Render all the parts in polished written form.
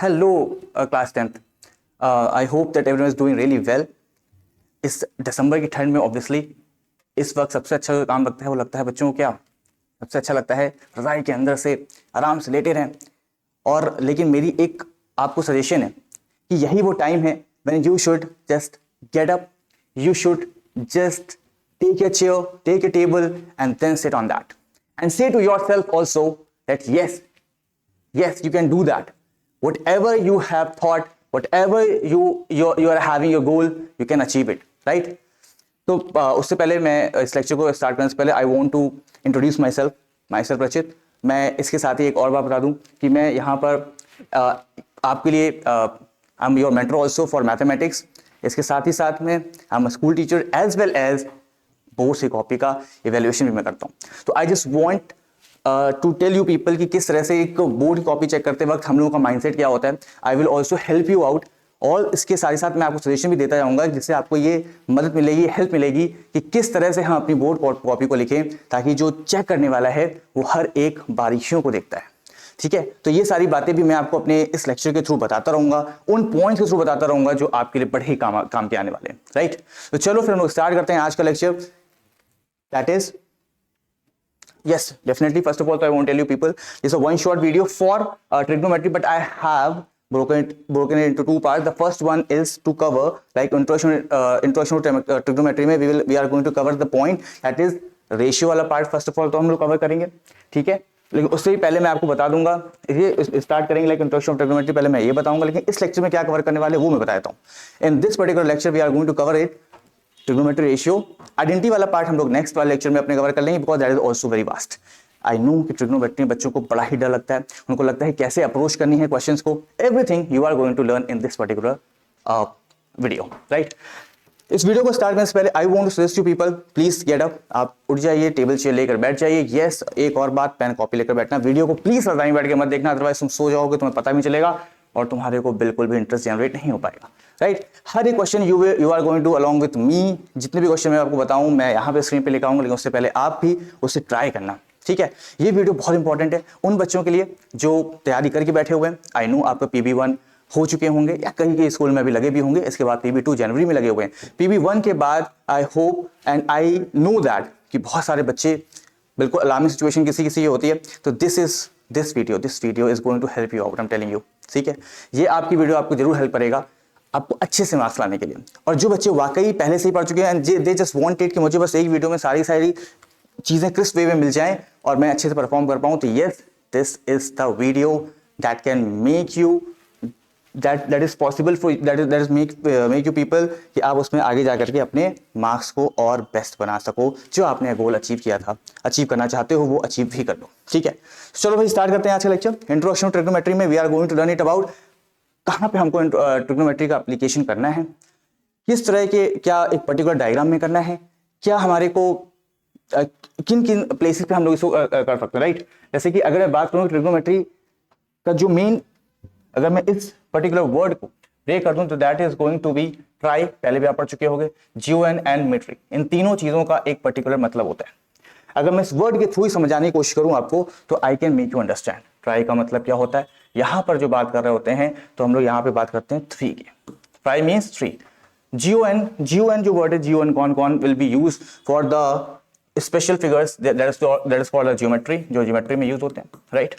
Hello, class 10th. I hope that everyone is doing really well. इस दिसंबर की ठंड में ऑब्वियसली इस वक्त सबसे अच्छा जो काम लगता है वो लगता है बच्चों को क्या सबसे अच्छा लगता है रज़ाई के अंदर से आराम से लेटे रहें। और लेकिन मेरी एक आपको सजेशन है कि यही वो टाइम है when you should just get up, you should just take a chair, take a table and then sit on that and say to yourself also that yes, you can do that. Whatever you have thought, whatever you are having your goal, you can achieve it, right? तो उससे पहले मैं इस lecture को start करने से पहले I want to introduce myself Rachit. मैं इसके साथ ही एक और बात बता दूं कि मैं यहाँ पर आपके लिए I am your mentor also for mathematics. इसके साथ ही साथ में I am school teacher as well as board से कॉपी का इवेल्युएशन भी मैं करता हूँ। तो I just want to tell you people कि किस तरह से एक बोर्ड की कॉपी चेक करते वक्त हम लोगों का माइंडसेट क्या होता है। I will also help you out और इसके साथ ही साथ मैं आपको सजेशन भी देता जाऊंगा जिससे आपको ये मदद मिलेगी, हेल्प मिलेगी कि किस तरह से हम अपनी बोर्ड कॉपी को लिखें ताकि जो चेक करने वाला है वो हर एक बारीकियों को देखता है। ठीक है, तो ये सारी बातें भी मैं आपको अपने इस लेक्चर के थ्रू बताता रहूंगा, उन पॉइंट्स के थ्रू बताता रहूंगा जो आपके लिए बड़े ही काम के आने वाले हैं। राइट, तो चलो फिर हम लोग स्टार्ट करते हैं आज का lecture. That is yes, definitely, first of all, so I won't tell you people, this is a one short video for trigonometry, but I have broken it into two parts. The first one is to cover like introduction to trigonometry में we are going to cover the point that is ratio वाला part first of all तो हम लोग cover करेंगे। ठीक है, लेकिन उससे ही पहले मैं आपको बता दूंगा, ये स्टार्ट करेंगे लाइक इंट्रोडक्शन ऑफ ट्रिग्नोमेट्री, पहले मैं ये बताऊंगा, लेकिन इस लेक्चर में क्या कवर करने वाले वो मैं बता देता हूँ। In this particular lecture we are going to cover it trigonometry ratio. Identity वाला पार्ट हम लोग नेक्स्ट वाले लेक्चर में अपने कवर कर लेंगे because that is also very vast. I know कि ट्रिग्नोमेट्री बच्चों को बड़ा ही डर लगता है, उनको लगता है कैसे अप्रोच करनी है क्वेश्चंस को। Everything you are going to learn in this particular video, right. इस वीडियो को स्टार्ट करने से पहले I want to suggest you people, please get up, आप उठ जाइए, टेबल चेयर लेकर बैठ जाइए। यस, एक और बात, पेन कॉपी लेकर बैठना। वीडियो को प्लीज रजाई में बैठ के मत देखना, अदरवाइज तुम सो जाओगे, तुम्हें पता भी चलेगा और तुम्हारे को बिल्कुल भी इंटरेस्ट जनरेट नहीं हो पाएगा। राइट, हर एक question you are going to along with me, जितने भी क्वेश्चन मैं आपको बताऊं मैं यहाँ पे स्क्रीन पे लेकर आऊंगा, लेकिन उससे पहले आप भी उससे ट्राई करना। ठीक है, ये वीडियो बहुत इंपॉर्टेंट है उन बच्चों के लिए जो तैयारी करके बैठे हुए हैं। आई नो आपका PB1 हो चुके होंगे या कहीं के स्कूल में भी लगे भी होंगे, इसके बाद PB2 जनवरी में लगे हुए हैं। PB1 के बाद I hope and I know that कि बहुत सारे बच्चे बिल्कुल अलार्मिंग सिचुएशन किसी की होती है। तो this video is going to help you out, I am telling you. ठीक है, ये आपकी वीडियो आपको जरूर हेल्प करेगा आपको अच्छे से मार्क्स लाने के लिए। और जो बच्चे वाकई पहले से ही पढ़ चुके हैं एंड दे जस्ट वांटेड कि मुझे बस एक वीडियो में सारी चीजें क्रिस्प वे में मिल जाएं और मैं अच्छे से परफॉर्म कर पाऊं, तो yes, this is the video that can make you that is possible for that is make you people कि आप उसमें आगे जा करके अपने मार्क्स को और बेस्ट बना सको, जो आपने गोल अचीव किया था, अचीव करना चाहते हो वो अचीव भी कर लो। ठीक है, चलो भाई स्टार्ट करते हैं आज का लेक्चर। इंट्रोडक्शन टू ट्रिग्नोमेट्री में we are going to learn it about कहाँ पे हमको ट्रिग्नोमेट्री का एप्लीकेशन करना है, किस तरह के क्या एक पर्टिकुलर डायग्राम में करना है, क्या हमारे को किन किन प्लेसेस पे हम लोग इसको कर सकते हैं। राइट, जैसे कि अगर मैं बात करूँ ट्रिग्नोमेट्री का जो मेन, अगर मैं इस पर्टिकुलर वर्ड को ब्रेक कर दूं तो that is going to be try, पहले भी आप पढ़ चुके होंगे, जियोन एंड मेट्री। इन तीनों चीजों का एक पर्टिकुलर मतलब होता है। अगर मैं इस वर्ड के थ्रू ही समझाने की कोशिश करूं आपको तो I can make you understand try का मतलब क्या होता है। यहां पर जो बात कर रहे होते हैं तो हम लोग यहां पे बात करते हैं 3 की। Try means 3। जियोन जो वर्ड है, जियोन कौन will be use for the special figures that is for the geometry, जो जियोमेट्री में यूज होते हैं। राइट,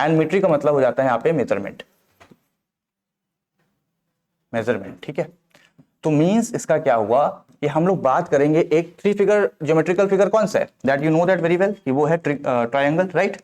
एंड मेट्री का मतलब हो जाता है यहाँ पे मेजरमेंट। ठीक है, तो मींस इसका क्या हुआ कि हम लोग बात करेंगे एक 3 फिगर ज्योमेट्रिकल फिगर कौन सा है, that you know that very well कि वो है ट्रायंगल। राइट,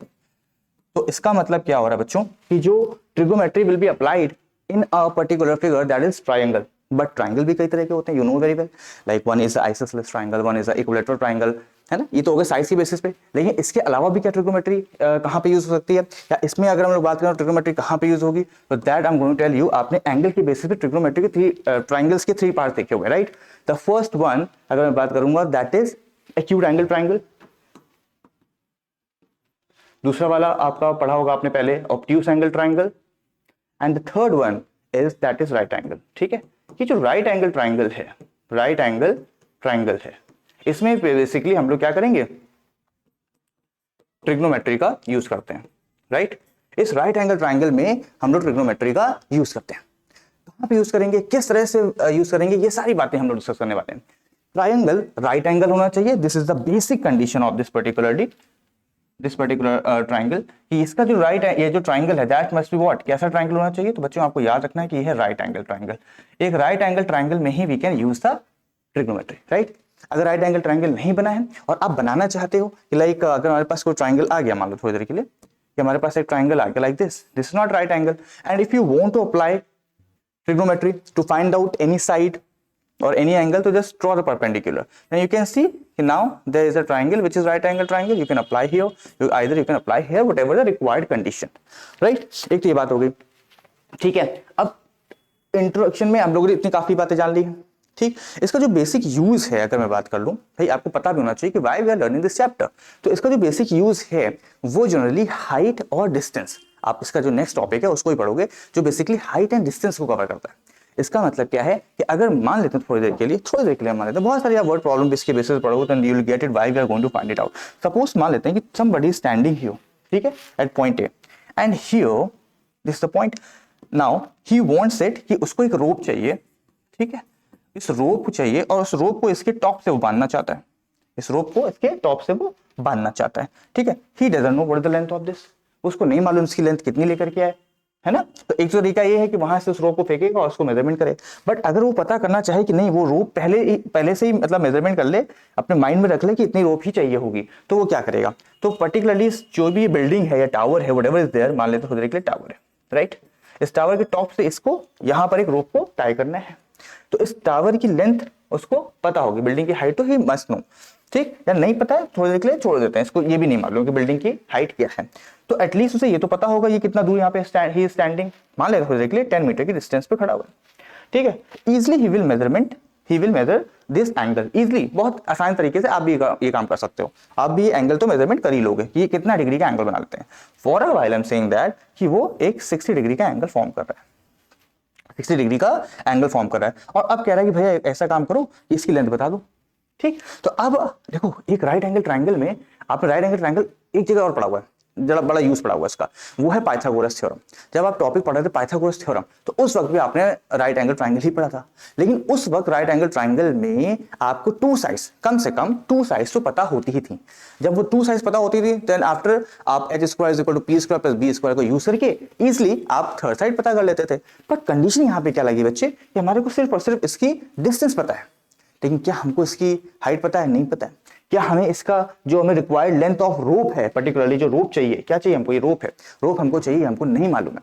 तो इसका मतलब क्या हो रहा है बच्चों कि जो trigonometry will be applied in a particular figure that is triangle. But triangle भी कई तरह के होते हैं, you know very well, like one is isosceles triangle, one is equilateral triangle, है ना। ये तो हो गए साइज की बेसिस पे, लेकिन इसके अलावा भी क्या ट्रिगोमेट्री कहाँ पे यूज हो सकती है, या इसमें अगर हम लोग बात करें ट्रिगोमेट्री कहाँ पे यूज होगी, तो that I am going to tell you. आपने एंगल की बेसिस पे ट्रिगोमेट्री के ट्रायंगल्स के 3 पार्ट्स देखे हुए। राइट, द फर्स्ट वन अगर मैं बात करूंगा that is acute angle triangle. दूसरा वाला आपका पढ़ा होगा आपने पहले, obtuse angle triangle, and the third one is that is right angle. ठीक है, कि जो राइट एंगल ट्रायंगल है, इसमें बेसिकली हम लोग क्या करेंगे, ट्रिग्नोमेट्री का यूज करते हैं। राइट, इस राइट एंगल ट्राइंगल में हम लोग ट्रिग्नोमेट्री का यूज करते हैं। कहाँ पे यूज करेंगे, किस तरह से यूज करेंगे, ये सारी बातें हम लोग डिस्कस करने वाले हैं। ट्राइंगल राइट एंगल होना चाहिए, this is the basic condition of this particular triangle, कि इसका जो राइट है, ये जो ट्राइंगल है दैट मस्ट बी व्हाट, कैसा ट्राइंगल होना चाहिए। तो बच्चों आपको याद रखना है कि ये है राइट एंगल ट्राइंगल। एक राइट एंगल ट्राइंगल में ही we can use the trigonometry, right. अगर राइट एंगल ट्राइंगल नहीं बना है और आप बनाना चाहते हो कि लाइक अगर हमारे पास कोई ट्राइंगल आ गया, मान लो थोड़ी देर के लिए कि हमारे पास एक ट्राइंगल आ गया like this is not right angle, and if you want to apply trigonometry to find out any side or any angle, to just draw the perpendicular. Then you can see now there is a triangle which is right angle triangle. You can apply here, you can apply here, whatever the required condition, right? एक तो ये बात हो गई, ठीक है। अब introduction में हम लोगों ने इतनी काफी बातें जान ली हैं, ठीक। इसका जो बेसिक यूज है अगर मैं बात कर लूं, भाई आपको पता भी होना चाहिए कि why we are learning this chapter. तो इसका जो बेसिक यूज है वो जनरली हाइट और डिस्टेंस, आप इसका जो नेक्स्ट टॉपिक है उसको ही पढ़ोगे, जो बेसिकली हाइट एंड डिस्टेंस को कवर करता है। इसका मतलब क्या है कि अगर मान लेते हैं थोड़ी देर के लिए मान लेते हैं, बहुत सारे बहुत प्रॉब्लम इसके बेसिस पढ़ोगे, तो you will get it why we are going to find it out. Suppose मान लेते हैं कि समबडी इज स्टैंडिंग हियर, ठीक है, at point A and here this the point. Now he wants it कि उसको एक रोप चाहिए, ठीक है, इस रोप चाहिए और उस रोप को इसके टॉप से वो बांधना चाहता है, इस रोप को इसके टॉप से वो बांधना चाहता है, ठीक है। He doesn't know what is the length of this, उसको नहीं मालूम इसकी लेंथ कितनी लेकर के आए, है ना। तो एक तरीका ये है कि वहां से उस रोप को फेंकेगा और उसको मेजरमेंट करे। बट अगर वो पता करना चाहे कि नहीं, वो रोप पहले से ही मतलब मेजरमेंट कर ले, अपने माइंड में रख ले कि इतनी रोप ही चाहिए होगी, तो वो क्या करेगा। तो पर्टिकुलरली जो भी बिल्डिंग है या टावर है, व्हाटएवर इज देयर, मान लेते हैं टावर है, राइट। इस टावर के टॉप से इसको यहाँ पर एक रोप को टाई करना है। तो इस टावर की लेंथ उसको पता होगी, बिल्डिंग की हाइट तो ही मस्ट नो, ठीक। या नहीं पता है थोड़ी देर के लिए छोड़ देते हैं, इसको ये भी नहीं मालूम कि बिल्डिंग की हाइट क्या है, तो एटलीस्ट उसे ये तो पता होगा ये कितना दूर यहाँ पे ही स्टैंडिंग, मान लेते थोड़ी देर के लिए 10 मीटर की डिस्टेंस पे खड़ा हुआ है, ठीक है। Easily he will measure this angle easily, बहुत आसान तरीके से आप भी ये काम कर सकते हो। आप भी एंगल तो मेजरमेंट कर ही लोगे कि ये कितना डिग्री का एंगल बना लेते हैं। For a while I am saying that कि वो एक 60 डिग्री का एंगल फॉर्म कर रहा है, 60 डिग्री का एंगल फॉर्म कर रहा है। और अब कह रहा है कि भैया ऐसा काम करो कि इसकी लेंथ बता दो, ठीक। तो अब देखो एक राइट एंगल ट्राइंगल में आपने राइट एंगल ट्राइंगल एक जगह और पढ़ा हुआ है, बड़ा यूज पड़ा हुआ है इसका, वो है पाइथागोरस थ्योरम। जब आप टॉपिक पढ़ रहे थे पाइथागोरस थ्योरम, तो उस वक्त भी आपने राइट एंगल ट्राइंगल ही पढ़ा था, लेकिन उस वक्त राइट एंगल ट्राइंगल में आपको टू साइड्स, कम से कम टू साइड्स तो पता होती ही थी। जब वो टू साइड्स पता होती थी, देन आफ्टर आप h² = p² + b² को यूज करके इजिली आप थर्ड साइड पता कर लेते थे। बट कंडीशन यहाँ पे क्या लगी बच्चे, कि हमारे को सिर्फ और सिर्फ इसकी डिस्टेंस पता है, लेकिन क्या हमको इसकी हाइट पता है, नहीं पता है। क्या हमें इसका जो हमें रिक्वायर्ड लेंथ ऑफ रोप है, पर्टिकुलरली जो रोप चाहिए, क्या चाहिए हमको, ये रोप है, रोप हमको चाहिए, हमको नहीं मालूम है।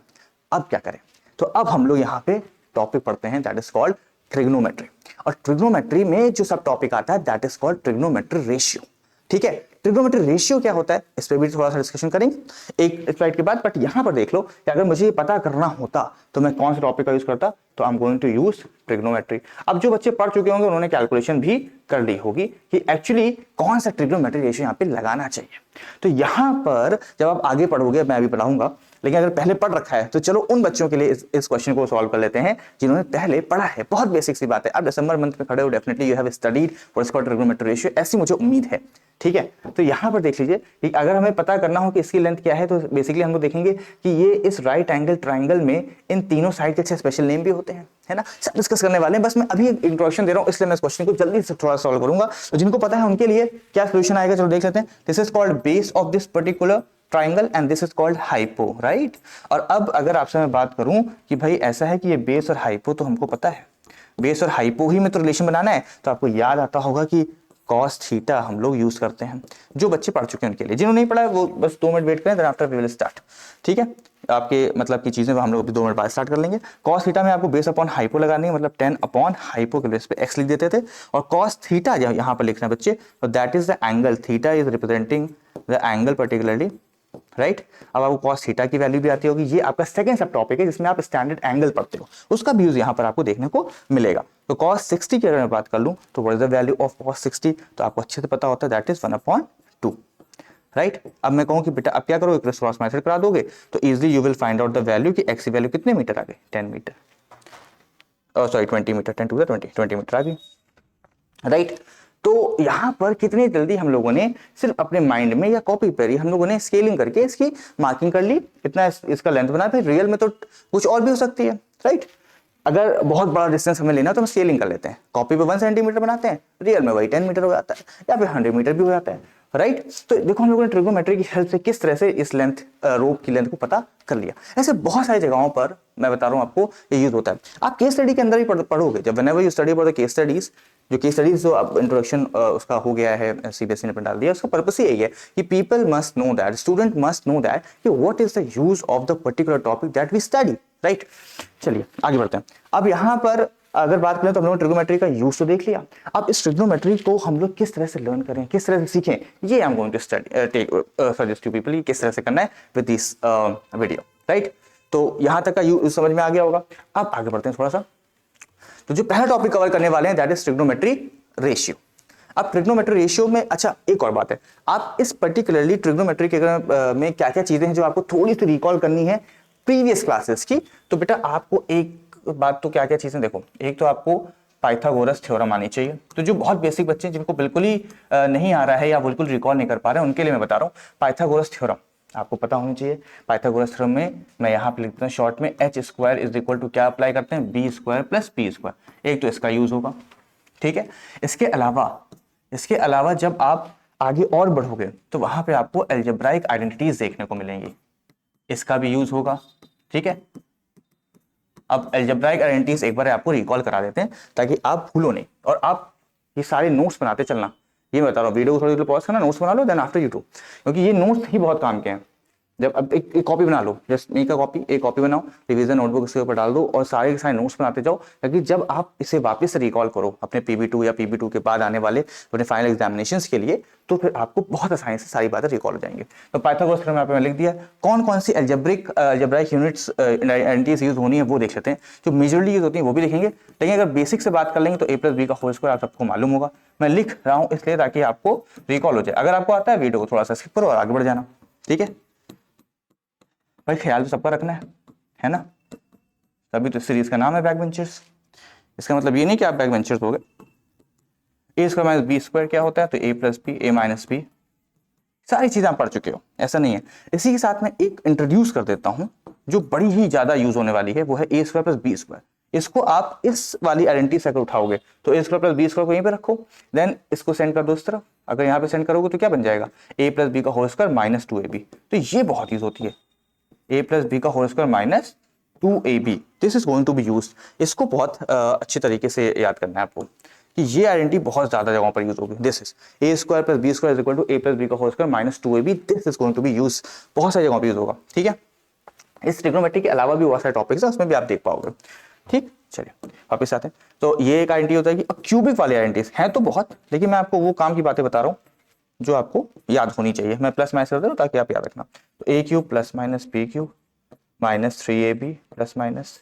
अब क्या करें, तो अब हम लोग यहाँ पे टॉपिक पढ़ते हैं दैट इज कॉल्ड ट्रिग्नोमेट्री। और ट्रिग्नोमेट्री में जो सब टॉपिक आता है that is called trigonometry ratio, ठीक है। ट्रिग्नोमेट्री रेशियो क्या होता है इस पे भी थोड़ा सा डिस्कशन करेंगे एक स्लाइड के बाद। बट यहां पर देख लो कि अगर मुझे ये पता करना होता तो मैं कौन से टॉपिक का यूज करता, तो I am going to use trigonometry. अब जो बच्चे पढ़ चुके होंगे उन्होंने कैलकुलेशन भी कर ली होगी कि एक्चुअली कौन सा ट्रिग्नोमेट्री रेशियो यहाँ पे लगाना चाहिए। तो यहाँ पर जब आप आगे पढ़ोगे, मैं अभी पढ़ाऊंगा, लेकिन अगर पहले पढ़ रखा है तो चलो उन बच्चों के लिए इस क्वेश्चन को सॉल्व कर लेते हैं जिन्होंने पहले पढ़ा है। बहुत बेसिक सी बात है, आप दिसंबर मंथ में खड़े हो, definitely you have studied what is called trigonometry ratio, ऐसी मुझे उम्मीद है, ठीक है। तो यहाँ पर देख लीजिए कि अगर हमें पता करना हो कि इसकी लेंथ क्या है, तो बेसिकली हम लोग देखेंगे कि ये इस राइट एंगल ट्राइंगल में इन तीनों साइड के अच्छे स्पेशल नेम भी होते हैं, है ना, सब डिस्कस करने वाले हैं। बस मैं अभी इंट्रोडक्शन दे रहा हूँ, इसलिए मैं इस क्वेश्चन को जल्दी से थोड़ा सॉल्व करूंगा। तो जिनको पता है उनके लिए क्या सोल्यूशन आएगा, चलो देख लेते हैं। This is called base of this particular triangle and this is called hypo, right. और अब अगर आपसे मैं बात करूं कि भाई ऐसा है कि ये बेस और हाइपो तो हमको पता है, बेस और हाइपो ही में तो रिलेशन बनाना है, तो आपको याद आता होगा कि cos थीटा हम लोग यूज करते हैं। जो बच्चे पढ़ चुके हैं उनके लिए, जिन्होंने नहीं पढ़ा है वो बस 2 मिनट वेट करें, then after we will start, ठीक है। आपके मतलब की चीजें हम लोग 2 मिनट बाद स्टार्ट कर लेंगे। cos थीटा में आपको बेस अपॉन हाइपो लगानी है, मतलब 10 अपॉन हाइपो के बेस पे x लिख देते थे, और cos थीटा यहाँ पर लिखना बच्चे, तो that is the angle, theta is representing the angle particularly, right. अब आपको cos थीटा की वैल्यू भी आती होगी। ये आपका सेकंड सब टॉपिक है जिसमें आप स्टैंडर्ड एंगल पढ़ते हो, उसका भी यूज यहाँ पर आपको देखने को मिलेगा। तो cos 60 की अगर मैं बात कर लूं तो what is the value of cos 60, तो आपको अच्छे से पता होता है दैट इज 1/2, राइट। अब मैं कहूं कि बेटा आप क्या करो, क्रॉस मेथड करा दोगे तो easily you will find out the value कि x की वैल्यू कितने मीटर आ गई, 10 metre, sorry 20 metre, 10 to the 20 metre आ गई, राइट। तो यहाँ पर कितनी जल्दी हम लोगों ने सिर्फ अपने माइंड में या कॉपी पर ही हम लोगों ने स्केलिंग करके इसकी मार्किंग कर ली, इतना इसका लेंथ बना। फिर रियल में तो कुछ और भी हो सकती है, राइट। अगर बहुत बड़ा डिस्टेंस हमें लेना तो हम स्केलिंग कर लेते हैं, कॉपी पे 1 सेंटीमीटर बनाते हैं, रियल में वही 10 मीटर हो जाता है या फिर 100 मीटर भी हो जाता है, राइट। तो देखो हम लोगों ने ट्रिग्नोमेट्री की हेल्प से किस तरह से इस लेंथ रोप की लेंथ को पता कर लिया। ऐसे बहुत सारी जगहों पर मैं बता रहा हूँ आपको ये यूज होता है। आप केस स्टडी के अंदर ही पढ़ोगे, जब whenever you study for the case studies, जो केस स्टडीज जो अब इंट्रोडक्शन उसका हो गया है, सीबीएसई ने डाल दिया, उसका पर्पस ही यही है कि people must know that, student must know that कि what is the use of the particular topic that we study, right. चलिए आगे बढ़ते हैं। अब यहाँ पर अगर बात करें तो हम लोग ट्रिग्नोमेट्री का यूज तो देख लिया। अब इस ट्रिग्नोमेट्री को हम लोग किस तरह से लर्न करें, किस तरह से सीखें, ये I am going to suggest to people किस तरह से करना है विद दिस वीडियो, राइट। तो यहाँ तक का यूज समझ में आ गया होगा। अब आगे बढ़ते हैं थोड़ा सा। तो जो पहला टॉपिक कवर करने वाले हैं दैट इज ट्रिग्नोमेट्री रेशियो। अब ट्रिग्नोमेट्री रेशियो में अच्छा एक और बात है, आप इस पर्टिकुलरली ट्रिग्नोमेट्री के में क्या क्या चीजें हैं जो आपको थोड़ी सी रिकॉल करनी है प्रीवियस क्लासेस की। तो बेटा आपको एक बात, तो क्या क्या चीजें देखो, एक तो आपको पाइथागोरस थ्योरम आनी चाहिए। तो जो बहुत बेसिक बच्चे हैं जिनको बिल्कुल ही नहीं आ रहा है या बिल्कुल रिकॉल नहीं कर पा रहे हैं, उनके लिए मैं बता रहा हूँ पाइथागोरस थ्योरम आपको पता होनी चाहिए। पाइथागोरस थ्योरम में मैं यहाँ पे लिखता हूँ शॉर्ट में h square is equal to क्या अप्लाई करते हैं, B square plus P square. एक तो इसका यूज होगा, ठीक है। इसके अलावा जब आप आगे और बढ़ोगे तो वहां पे आपको एल्जेब्राइक आइडेंटिटीज देखने को मिलेंगी, इसका भी यूज होगा, ठीक है। अब एल्जेब्राइक आइडेंटिटीज एक बार आपको रिकॉल करा देते हैं ताकि आप भूलो नहीं, और आप ये सारे नोट्स बनाते चलना। ये मैं बता रहा हूँ, वीडियो को थोड़ी देर पॉज करना, नोट्स बना लो, देन आफ्टर यू डू, क्योंकि ये नोट्स ही बहुत काम के हैं। जब अब एक कॉपी बना लो, जस्ट मेक अ कॉपी, एक कॉपी बनाओ, रिवीजन नोटबुक उसके ऊपर डाल दो और सारे के सारे नोट्स बनाते जाओ, ताकि जब आप इसे वापस रिकॉल करो अपने PB2 या PB2 के बाद आने वाले अपने फाइनल एग्जामिनेशंस के लिए, तो फिर आपको बहुत आसानी से सारी बातें रिकॉल हो जाएंगे। तो पाइथागोरस थ्योरम यहाँ पे मैं लिख दिया। कौन कौन सी एल्जेब्राइक यूनिट्स आइडेंटिटीज यूज होनी है वो देख सकते हैं, जो मेजरली यूज होती है वो भी लिखेंगे। लेकिन अगर बेसिक से बात कर लेंगे तो a प्लस बी का होल स्क्वायर आप सबको मालूम होगा। मैं लिख रहा हूँ इसलिए ताकि आपको रिकॉल हो जाए। अगर आपको आता है वीडियो को थोड़ा सा स्किप करो और आगे बढ़ जाना, ठीक है भाई। ख्याल तो सबका रखना है ना, तभी तो सीरीज का नाम है बैक बेंचर्स। इसका मतलब ये नहीं कि आप बैक बेंचर्स हो गए। ए स्क्वायर माइनस बी स्क्वायर क्या होता है, तो ए प्लस बी, ए माइनस बी, सारी चीजें आप पढ़ चुके हो, ऐसा नहीं है। इसी के साथ मैं एक इंट्रोड्यूस कर देता हूं जो बड़ी ही ज्यादा यूज होने वाली है, वो है ए स्क्वायर प्लस बी स्क्वायर। इसको आप इस वाली आइडेंटिटी से अगर उठाओगे तो ए स्क्वायर प्लस बी स्क्वायर को यहीं पे रखो, देन इसको सेंड कर दो इस तरफ। अगर यहाँ पे सेंड करोगे तो क्या बन जाएगा, ए प्लस बी का होल स्क्वायर माइनस 2ab। तो ये बहुत यूज होती है, a प्लस बी का whole square minus 2ab, this is going to be used. इसको बहुत अच्छे तरीके से याद करना है आपको कि ये आइडेंटिटी बहुत ज्यादा जगहों पर यूज होगी। This is a square plus B square is equal to a plus B का whole square minus 2ab, this is going to be use, बहुत सारी जगहों पर यूज होगा, ठीक है। इस ट्रिग्नोमेट्री के अलावा भी बहुत सारे टॉपिक्स है, उसमें भी आप देख पाओगे, ठीक। चलिए वापस आते हैं। तो ये एक आइडेंटिटी होता है कि अब क्यूबिक वाली आइडेंटिटीज हैं तो बहुत, लेकिन मैं आपको वो काम की बातें बता रहा हूँ जो आपको याद होनी चाहिए। मैं प्लस माइनस कर दे रहा हूँ ताकि आप याद रखना। तो a cube plus minus B cube minus 3ab plus minus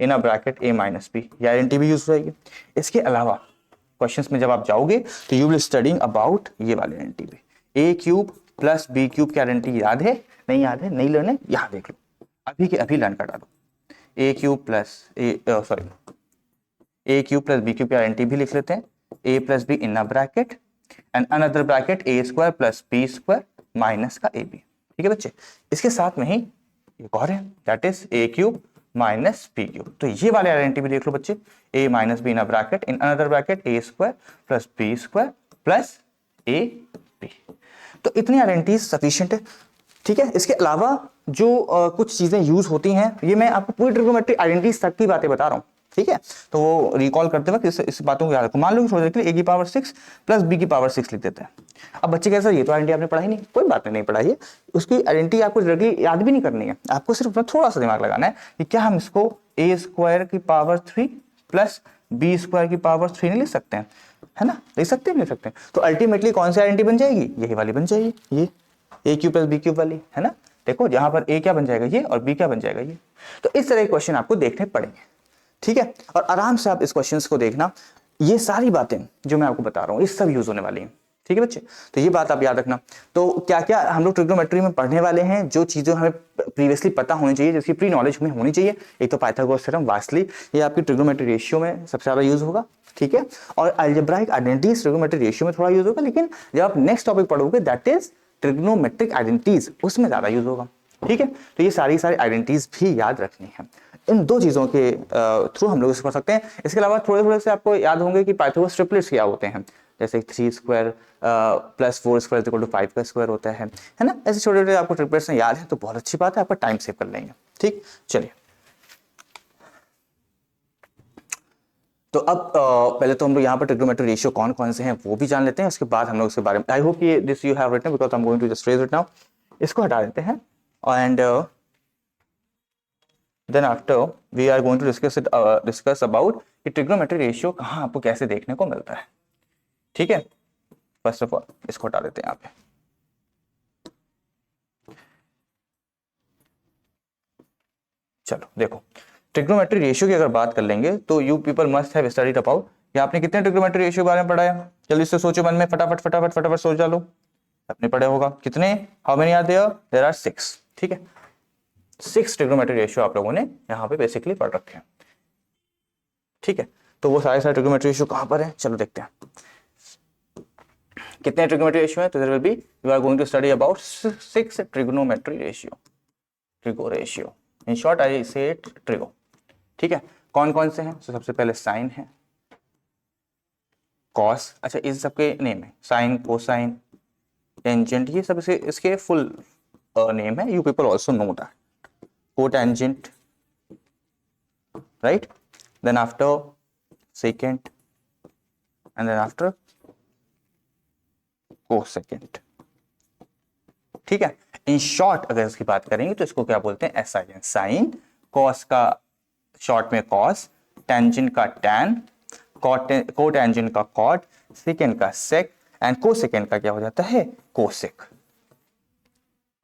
in a bracket a minus B, ये आइडेंटिटी भी यूज हो जाएगी। इसके अलावा क्वेश्चंस में जब आप जाओगे तो यू विल स्टडिंग अबाउट ये वाली आइडेंटिटी भी, a cube plus B cube की आइडेंटिटी याद है, नहीं याद है, नहीं लर्न है, यहाँ देख लो, अभी के अभी लर्न कर डालो। a cube plus a cube plus B cube की आइडेंटिटी भी लिख लेते हैं, a plus B in a bracket and another bracket a square plus B square minus का ab, ठीक है बच्चे। इसके साथ में ही एक और है that is a cube minus B cube. तो ये वाले आइडेंटिटी भी देख लो बच्चे, a minus B in a bracket in another bracket a square plus B square plus ab। तो इतनी आइडेंटिटीज सफिशिएंट है, ठीक है। इसके अलावा जो कुछ चीजें यूज होती हैं, ये मैं आपको पूरी ट्रिग्नोमेट्री आइडेंटिटीज तक की बातें बता रहा हूँ, ठीक है। तो वो रिकॉल करते वक्त इस बातों को याद रखो। मान लो कि थोड़ी देर के लिए a की पावर 6 प्लस b की पावर 6 लिख देते हैं। अब बच्चे कैसा, ये तो आइडेंटिटी आपने पढ़ाई नहीं, कोई बात नहीं पढ़ाई है, उसकी आइडेंटिटी आपको डायरेक्टली याद भी नहीं करनी है, आपको सिर्फ थोड़ा सा दिमाग लगाना है कि क्या हम इसको a स्क्वायर की पावर 3 प्लस b स्क्वायर की पावर 3 नहीं लिख सकते हैं, है ना, लिख सकते हैं, लिख सकते हैं। तो अल्टीमेटली कौन सी आइडेंटिटी बन जाएगी, यही वाली बन जाएगी, ये a cube plus B cube वाली, है ना। देखो यहाँ पर a क्या बन जाएगा ये, और b क्या बन जाएगा ये। तो इस तरह के क्वेश्चन आपको देखने पड़ेंगे, ठीक है। और आराम से आप इस क्वेश्चंस को देखना, ये सारी बातें जो मैं आपको बता रहा हूँ ये सब यूज होने वाली हैं, ठीक है बच्चे। तो ये बात आप याद रखना। तो क्या क्या हम लोग ट्रिग्नोमेट्री में पढ़ने वाले हैं, जो चीजें हमें प्रीवियसली पता होनी चाहिए, जिसकी प्री नॉलेज हमें होनी चाहिए। एक तो पाइथागोरस थ्योरम, वास्तली ये आपकी ट्रिग्नोमेट्री रेशियो में सबसे ज्यादा यूज होगा, ठीक है। और अलजेब्राइक आइडेंटिटीज ट्रिग्नोमेट्रिक रेशियो में थोड़ा यूज होगा, लेकिन जब आप नेक्स्ट टॉपिक पढ़ोगे दैट इज ट्रिग्नोमेट्रिक आइडेंटिटीज, उसमें ज्यादा यूज होगा। ठीक है, तो ये सारी आइडेंटिटीज भी याद रखनी है। इन दो चीजों के थ्रू हम लोग इसको कर सकते हैं। इसके अलावा थोड़े थोड़े से आपको याद होंगे कि पाइथागोरस ट्रिपलेट्स क्या होते हैं, जैसे 3 square plus 4 square equal to 5 का स्क्वायर होता है ना। ऐसे छोटे छोटे आपको ट्रिपलेट्स याद है तो बहुत अच्छी बात है, आपका टाइम सेव कर लेंगे। ठीक, चलिए तो अब पहले तो हम लोग यहाँ पर ट्रिग्नोमेट्रिक रेशियो कौन कौन से हैं वो भी जान लेते हैं, उसके बाद हम लोग इसके बारे में, आई होप ये this you have written because I am going to just erase it now. इसको हटा देते हैं and then after we are going to discuss about कि ट्रिग्नोमेट्रिक रेशियो कहाँ आपको कैसे देखने को मिलता है। ठीक है, फर्स्ट ऑफ ऑल इसको हटा देते हैं यहाँ पे। चलो देखो, ट्रिग्नोमेट्रिक रेशियो की अगर बात कर लेंगे तो you people must have studied about, कि आपने कितने ट्रिग्नोमेट्रिक रेशियो के बारे में पढ़ा है, जल्दी से सोचो मन में, फटाफट फटाफट फटाफट सोच डालो। आपने पढ़ा होगा कितने, how many are there, there are 6। ठीक है, 6 ट्रिग्नोमेट्रिक रेशियो आप लोगों ने यहाँ पे बेसिकली पढ़ रखे हैं। ठीक है, तो वो सारे ट्रिग्नोमेट्रिक रेशियो कहाँ पर है, चलो देखते हैं कितने ट्रिग्नोमेट्रिक रेशियो है। तो there will be, you are going to study about 6 trigonometric ratio, trigo ratio, in short I say trigo. ठीक है, कौन कौन से हैं, तो सबसे पहले साइन है, कॉस, अच्छा इस सबके नेम है, साइन, कोसाइन, टेंजेंट, ये सब इसके फुल नेम है। You people also know that, cotangent, right, then after secant and then after cosecant. ठीक है, इन शॉर्ट अगर इसकी बात करेंगे तो इसको क्या बोलते हैं, एसाइन, साइन, कॉस का शॉर्ट में कॉस, टेंजेंट का टैन, कोटेंजेंट का कॉट, सेकेंड का सेक एंड कोसेकेंड का क्या हो जाता है, कोसेक।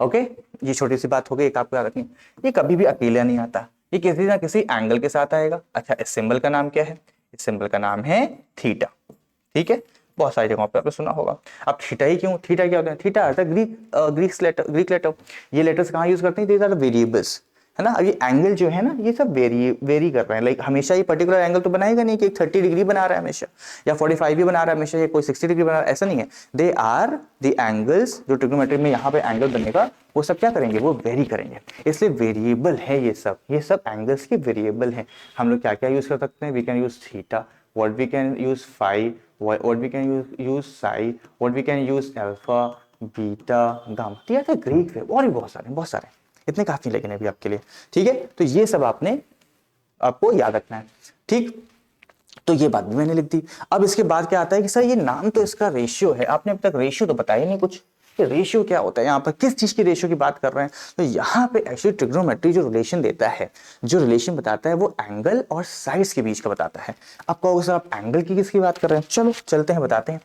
ओके, ये छोटी सी बात हो गई, एक आपको याद रखनी, ये कभी भी अकेला नहीं आता, ये किसी ना किसी एंगल के साथ आएगा। अच्छा, इस सिंबल का नाम क्या है, इस सिंबल का नाम है थीटा। ठीक है, बहुत सारी जगहों पे आपने सुना होगा। अब थीटा ही क्यों, थीटा क्या होता है, थीटा आता है ग्रीक लेटर। ये लेटर्स कहाँ यूज करते हैं, दीज आर वेरिएबल्स, है ना। अब ये एंगल जो है ना, ये सब वेरी कर रहे हैं, लाइक हमेशा ये पर्टिकुलर एंगल तो बनाएगा नहीं कि 30 डिग्री बना रहा है हमेशा, या 45 भी बना रहा है हमेशा, या कोई 60 डिग्री बना रहा है, ऐसा नहीं है। दे आर द एंगल्स, जो ट्रिग्नोमेट्री में यहाँ पे एंगल बनेगा वो सब क्या करेंगे, वो वेरी करेंगे, इसलिए वेरिएबल है ये सब एंगल्स के वेरिएबल हैं। हम लोग क्या क्या यूज कर सकते हैं, we can use theta, what we can use phi, what we can use psi, what we can use alpha, beta, gamma, ठीक है, ग्रीक वेव, और भी बहुत सारे इतने काफी लेकिन अभी आपके लिए। ठीक है, तो ये सब आपको याद रखना है। ठीक, तो ये बात भी मैंने लिख दी। अब इसके बाद क्या आता है कि सर ये नाम तो इसका रेशियो है, आपने अब तक रेशियो तो बताया नहीं कुछ, कि रेशियो क्या होता है, यहाँ पर किस चीज की रेशियो की बात कर रहे हैं। तो यहाँ पे एक्चुअली ट्रिग्नोमेट्री जो रिलेशन देता है, जो रिलेशन बताता है, वो एंगल और साइड्स के बीच का बताता है। आप कहोगे सर आप एंगल की किसकी बात कर रहे हैं, चलो चलते हैं बताते हैं।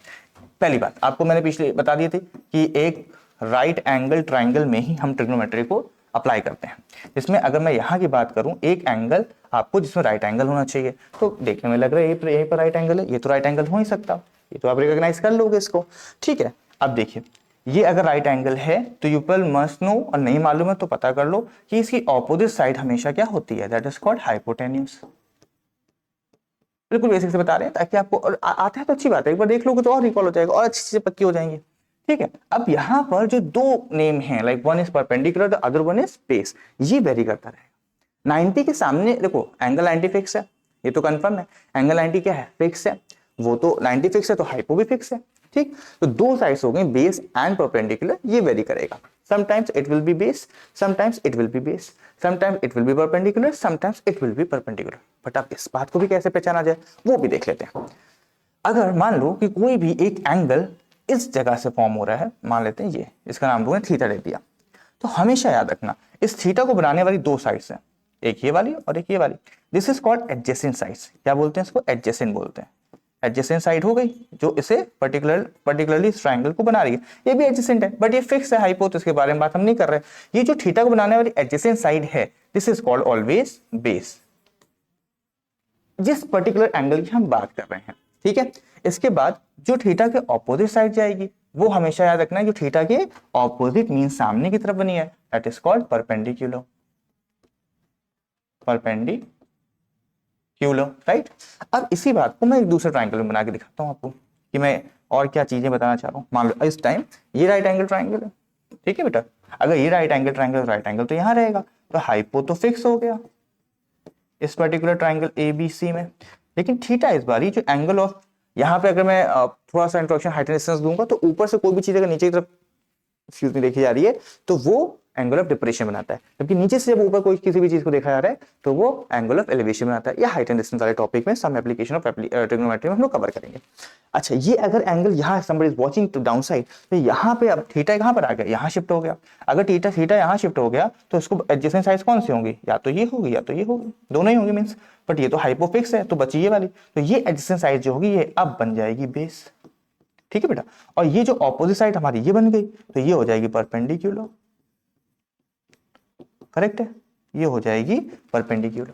पहली बात आपको मैंने पिछले बता दी थी कि एक राइट एंगल ट्राइंगल में ही हम ट्रिग्नोमेट्री को अप्लाई करते हैं। इसमें अगर मैं यहाँ की बात करूं, एक एंगल आपको जिसमें राइट एंगल होना चाहिए, तो देखने में लग रहा है यहीं पर राइट एंगल है, ये तो राइट एंगल हो ही सकता, ये तो आप रिकॉग्नाइज कर लोगे इसको। ठीक है, अब देखिए ये अगर राइट एंगल है तो यू पीपल मस्ट नो, और नहीं मालूम है तो पता कर लो कि इसकी ऑपोजिट साइड हमेशा क्या होती है, दैट इज कॉल्ड हाइपोटेन्यूज। बिल्कुल बेसिक से बता रहे हैं ताकि आपको, और आता है तो अच्छी बात है, एक बार देख लोगे तो और रिकॉल हो जाएगा और अच्छी चीजें पक्की हो जाएंगी। ठीक है, अब यहाँ पर जो दो नेम हैं, like one is perpendicular the other one is base, ये वेरी करता रहेगा। 90 के सामने देखो एंगल 90 फिक्स है, ये तो कंफर्म है, एंगल 90 क्या है, फिक्स है, वो तो 90 फिक्स है तो हाइपो भी फिक्स है। ठीक, तो दो साइड्स हो गए बेस एंड परपेंडिकुलर, ये वेरी करेगा। sometimes it will be base, sometimes it will be base, sometimes it will be perpendicular, sometimes it will be perpendicular। But आप इस बात को भी कैसे पहचाना जाए वो भी देख लेते हैं। अगर मान लो कि कोई भी एक एंगल इस जगह से फॉर्म हो रहा है, मान लेते हैं ये, इसका नाम लोगों ने थीटा दे दिया, तो हमेशा याद रखना इस थीटा को बनाने वाली दो साइड्स हैं, एक ये वाली और एक ये वाली, this is called adjacent sides. क्या बोलते हैं इसको, एडजेसेंट बोलते हैं। एडजेसेंट साइड हो गई जो इसे पर्टिकुलरली इस ट्रायंगल को बना रही है, ये भी एडजेसेंट है बट ये फिक्स है हाइपो, तो इसके बारे में बात हम नहीं कर रहे। ये जो थीटा को बनाने वाली एडजेसेंट साइड है, this is called always base, जिस पर्टिकुलर एंगल की हम बात कर रहे हैं। ठीक है, इसके बाद जो थीटा के ऑपोजिट साइड जाएगी वो हमेशा याद रखना है जो थीटा के ऑपोजिट मीन सामने की तरफ बनी है, दैट इज कॉल्ड परपेंडिकुलर। क्यूलो, राइट। अब इसी बात को मैं एक दूसरे ट्राइंगल में बना के दिखाता हूँ आपको कि मैं और क्या चीजें बताना चाह रहा हूँ। मान लो इस टाइम ये राइट एंगल ट्राइंगल है, ठीक है बेटा। अगर ये राइट एंगल तो यहाँ रहेगा, तो हाइपो तो फिक्स हो गया इस पर्टिकुलर ट्राइंगल ABC में। लेकिन थीटा इस बार जो एंगल ऑफ, यहाँ पे अगर मैं थोड़ा सा इंट्रोडक्शन हाइट एंड डिस्टेंस दूंगा तो ऊपर से कोई भी चीज अगर नीचे की तरफ फ्यूज में देखी जा रही है तो वो एंगल ऑफ डिप्रेशन बनाता है, जबकि नीचे से जब ऊपर कोई किसी भी चीज को देखा जा रहा है तो वो एंगल ऑफ एलिवेशन बनाता है। या हाइट एंड डिस्टेंस वाले टॉपिक में सम एप्लीकेशन ऑफ ट्रिग्नोमेट्री में हम लोग कवर करेंगे। अच्छा, ये अगर एंगल यहाँ somebody is watching to down side, तो यहाँ पे अब थीटा कहाँ पर आ गया, यहाँ शिफ्ट हो गया। अगर थीटा यहाँ शिफ्ट हो गया तो उसको एडजेसेंट साइड कौन सी होंगी, या तो ये होगी या तो ये होगी, दोनों ही होंगी मींस। बट ये तो हाइपोफिक्स है तो बची ये वाली, तो ये एडजेसेंट साइड जो होगी ये अब बन जाएगी बेस, ठीक है बेटा। और ये जो ऑपोजिट साइड हमारी ये बन गई तो ये हो जाएगी परपेंडिकुलर, करेक्ट है, ये हो जाएगी परपेंडिकुलर।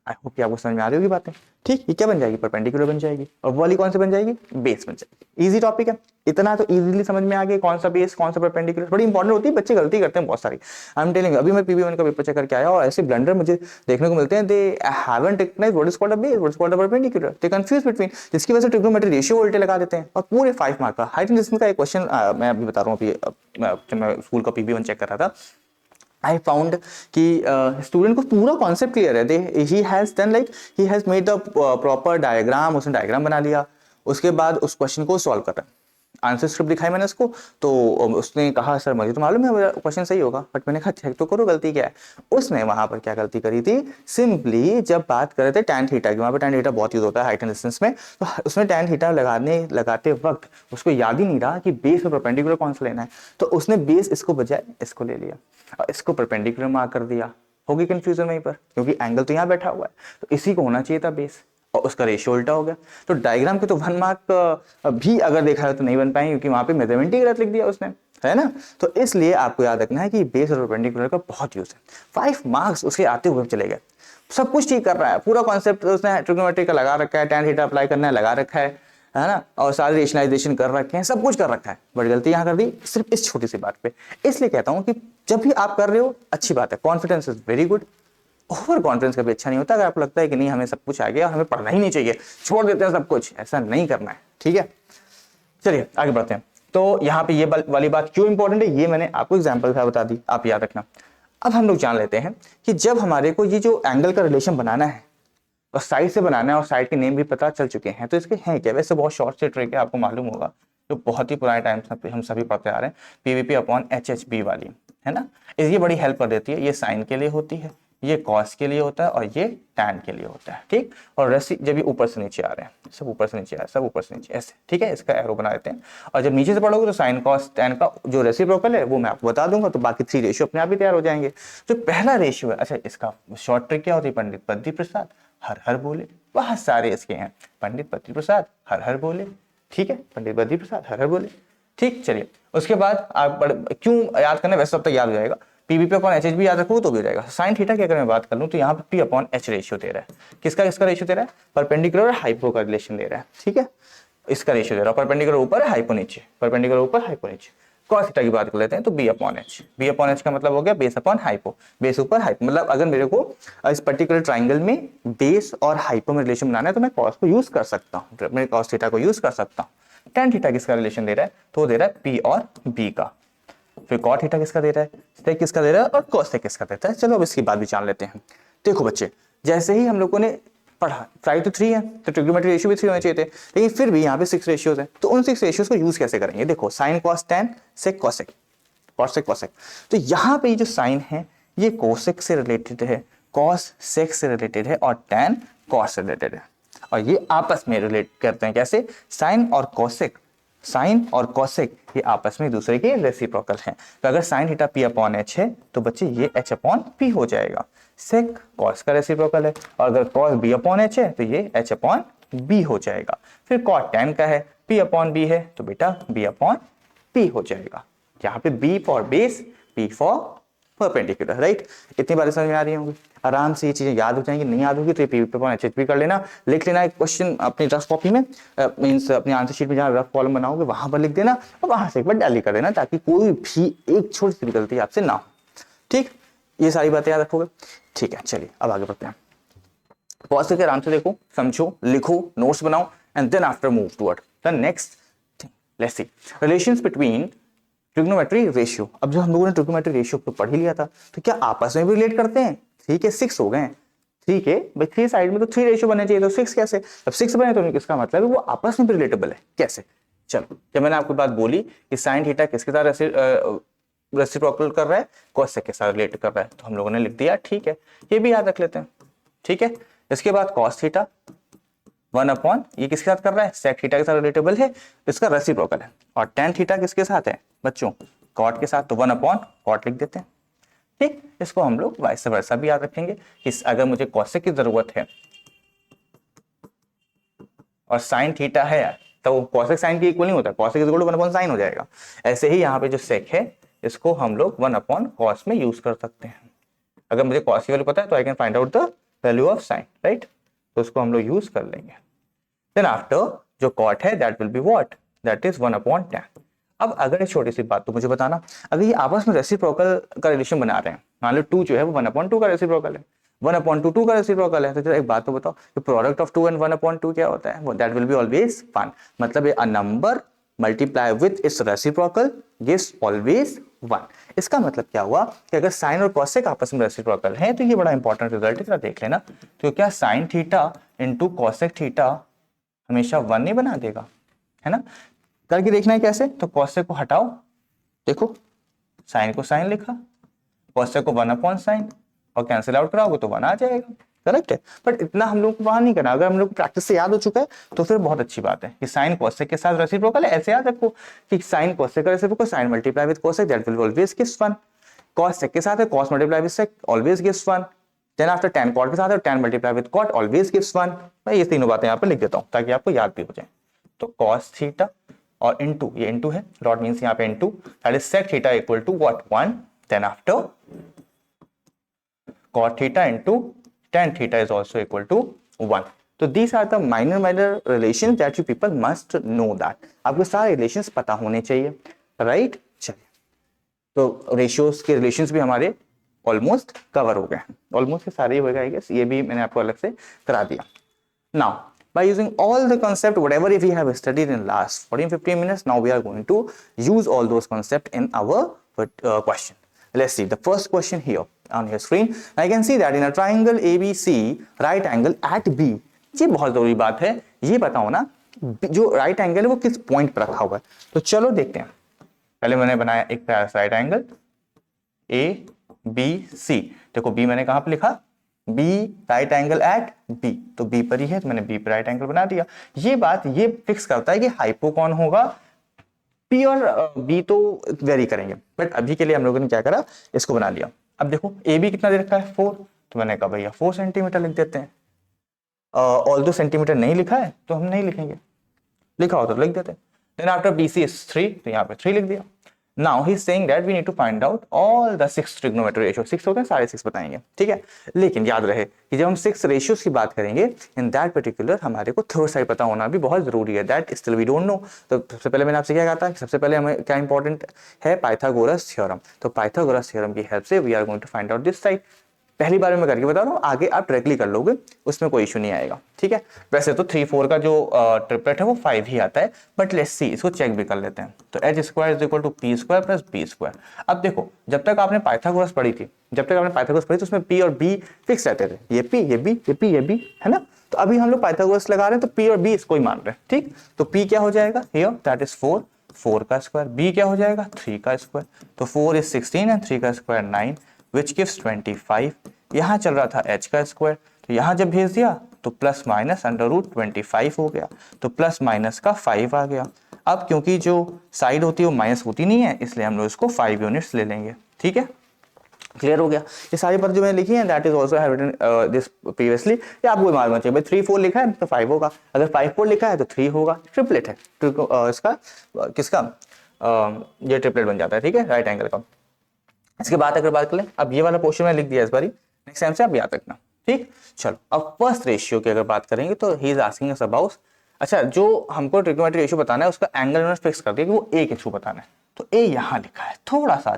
आई होप कि आपको समझ में आ रही होगी बातें, ठीक। ये क्या बन जाएगी, परपेंडिकुलर बन जाएगी। और वो वाली कौन सी बन जाएगी, बेस बन जाएगी। इजी टॉपिक है, इतना तो इजीली समझ में आ गया कौन सा बेस कौन सा परपेंडिकुलर। बड़ी इंपॉर्टेंट होती है, बच्चे गलती करते हैं बहुत सारी। आई एम टेलिंग, अभी मैं PB1 का पेपर चेक करके आया और ऐसे ब्लंडर मुझे देखने को मिलते हैं। They haven't recognized what is called a base, what is called a perpendicular. They confuse between, जिसकी वजह से ट्रिग्नोमेट्री रेशियो उल्टे लगा देते हैं और पूरे 5 मार्क का हाइट एंड डिस्टेंस का एक क्वेश्चन मैं अभी बता रहा हूँ। जब मैं स्कूल का PB1 चेक कर रहा था, I found कि स्टूडेंट को पूरा कॉन्सेप्ट क्लियर है। he has done like he has made the proper diagram, उसने डायग्राम बना लिया, उसके बाद उस क्वेश्चन को सॉल्व कर रहा है। आंसर स्क्रिप्ट दिखाई मैंने उसको, तो उसने कहा सर मुझे तो मालूम है क्वेश्चन सही होगा, बट मैंने कहा चेक तो करो गलती क्या है। उसने वहां पर क्या गलती करी थी, सिंपली जब बात कर रहे थे टैन थीटा की, वहां पर टैन थीटा बहुत यूज होता है हाइट एंड डिस्टेंस में, तो उसमें टैन थीटा लगाते वक्त उसको याद ही नहीं रहा कि बेस और परपेंडिकुलर कौन सा लेना है, तो उसने बेस इसको बजाय इसको ले लिया और इसको परपेंडिकुलर मार्क कर दिया। होगी कंफ्यूजन वहीं पर, क्योंकि एंगल तो यहाँ बैठा हुआ है, तो इसी को होना चाहिए था बेस, और उसका रेशियो उल्टा हो गया। तो डायग्राम के तो 1 मार्क भी अगर देखा है तो नहीं बन पाएंगे, क्योंकि वहां पे मेजरमेंट ही गलत लिख दिया उसने, है ना। तो इसलिए आपको याद रखना है कि बेस और परपेंडिकुलर का बहुत यूज है। 5 मार्क्स उसके आते हुए चले गए। सब कुछ ठीक कर रहा है, पूरा कॉन्सेप्ट उसने ट्रिग्नोमेट्री का लगा रखा है, टैन थीटा अप्लाई करना है लगा रखा है ना, और सारे रेशनलाइजेशन कर रखे हैं, सब कुछ कर रखा है, बट गलती यहाँ कर दी सिर्फ इस छोटी सी बात पे। इसलिए कहता हूँ कि जब भी आप कर रहे हो अच्छी बात है, confidence is very good. Over confidence कभी अच्छा नहीं होता। अगर आपको लगता है कि नहीं हमें सब कुछ आ गया, हमें पढ़ना ही नहीं चाहिए, छोड़ देते हैं सब कुछ, ऐसा नहीं करना है, ठीक है। चलिए आगे बढ़ते हैं। तो यहाँ पे ये वाली बात क्यों इंपॉर्टेंट है, ये मैंने आपको एग्जाम्पल से बता दी, आप याद रखना। अब हम लोग जान लेते हैं कि जब हमारे को ये जो एंगल का रिलेशन बनाना है और साइड से बनाना है, और साइड के नेम भी पता चल चुके हैं, तो इसके हैं क्या। वैसे बहुत शॉर्ट से ट्रिक है, आपको मालूम होगा, जो बहुत ही पुराने टाइम से हम सभी पढ़ते आ रहे हैं, PVP/HHB वाली, है ना। ये बड़ी हेल्प कर देती है। ये साइन के लिए होती है, ये कॉस के लिए होता है, और ये टैन के लिए होता है, ठीक। और रस्सी जब ये ऊपर से नीचे आ रहे हैं, सब ऊपर से नीचे आ रहे हैं, सब ऊपर से नीचे ऐसे, ठीक है, इसका एरो बना देते हैं। और जब नीचे से पढ़ोगे तो साइन कॉस टैन का जो रेसिप्रोकल है वो मैं आपको बता दूंगा, तो बाकी 3 रेशियो अपने आप ही तैयार हो जाएंगे। जो पहला रेशियो है, अच्छा इसका शॉर्ट ट्रिक क्या होती है, पंडित बद्री प्रसाद हर हर बोले, बहुत सारे इसके हैं, पंडित बद्री प्रसाद हर हर बोले, ठीक है, पंडित बद्री प्रसाद हर हर बोले, ठीक। चलिए उसके बाद आप क्यों याद करना, वैसे सब तक याद हो जाएगा। PVP/HHB याद रखो तो भी हो जाएगा। साइन थीटा की अगर मैं बात कर लूं तो यहाँ पे P/H रेशियो दे रहा है, किसका रेशियो दे रहा है, परपेंडिकुलर और हाइपो का रिलेशन दे रहा है, ठीक है, इसका रेशियो दे रहा है। परपेंडिकुलर ऊपर है, हाइपो नीचे, परपेंडिकुलर ऊपर, हाइपो नीचे। कॉस थीटा की बात कर लेते हैं तो B/H का मतलब हो गया बेस अपॉन हाइपो, बेस ऊपर हाइपो। मतलब अगर मेरे को इस पर्टिकुलर ट्राइंगल में बेस और हाइपो में रिलेशन बनाना है तो मैं कॉस को यूज कर सकता हूँ, मैं कॉस थीटा को यूज कर सकता हूँ। टैन थीटा किसका रिलेशन दे रहा है, तो दे रहा है P और B का। फिर कॉट थीटा किसका दे रहा है, सेक किसका दे रहा है, और कोसेक किसका देता है। चलो अब इसकी बात भी जान लेते हैं। देखो बच्चे, जैसे ही हम लोगों ने पढ़ा साइड तो 3 है, तो ट्रिग्नोमेट्री रेशियो भी 3 होने चाहिए थे, लेकिन फिर भी यहाँ पे 6 रेशियोज है, तो उन 6 रेशियोज को यूज कैसे करेंगे। देखो sine cos tan sec cosec, cosec cosec, तो यहाँ पे ये जो साइन है ये कोसेक से रिलेटेड है, कॉस सेक से रिलेटेड है, और टैन कॉस से रिलेटेड है, और ये आपस में रिलेट करते हैं। कैसे, साइन और कोसेक, साइन और कोसेक ये आपस में दूसरे के रेसिप्रोकल हैं। तो अगर साइन थीटा P/H है तो बच्चे ये H/P हो जाएगा। सेक कॉस का रेसिप्रोकल है, और अगर कॉस B/H है तो ये H/B हो जाएगा। फिर कॉट टैन का है, P/B है तो बेटा B/P हो जाएगा। यहाँ पे B for base, P for perpendicular, right. इतनी बातें समझ में आ रही होंगी, आराम से ये चीजें याद हो जाएंगी। नहीं याद होगी तो PVP/HHB कर लेना, लिख लेना एक क्वेश्चन अपनी रफ कॉपी में, मींस अपनी आंसर शीट में जहाँ रफ कॉलम बनाओगे वहां पर लिख देना, और वहां से एक बार टैली कर देना, ताकि कोई भी एक छोटी सी गलती आपसे ना हो, ठीक। ये सारी बातें याद रखोगे, ठीक है। चलिए अब आगे बढ़ते हैं। पॉज करके आराम से देखो, समझो, लिखो, नोट्स बनाओ and then after move toward the next thing. Let's see relations between trigonometry ratio. अब जो हम लोगों ने ट्रिग्नोमेट्री रेशियो को पढ़ ही लिया था, तो क्या आपस में भी रिलेट करते हैं? 3 के 6 हो गए, 3 के भाई 3 साइड में तो 3 रेशियो बनने चाहिए, तो 6 कैसे? अब 6 बने तो इसका मतलब है वो आपस में भी रिलेटेबल है। कैसे? चलो, जब मैंने आपको बात बोली कि साइन थीटा किसके साथ रेसिप्रोकल कर रहा है, कोसेक के साथ रिलेट कर रहा है, तो हम लोगों ने लिख दिया, ठीक है, ये भी याद रख लेते हैं, ठीक है। इसके बाद कॉस थीटा 1 अपॉन, ये किसके साथ कर रहा है? सेक थीटा के साथ रिलेटेबल है, इसका रेसिप्रोकल है। और टेन थीटा किसके साथ है बच्चों? कॉट के साथ, तो 1 अपॉन कॉट लिख देते हैं, ठीक। इसको हम लोग वाइस वर्सा भी याद रखेंगे कि अगर मुझे कॉसेक की जरूरत है और साइन थीटा है, तो कॉसेक साइन के इक्वल नहीं होता, cosec is equal to 1 upon sine हो जाएगा। ऐसे ही यहाँ पे जो सेक है इसको हम लोग 1 अपॉन कॉस में यूज कर सकते हैं। अगर मुझे कॉस की वैल्यू पता है तो I can find out the value of sine, right. तो उसको हम लोग यूज कर लेंगे। देन आफ्टर जो कॉट है that will be what, that is 1 upon tan। अब अगर एक छोटी सी बात तो मुझे बताना, अगर ये आपस में रेसिप्रोकल का रिलेशन बना रहे हैं, मान लो 2 जो है वो 1 अपॉन 2 का रेसिप्रोकल है, 1 अपॉन 2 2 का रेसिप्रोकल है, तो एक बात तो बताओ कि प्रोडक्ट ऑफ 2 एंड 1 अपॉन 2 क्या होता है? That will be always 1। मतलब a number multiply with its reciprocal gives always 1। इसका मतलब क्या हुआ कि अगर साइन और कॉसेक आपस में रेसिप्रोकल है तो ये बड़ा इंपॉर्टेंट रिजल्ट है, जरा देख लेना। तो क्या sine theta into cosec theta हमेशा 1 नहीं बना देगा, है ना? करके देखना है कैसे, तो कॉसेक को हटाओ, देखो साइन को साइन लिखा, कॉसेक को 1 अपॉन साइन, और कैंसिल आउट कराओगे तो 1 आ जाएगा, करेक्ट है। बट इतना हम लोग को वहां नहीं करना, अगर हम लोग को प्रैक्टिस से याद हो चुका है तो फिर बहुत अच्छी बात है कि साइन कॉसेक के साथ रेसिप्रोकल है। ऐसे याद रखो कि साइन कॉसेक का reciprocal, sine multiply with cosec that will always gives 1। Cos sec के साथ है, cos multiply with sec always gives 1। Then after tan cot के साथ है, tan multiply with cot always gives 1। मैं ये तीनों बातें यहाँ पे लिख देता हूँ ताकि आपको याद भी हो जाए। तो कॉस थीटा और इनटू, ये इनटू है, डॉट मींस यहाँ पे into, that is sec theta equal to what 1। Then after cot theta into tan theta is also equal to 1. तो these are the minor relations that you people must know that. आपको सारे relations पता होने चाहिए, right? चलिए, तो ratios के relations भी हमारे almost cover हो गए, almost सारे ही हो गए, I guess ये भी मैंने आपको अलग से करा दिया। Now, by using all the concept, whatever we have studied in last 14-15 minutes, now we are going to use all those concepts in our question. Let's see the first question here on your screen. I can see that in a triangle ABC, right angle at B. ये बहुत जरूरी बात है, ये बताओ ना जो right angle है वो किस पॉइंट पर रखा हुआ है। तो चलो देखते हैं। पहले मैंने बनाया एक राइट एंगल ABC। देखो B मैंने कहां पे लिखा, B right angle at B, तो B पर ही है तो मैंने B पर राइट एंगल बना दिया। ये बात ये फिक्स करता है कि हाइपो कौन होगा, P और B तो वेरी करेंगे, बट अभी के लिए हम लोगों ने क्या करा, इसको बना लिया। अब देखो AB कितना दे रखा है 4, तो मैंने कहा भैया 4 सेंटीमीटर लिख देते हैं। ऑल दो सेंटीमीटर नहीं लिखा है तो हम नहीं लिखेंगे, लिखा हो तो लिख देते हैं। देन आफ्टर BC इज 3, तो यहाँ पे 3 लिख दिया। Now he is saying that we need to find out all the 6 trigonometry ratio. 6 होते हैं, सारे 6 बताएंगे, ठीक है। लेकिन याद रहे कि जब हम 6 रेशियोज की बात करेंगे इन दैट पर्टिकुलर हमारे को थर्ड साइड पता होना भी बहुत जरूरी है, that still we don't know. तो सबसे पहले मैंने आपसे क्या कहा था, सबसे पहले हमें क्या इंपॉर्टेंट है, पाइथागोरस थ्योरम। तो पाइथागोरस थ्योरम की हेल्प से we are going to find out this side. पहली बार मैं करके बता रहा हूँ, आगे आप डायरेक्टली कर लोगे, उसमें कोई इशू नहीं आएगा, ठीक है। वैसे तो 3 4 का जो ट्रिपलेट है वो 5 ही आता है, बट लेट्स सी, इसको चेक भी कर लेते हैं। तो H square is equal to P square plus B square. अब देखो, जब तक आपने पाइथागोरस पढ़ी थी, तो उसमें पी और बी फिक्स रहते थे, ये पी ये बी ये पी ये बी, है ना। तो अभी हम लोग पाइथागोरस लगा रहे हैं तो पी और बी इसको ही मान रहे हैं, ठीक। तो पी क्या हो जाएगा हियर, दैट इज 4, 4 का स्क्वायर, बी क्या हो जाएगा 3 का स्क्वायर, तो 4 इज 16 एंड 3 का स्क्वायर 9 विच गिव्स 25। यहाँ चल रहा था h का स्क्वायर, तो यहाँ जब भेज दिया तो प्लस माइनस अंडर रूट 25 हो गया, तो प्लस माइनस का 5 आ गया। अब क्योंकि जो साइड होती है वो माइनस होती नहीं है, इसलिए हम लोग इसको 5 यूनिट्स ले लेंगे, ठीक है। क्लियर हो गया। ये सारी बात जो मैंने लिखी है that is also have written this previously. ये आपको मालूम चाहिए भाई 3 4 लिखा है तो 5 होगा, अगर 5 4 लिखा है तो 3 होगा। ट्रिपलेट है, इसका किसका, ये ट्रिपलेट बन जाता है, ठीक है, राइट एंगल का। इसके बाद अगर बात करें, अब ये वाला पोर्शन में लिख दिया इस बारी, नेक्स्ट टाइम से आप याद रखना, ठीक। चलो, अब फर्स्ट रेशियो की अगर बात करेंगे तो ही इज आस्किंग अस अबाउट, अच्छा जो हमको ट्रिग्नोमेट्री रेशियो बताना है उसका एंगल उन्होंने फिक्स कर दिया कि वो ए के थ्रू बताना है। तो ए यहाँ लिखा है, थोड़ा सा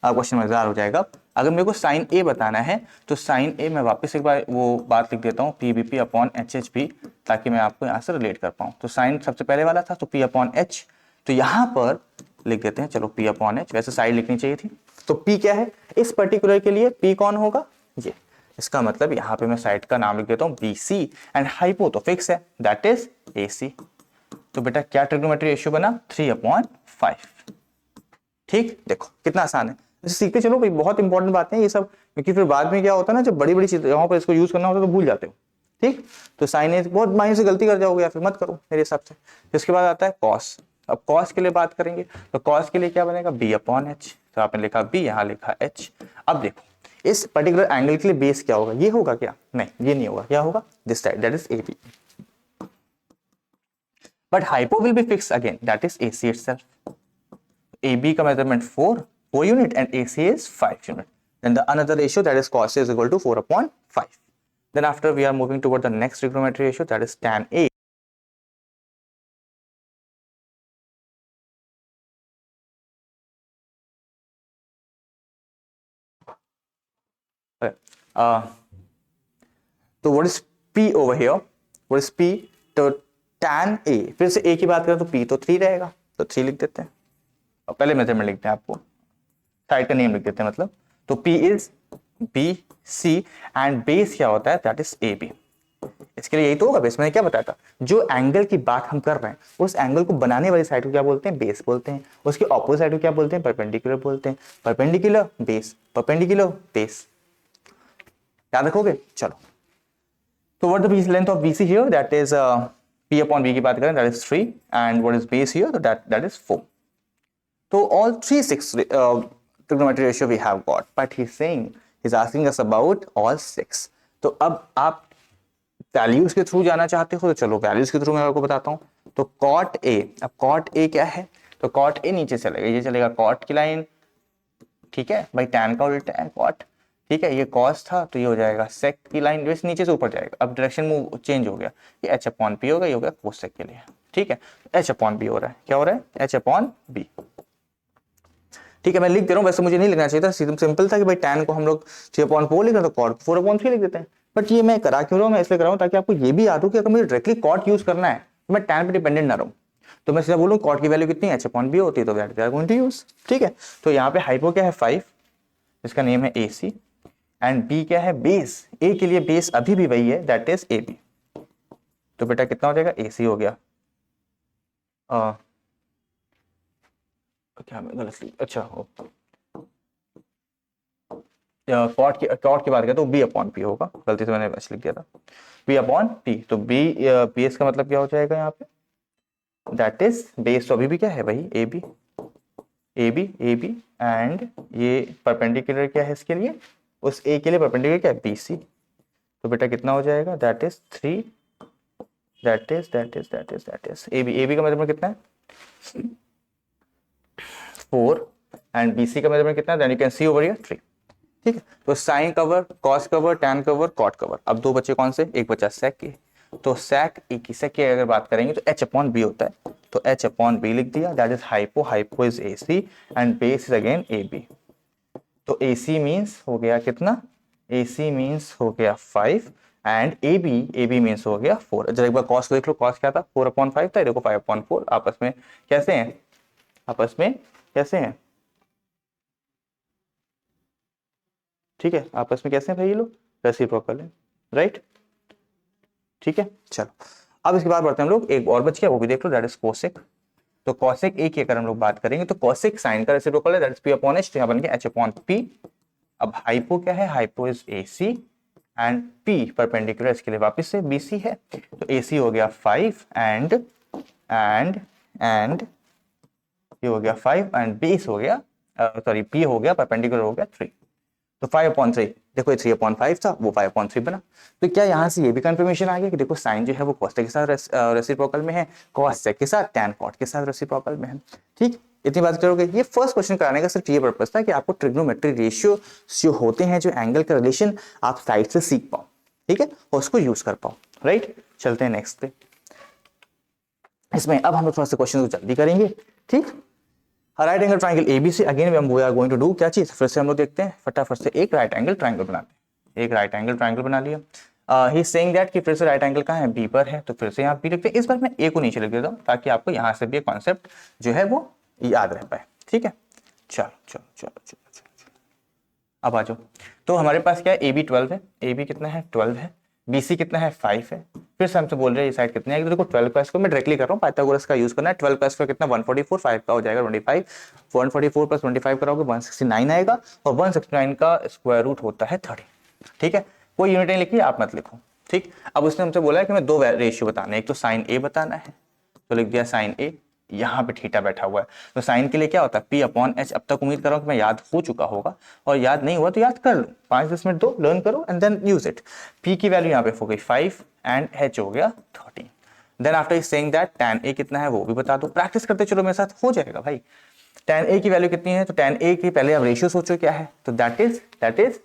क्वेश्चन मजेदार हो जाएगा। अगर मेरे को साइन ए बताना है तो साइन ए मैं वापस एक बार वो बात लिख देता हूँ, P B P upon H H P, ताकि मैं आपको यहाँ से रिलेट कर पाऊँ। तो साइन सबसे पहले वाला था तो पी अपॉन एच, तो यहाँ पर लिख देते हैं चलो पी अपॉन एच, वैसे साइड लिखनी चाहिए थी। तो पी क्या है इस पर्टिकुलर के लिए, पी कौन होगा ये, इसका मतलब यहाँ पे मैं साइड का नाम लिख देता हूँ बी सी, एंड हाइपो तो फिक्स है दैट इज ए सी। तो बेटा क्या ट्रिग्नोमेट्री रेशियो बना 3/5। ठीक, देखो कितना आसान है, सीखते चलो भाई, बहुत इंपॉर्टेंट बातें हैं ये सब, क्योंकि फिर बाद में क्या होता है ना, जब बड़ी बड़ी चीजों पर इसको यूज करना होता है तो भूल जाते हो। ठीक, तो साइन ए बहुत माइनस से गलती कर जाओगे या फिर मत करो मेरे हिसाब से। इसके बाद आता है कॉस। अब कॉस के लिए बात करेंगे तो कॉस के लिए क्या बनेगा बी अपॉन एच, तो आपने लिखा बी, यहाँ लिखा एच। अब देखो इस पर्टिकुलर एंगल के लिए बेस क्या होगा, ये होगा क्या, नहीं ये नहीं होगा, क्या होगा this side that is A B, but hypo will be fix again that is A C itself. AB का measurement 4 unit and AC is 5 unit. Then the another ratio that is cos A is equal to 4/5. Then after we are moving toward the next trigonometry ratio that is tan A. तो what is P over here? What is P? तो tan A, फिर से A की बात करें तो P तो 3 रहेगा, तो 3 लिख देते हैं। और पहले मेजरमेंट लिखते हैं, आपको साइड का नेम लिख देते हैं मतलब। तो P is B C and base क्या होता है दैट इज ए बी। इसके लिए यही तो होगा बेस, मैंने क्या बताया था, जो एंगल की बात हम कर रहे हैं उस एंगल को बनाने वाली साइड को क्या बोलते हैं बेस बोलते हैं, उसके ऑपोजिट साइड को क्या बोलते हैं परपेंडिकुलर बोलते हैं, परपेंडिकुलर बेस, परपेंडिकुलर बेस, याद रखोगे। चलो तो what the length of BC here that is P upon B की बात करें that is 3 and what is base here that is 4। So all 3 6 trigonometry ratio we have got, but he's asking us about all 6. तो अब आप values के through जाना चाहते हो तो चलो वैल्यूज के थ्रू मैं आपको बताता हूं। तो cot A, अब cot A क्या है, तो cot A नीचे चलेगा, ये चलेगा cot की लाइन, ठीक है भाई, tan का उल्टा है cot, ठीक है, ये cos था तो ये हो जाएगा sec की लाइन, वैसे नीचे से ऊपर जाएगा। अब डायरेक्शन मूव चेंज हो गया, ये h अपॉन p होगा, ये हो गया cosec के लिए, ठीक है, h अपॉन b हो रहा है, क्या हो रहा है h अपॉन b, ठीक है। मैं लिख दे रहा हूँ, वैसे मुझे नहीं लिखना चाहिए था, सिंपल था कि भाई tan को हम लोग 3/4 लिख रहे हैं तो cot 4/3 लिख देते हैं, बट ये मैं करा क्यों रहा हूँ, मैं इसलिए कर रहा हूँ ताकि आपको ये भी याद हो कि अगर मुझे डायरेक्टली cot यूज करना है तो मैं tan पे डिपेंडेंट ना रहूँ, तो मैं सीधा बोलूँ cot की वैल्यू कितनी h अपॉन b होती है, तो that we are going to use, ठीक है। तो यहाँ पे हाइपो क्या है 5, इसका नेम है AC, एंड B क्या है बेस, A के लिए बेस अभी भी वही है दैट इज AB। तो बेटा कितना हो जाएगा AC हो गया, क्या मैं गलत, अच्छा कॉट की बात करें तो B अपॉन P होगा, गलती से मैंने ऐसे लिख दिया था B अपॉन P। तो B बेस का मतलब क्या हो जाएगा यहाँ पे, दैट इज बेस तो अभी भी क्या है भाई AB, AB एंड ये परपेंडिकुलर क्या है इसके लिए, उस A के लिए परपेंडिकुलर क्या है BC। तो बेटा कितना हो जाएगा that is 3, that is AB का मेजरमेंट कितना है 4 एंड BC का मेजरमेंट कितना है, then you can see over here 3, ठीक है। तो sine cover, cos cover, tan cover, cot cover. अब दो बच्चे कौन से, एक बच्चा सेक की, तो सेक ए की, सेक की अगर बात करेंगे तो h अपॉन बी होता है, तो h अपॉन बी लिख दिया, that is hypo, hypo is AC and base is again AB। तो AC मींस हो गया कितना, AC मींस हो गया 5 एंड AB मींस हो गया 4। जरा एक बार कॉस को देख लो, कॉस क्या था 4/5 था, देखो 5/4, आपस में कैसे हैं, आपस में कैसे हैं, ठीक है, आपस में कैसे हैं भाई ये लोग, रेसिप्रोकल है, राइट, ठीक है। चलो अब इसके बाद बढ़ते हैं हम लोग, एक और बच गया वो भी देख लो, दैट इज कोसेक। तो कोसेक ए की अगर हम लोग बात करेंगे तो कोसेक साइन का रेसिप्रोकल है, that is P upon H, तो यहाँ बन गया H अपॉन P। अब हाइपो क्या है, hypo is AC and P perpendicular इसके लिए वापस से BC है, तो AC हो गया 5 एंड ये हो गया 5 एंड बेस हो गया सॉरी P हो गया परपेंडिकुलर हो गया 3, तो 5/3, देखो ये 3/5 था वो 5/3 बना। तो क्या यहाँ से ये भी कंफर्मेशन आ गया कि देखो साइन जो है वो कोसेक के साथ रेसिप्रोकल में है, कोसेक के साथ टैन कॉट के साथ रेसिप्रोकल में है, ठीक। इतनी बात करोगे, ये फर्स्ट क्वेश्चन कराने का सिर्फ ये पर्पस था कि आपको ट्रिग्नोमेट्री रेशियो जो होते हैं, जो एंगल का रिलेशन, आप साइड से सीख पाओ, ठीक है, और उसको यूज कर पाओ, राइट। चलते हैं नेक्स्ट पे, इसमें अब हम लोग थोड़ा सा क्वेश्चन को जल्दी करेंगे, ठीक। Right angle triangle ABC, again हम we are going to do क्या चीज, फिर से हम लोग देखते हैं फटाफट से, एक राइट एंगल ट्राइंगल बनाते हैं। एक राइट एंगल ट्राइंगल बना लिया। ही सेइंग दैट कि फिर से राइट एंगल कहाँ है, बी पर है, तो फिर से यहाँ बी लिखते हैं। इस बार मैं ए को नीचे लिख देता हूँ ताकि आपको यहाँ से भी कॉन्सेप्ट जो है वो याद रह पाए, ठीक है। चलो चलो चलो चलो चलो चलो, अब आ जाओ। तो हमारे पास क्या है, ए बी 12 है, ए बी कितना है 12 है, बी सी कितना है 5 है। फिर से हमसे बोल रहे हैं ये साइड कितनी है, तो देखो 12 का स्क्वायर मैं डायरेक्टली कर रहा हूँ, पाइथागोरस का यूज करना है। 12 का स्क्वायर कितना 144, 5 का हो जाएगा 25, 144 प्लस 25 कराओगे 169 आएगा, और 169 का स्क्वायर रूट होता है 30, ठीक है। कोई यूनिट नहीं लिखी, आप मत लिखो, ठीक। अब उसने हमसे बोला है कि मैं दो रेशियो बताना है, एक तो साइन ए बताना है, तो लिख दिया साइन ए, यहाँ पे थीटा बैठा हुआ है, तो साइन के लिए क्या होता है पी अपॉन एच। अब तक उम्मीद कर रहा हूँ कि मैं याद हो चुका होगा, और याद नहीं हुआ तो याद कर लो, 5-10 मिनट दो, लर्न करो and then use it. P की वैल्यू यहाँ पे हो गई 5 एंड एच हो गया 13। Then after saying that tan A कितना है वो भी बता दो, प्रैक्टिस करते चलो मेरे साथ, हो जाएगा भाई। tan ए की वैल्यू कितनी है, तो tan ए की पहले आप रेशियो सोचो क्या है, तो दैट इज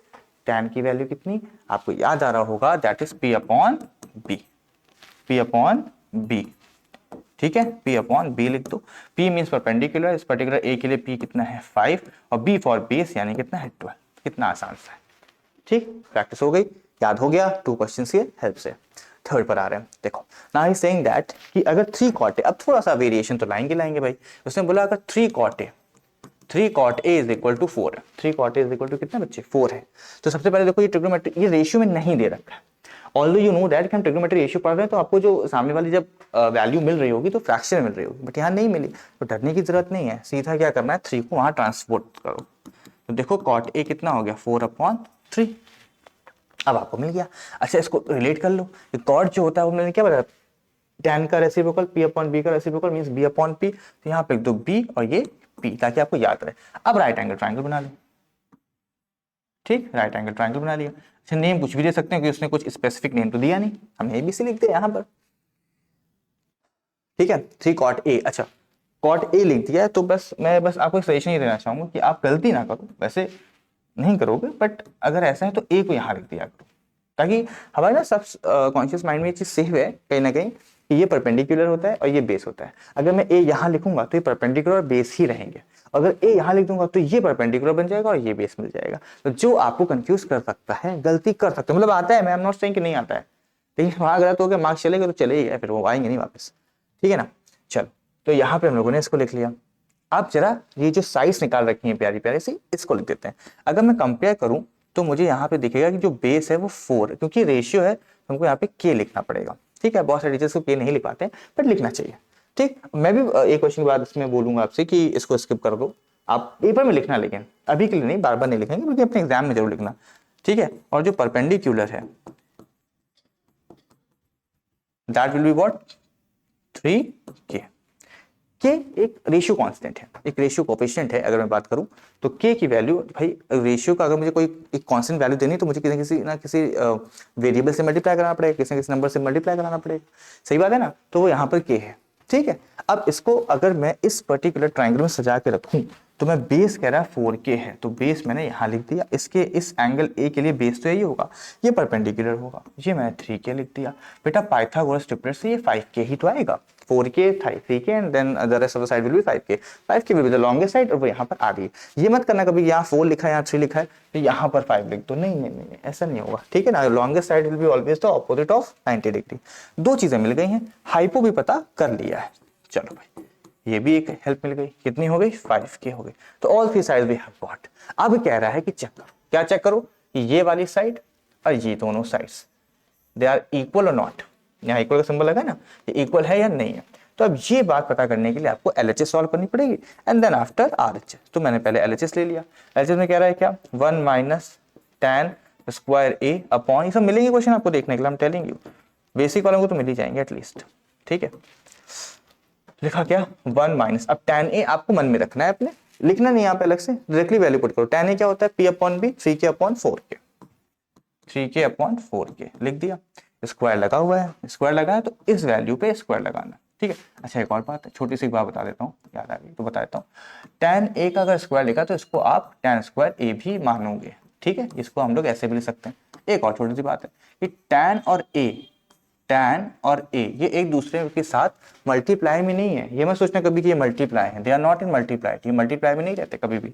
tan की वैल्यू कितनी आपको याद आ रहा होगा, that is p upon B, p upon B, ठीक है। P अपॉन बी लिख दो, P मीन्स परपेंडिकुलर, इस पर्टिकुलर A के लिए P कितना है 5, और B फॉर बेस यानी कितना है 12, कितना आसान सा है, ठीक। प्रैक्टिस हो गई, याद हो गया 2 क्वेश्चंस के हेल्प से। थर्ड पर आ रहे हैं, देखो नाउ ही सेइंग दैट कि अगर 3 कॉट ए, अब थोड़ा सा वेरिएशन तो लाएंगे भाई। उसने बोला अगर 3 cot A is equal to 4 है, 3 cot A is equal to कितना बच्चे 4 है। तो सबसे पहले देखो ये ट्रिग्नोमेट्री, ये रेशियो में नहीं दे रखा है, ऑल्दो यू नो दैट कि हम ट्रिग्नोमेट्री रेशियो पढ़ रहे हैं तो आपको जो सामने वाली जब वैल्यू मिल रही होगी तो फ्रैक्शन में मिल रही होगी, बट यहाँ नहीं मिली तो डरने की जरूरत नहीं है, सीधा क्या करना है 3 को वहां ट्रांसपोर्ट करो। तो देखो कॉट ए कितना हो गया 4/3, अब आपको मिल गया। अच्छा इसको रिलेट कर लो, कॉट जो होता है वो मैंने क्या बताया, tan का रेसिप्रोकल p अपॉन बी का reciprocal means b upon p, तो यहाँ पे लिख दो b और ये p ताकि आपको याद रहे। अब राइट एंगल ट्राइंगल बना लो, ठीक, राइट एंगल ट्राइंगल बना लिया। अच्छा नेम कुछ भी दे सकते हैं कि उसने कुछ स्पेसिफिक नेम तो दिया नहीं, हम एबीसी लिख दे यहाँ पर, ठीक है। 3 कॉट ए, अच्छा कॉट ए लिख दिया है, तो बस मैं बस आपको एक सजेशन ये देना चाहूंगा कि आप गलती ना करो, वैसे नहीं करोगे बट अगर ऐसा है तो ए को यहाँ लिख दिया करो, ताकि हमारे ना सब कॉन्शियस माइंड में ये चीज सेव है कहीं ना कहीं कि ये परपेंडिकुलर होता है और ये बेस होता है। अगर मैं ए यहाँ लिखूंगा तो ये परपेंडिकुलर और बेस ही रहेंगे, अगर ए यहाँ लिख दूंगा तो ये परपेंडिकुलर बन जाएगा और ये बेस मिल जाएगा। तो जो आपको कंफ्यूज कर सकता है, गलती कर सकते हो, मतलब आता है, मैं एम नॉट सेइंग कि नहीं आता है, लेकिन वहां गलत हो गया मार्क्स चलेगा तो चले ही गए, फिर वो आएंगे नहीं वापस, ठीक है ना। चलो तो यहाँ पे हम लोगों ने इसको लिख लिया। अब जरा ये जो साइज निकाल रखी है प्यारी प्यारी सी, इसको लिख देते हैं। अगर मैं कंपेयर करूं तो मुझे यहाँ पे दिखेगा कि जो बेस है वो 4 है, क्योंकि रेशियो है तो हमको यहाँ पे के लिखना पड़ेगा, ठीक है। बहुत सारे टीचर्स को के नहीं लिख पाते बट लिखना चाहिए, ठीक। मैं भी एक क्वेश्चन के बाद इसमें बोलूंगा आपसे कि इसको स्किप कर दो, आप पेपर में लिखना, लेकिन अभी के लिए नहीं, बार बार नहीं लिखेंगे बल्कि अपने एग्जाम में जरूर लिखना, ठीक है। और जो परपेंडिकुलर है that will be what 3k, के एक रेशियो कांस्टेंट है, एक रेशियो कोफिशिएंट है। अगर मैं बात करूं तो के की वैल्यू भाई, रेशियो का अगर मुझे कोई एक कांस्टेंट वैल्यू देनी तो मुझे किसी ना किसी वेरिएबल से मल्टीप्लाई करना पड़ेगा, किसी ना किसी नंबर से मल्टीप्लाई कराना पड़ेगा, सही बात है ना। तो वो यहाँ पर के है, ठीक है। अब इसको अगर मैं इस पर्टिकुलर ट्राइंगल में सजा के रखूं तो मैं बेस कह रहा है 4k है, तो बेस मैंने यहाँ लिख दिया, इसके इस एंगल ए के लिए बेस तो यही होगा, ये परपेंडिकुलर होगा, ये मैंने 3k लिख दिया। बेटा पाइथागोरस ट्रिपलेट से ये 5k ही तो आएगा, 4k 3k and then the rest of the side will be 5k, 5k will be the longest side, और वो यहाँ पर आ रही है। ये मत करना कभी यहाँ 4 लिखा है यहाँ 3 लिखा है तो यहाँ पर 5 लिख दो, नहीं नहीं नहीं ऐसा नहीं होगा, ठीक है ना। Longest side will be always the opposite of 90 degree. दो चीजें मिल गई हैं, हाइपो भी पता कर लिया है, चलो भाई ये भी एक हेल्प मिल गई, कितनी हो गई 5k हो गई। तो all 3 side we have got. अब कह रहा है कि चेक करो, क्या चेक करो कि ये वाली साइड और ये दोनों साइड्स दे आर इक्वल और नॉट, यहाँ इक्वल का सिंबल लगा है ना, ये इक्वल है या नहीं है। तो अब ये बात पता करने के लिए आपको LHS सॉल्व करनी पड़ेगी एंड देन आफ्टर RHS। तो मैंने पहले LHS ले लिया, LHS में कह रहा है क्या 1 minus tan square a upon, ये सब मिलेंगे क्वेश्चन आपको देखने के लिए, हम टेलिंग यू, बेसिक वालों को तो मिल ही जाएंगे एटलीस्ट, ठीक है। लिखा क्या 1 माइनस, अब tan a आपको मन में रखना है अपने, लिखना नहीं यहाँ पे अलग से, डायरेक्टली वैल्यू पुट करो। tan a क्या होता है p upon b, 3k upon 4k, 3k upon 4k लिख दिया। स्क्वायर लगा हुआ है, स्क्वायर लगा है तो इस वैल्यू पे स्क्वायर लगाना, ठीक है। अच्छा एक और बात है, छोटी सी बात बता देता हूँ, याद आ गई तो बता देता हूँ। tan a का अगर स्क्वायर लिखा तो इसको आप tan स्क्वायर a भी मानोगे, ठीक है। इसको हम लोग ऐसे भी लिख सकते हैं। एक और छोटी सी बात है कि tan और a, tan और a ये एक दूसरे के साथ मल्टीप्लाई में नहीं है। ये मत सोचना कभी कि ये मल्टीप्लाई है, they are not in multiply, ये मल्टीप्लाई में नहीं रहते कभी भी,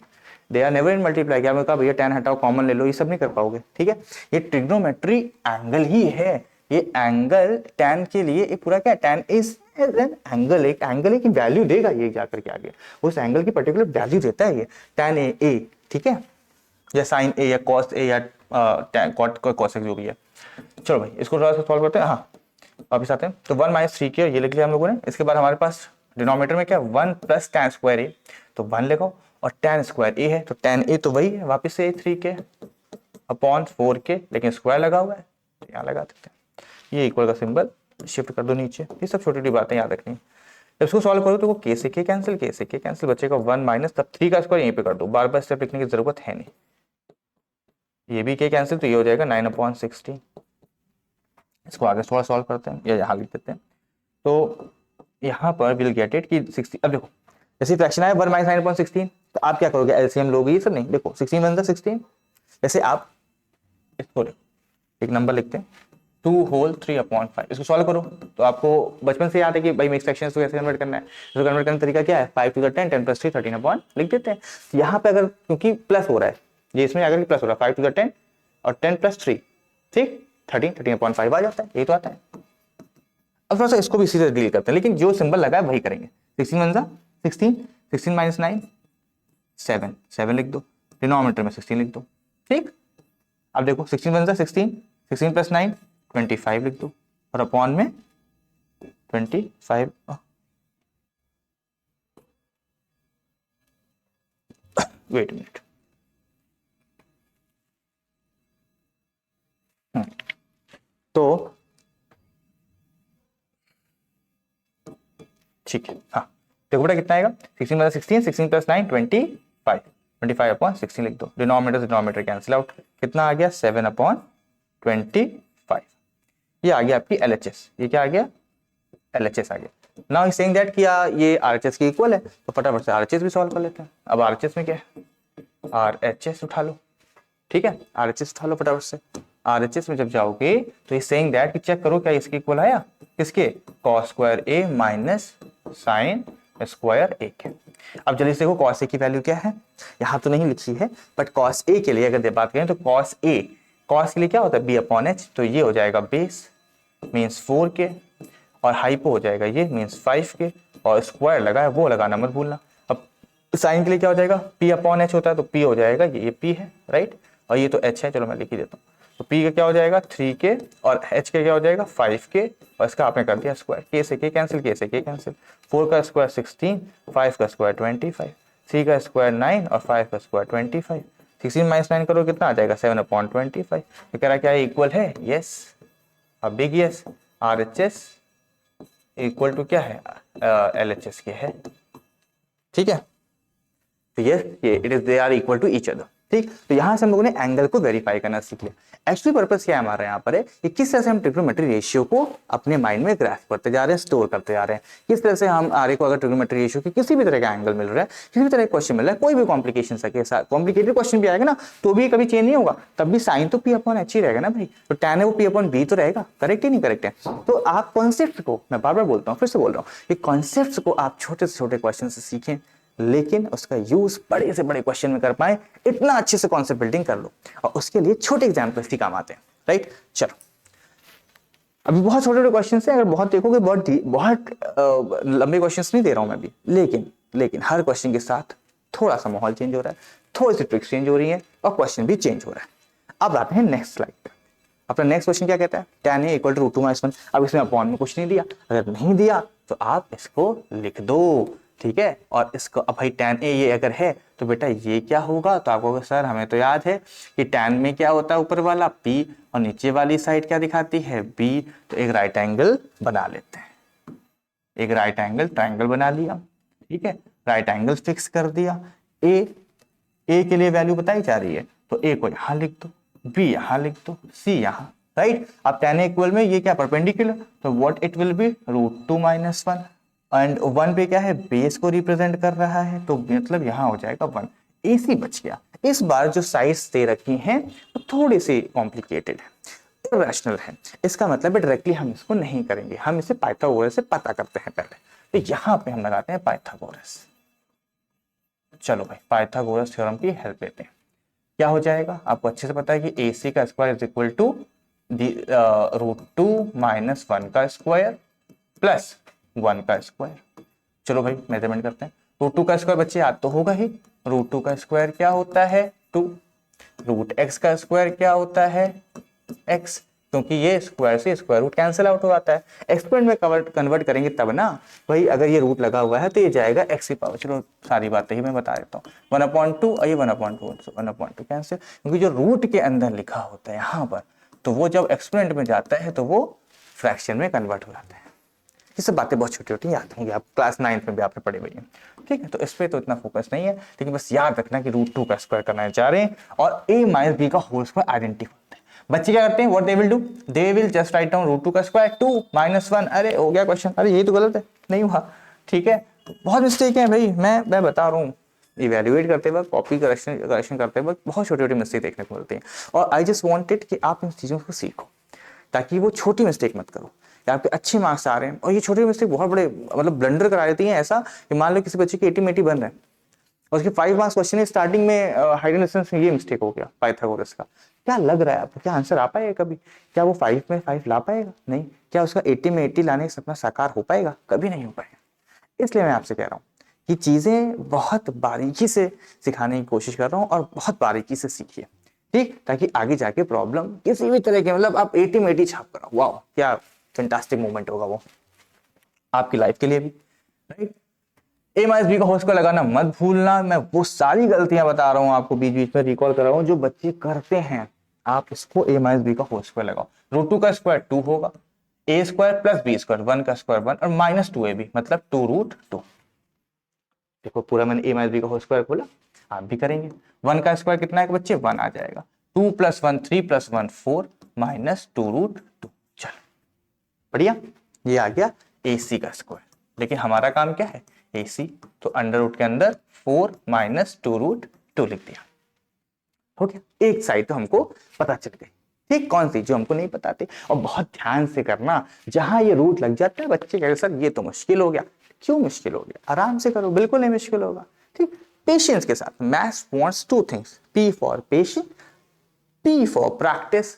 they are never in multiply. क्या मैं कहा भैया tan हटाओ कॉमन ले लो, ये सब नहीं कर पाओगे, ठीक है। ये ट्रिग्नोमेट्री एंगल ही है, ये एंगल tan के लिए एक पूरा क्या tan इज एन एंगल, एक एंगल है कि वैल्यू देगा ये जाकर के आगे, उस एंगल की पर्टिकुलर वैल्यू देता है ये tan a, ठीक है, या sin a या cos a या cot cosec जो भी है। चलो भाई इसको थोड़ा सा सॉल्व करते हैं। हाँ वापिस आते हैं, तो 1 माइनस 3 के ये लिख लिया हम लोगों ने। इसके बाद हमारे पास डिनोमिनेटर में क्या 1 प्लस tan स्क्वायर a, तो 1 लिखो, और tan स्क्वायर a है तो tan a तो वही है वापिस से 3 के अपॉन 4 के, लेकिन स्क्वायर लगा हुआ है तो यहाँ लगा देते हैं, ये इक्वल का सिंबल शिफ्ट कर दो नीचे। ये सब छोटी छोटी बातें याद रखनी। जब इसको सॉल्व करो तो वो के से के कैंसिल, के से के कैंसिल, बचेगा 1 माइनस, तब 3 का स्क्वायर यहीं पे कर दो, बार बार स्टेप लिखने की जरूरत है नहीं। ये भी के कैंसिल, तो ये हो जाएगा 9/16। इसको आगे थोड़ा सॉल्व करते हैं या यहाँ लिख देते हैं, तो यहाँ पर विल गेट इट कि 60। अब देखो जैसे फ्रैक्शन आया 1 माइनस 9/16, तो आप क्या करोगे, एलसीएम लोगे, ये सब नहीं। देखो 16 वन 16, जैसे आप इसको एक नंबर लिखते हैं 2 होल 3/5, इसको सॉल्व करो तो आपको बचपन से याद है कि भाई मिक्स फ्रैक्शंस को कैसे कन्वर्ट करना है। इसको कन्वर्ट करने का तरीका क्या है, 5 to the 10, 10 + 3 13 अपॉन लिख देते हैं। तो यहाँ पे अगर क्योंकि प्लस हो रहा है, ये इसमें अगर प्लस हो रहा है 5 to the 10 और 10 + 3, ठीक 13/5 आ जाता है, यही तो आता है। अब थोड़ा सा इसको भी इसी से डील करते हैं, लेकिन जो सिंबल लगा है वही करेंगे। 16 वन 16, 16 माइनस 9 7, 7 लिख दो, डिनोमिनेटर में 16 लिख दो, ठीक। अब देखो 16 वन 16, 16 + 9 25 लिख दो, और अपॉन में 25। वेट मिनट, तो ठीक है। हाँ देखो बेटा कितना आएगा, 16 + 16, 16 + 9 25, 25/16 लिख दो, डिनोमिनेटर से डिनोमिनेटर कैंसिल आउट, कितना आ गया 7/25। ये आ गया आपकी LHS, ये क्या आ गया LHS आ गया। नाउ सेइंग दैट कि ये RHS के इक्वल है, तो फटाफट से RHS भी सॉल्व कर लेते हैं। अब RHS में क्या है, RHS उठा लो, ठीक है, RHS उठा लो फटाफट से। RHS में जब जाओगे तो ये सेइंग दैट कि चेक करो क्या इसके इक्वल आया, किसके, cos square a minus sine square a के। अब जल्दी से देखो cos a की वैल्यू क्या है, यहाँ तो नहीं लिखी है, बट cos a के लिए अगर बात करें तो cos a, cos के लिए क्या होता है b/h, तो ये हो जाएगा बेस मीन्स 4 के, और हाइपो हो जाएगा ये मीन्स 5 के, और स्क्वायर लगा है वो लगाना मत भूलना। अब साइन के लिए क्या हो जाएगा, p/h होता है तो p हो जाएगा, ये p है राइट, और ये तो h है, चलो मैं लिख ही देता हूँ। तो p का क्या हो जाएगा 3 के, और h का क्या हो जाएगा 5 के, और इसका आपने कर दिया स्क्वायर, k से k कैंसिल, k से k कैंसिल, 4 का स्क्वायर 16, 5 का स्क्वायर 25, 3 का स्क्वायर 9 और 5 का स्क्वायर 25। 16 माइनस 9 करो कितना आ जाएगा 7/25। तो कह रहा क्या इक्वल है, यस, अब big yes, RHS equal to क्या है LHS के है, ठीक है। तो ये it is they are equal to each other, ठीक। तो यहां से हम लोगों ने एंगल को वेरीफाई करना सीख लिया। एक्चुअली पर्पस क्या है हमारा यहाँ पर है कि किस तरह से हम ट्रिग्नोमेट्री रेशियो को अपने माइंड में ग्राफ करते जा रहे हैं, स्टोर करते जा रहे हैं। किस तरह से हम आर को अगर ट्रिग्नोमेट्री रेशियो की किसी भी तरह का एंगल मिल रहा है, किसी भी तरह का क्वेश्चन मिल रहा है, कोई भी कॉम्प्लिकेशन के साथ कॉम्प्लिकेटेड क्वेश्चन भी आएगा ना तो भी कभी चेंज नहीं होगा, तब भी साइन तो p/h ही रहेगा ना भाई, तो tan है वो p/b तो रहेगा, करेक्ट ही नहीं करेक्ट है। तो आप कॉन्सेप्ट को, मैं बार बार बोलता हूँ फिर से बोल रहा हूँ, ये कॉन्सेप्ट को आप छोटे से छोटे क्वेश्चन से सीखें, लेकिन उसका यूज बड़े से बड़े क्वेश्चन में कर पाए, इतना अच्छे से कॉन्सेप्ट बिल्डिंग कर लो, और उसके लिए छोटे एग्जाम्पल्स ही काम आते हैं, राइट। चलो अभी बहुत छोटे छोटे क्वेश्चन है, अगर बहुत देखोगे बहुत लंबे क्वेश्चन नहीं दे रहा हूं मैं अभी, लेकिन हर क्वेश्चन के साथ थोड़ा सा माहौल चेंज हो रहा है, थोड़ी सी ट्रिक्स चेंज हो रही है, और क्वेश्चन भी चेंज हो रहा है। अब आते हैं नेक्स्ट स्लाइड पे। अपना नेक्स्ट क्वेश्चन क्या कहता है, tan a = √2 - 1। अब इसमें अपॉन में कुछ नहीं दिया, अगर नहीं दिया तो आप इसको लिख दो, ठीक है। और इसको अब भाई tan a ये अगर है तो बेटा ये क्या होगा, तो आपको सर हमें तो याद है कि tan में क्या होता है, ऊपर वाला p और नीचे वाली साइड क्या दिखाती है b, तो एक राइट एंगल बना लेते हैं, एक राइट एंगल ट्राइंगल बना लिया, ठीक है, राइट एंगल फिक्स कर दिया। a के लिए वैल्यू बताई जा रही है, तो a को यहां लिख दो, b यहां लिख दो, c यहां, राइट। अब tan a इक्वल में ये क्या परपेंडिकुलर, तो what it will B √2 - 1, and 1 पे क्या है बेस को रिप्रेजेंट कर रहा है, तो मतलब यहां हो जाएगा 1, AC बच गया। इस बार जो साइड्स दे रखी हैं तो थोड़ी सी कॉम्प्लिकेटेड है, इरेशनल है। इसका मतलब है डायरेक्टली हम इसको नहीं करेंगे, हम इसे पाइथागोरस से पता करते हैं पहले। तो यहां पे हम लगाते हैं पाइथागोरस। चलो भाई पाइथागोरस थ्योरम की हेल्प लेते हैं। क्या हो जाएगा, आपको अच्छे से पता है कि AC का square is equal to √2 minus 1 का स्क्वायर प्लस 1 का स्क्वायर। चलो भाई मेजरमेंट करते हैं। √2 का स्क्वायर बच्चे याद तो होगा ही, √2 का स्क्वायर क्या होता है 2, √x का स्क्वायर क्या होता है x, क्योंकि ये स्क्वायर से स्क्वायर रूट कैंसिल आउट हो जाता है। एक्सपोनेंट में कन्वर्ट करेंगे तब ना भाई, अगर ये रूट लगा हुआ है तो ये जाएगा x की पावर। चलो सारी बातें ही मैं बता देता हूँ। 1/2 और ये 1/2 कैंसिल, क्योंकि जो रूट के अंदर लिखा होता है यहाँ पर, तो वो जब एक्सपोनेंट में जाता है तो वो फ्रैक्शन में कन्वर्ट हो जाता है। ये सब बातें बहुत छोटी छोटी याद होंगी, आप क्लास 9th में भी आपने पढ़ी हुई है, ठीक है। तो इस पर तो इतना फोकस नहीं है, लेकिन बस याद रखना कि √2 का स्क्वायर करना चाह रहे हैं और a - b का होल स्क्वायर आइडेंटिफाई करते हैं। बच्चे क्या करते हैं, what they will do, they will just write down √2 का स्क्वायर 2 - 1। अरे हो गया क्वेश्चन, अरे यही तो गलत है, नहीं हुआ, ठीक है। बहुत मिस्टेक है भाई, मैं बता रहा हूँ, इवेल्युएट करते वक्त, कॉपी करेक्शन करते वक्त बहुत छोटी छोटी मिस्टेक देखने को मिलती है। और आई जस्ट वांटेड कि आप इन चीज़ों को सीखो, ताकि वो छोटी मिस्टेक मत करो। आपके अच्छे मार्क्स आ रहे हैं और ये छोटी मिस्टेक बहुत बड़े मतलब ब्लंडर करा देती हैं। ऐसा कि मान लो किसी बच्चे के 80 बन रहे हैं और उसके 5 मार्क्स क्वेश्चन है, स्टार्टिंग में हाइट एंड डिस्टेंस में ये मिस्टेक हो गया पाइथागोरस का। क्या लग रहा है आपको, क्या आंसर आ पाएगा कभी? क्या वो 5 में 5 ला पाएगा? नहीं। क्या उसका 80 में 80 लाने का सपना साकार हो पाएगा? कभी नहीं हो पाएगा। इसलिए मैं आपसे कह रहा हूँ कि चीजें बहुत बारीकी से सिखाने की कोशिश कर रहा हूँ और बहुत बारीकी से सीखिए, ठीक, ताकि आगे जाके प्रॉब्लम किसी भी तरह के, मतलब आप 80 में 80 छाप कर, वाह क्या फैंटास्टिक मोमेंट होगा वो आपकी लाइफ के लिए भी, राइट। a - b का होल स्क्वायर लगाना मत भूलना। मैं वो सारी गलतियां बता रहा हूं आपको, बीच बीच में रिकॉल कर रहा हूं जो बच्चे करते हैं। आप इसको a - b का होल स्क्वायर लगाओ। √2 का स्क्वायर 2 होगा, a square plus b square, 1 का स्क्वायर 1 और -2ab मतलब 2√2। देखो पूरा मैंने a - b का होल स्क्वायर खोला, आप भी करेंगे। 1 का स्क्वायर कितना है बच्चे, 1 आ जाएगा। 2 + 1 3 + 1 4 -2√2। चलो बढ़िया, ये आ गया AC का स्क्वायर। लेकिन हमारा काम क्या है, AC, तो अंडर रूट के अंदर 4 - 2√2 लिख दिया, हो गया। एक साइड तो हमको पता चल गई, ठीक। कौन सी, जो हमको नहीं पता थी। और बहुत ध्यान से करना, जहां ये रूट लग जाता है बच्चे कहते सर ये तो मुश्किल हो गया। क्यों मुश्किल हो गया, आराम से करो, बिल्कुल नहीं मुश्किल होगा, ठीक। पेशेंस के साथ। Maths wants 2 things, P for patience, P for practice.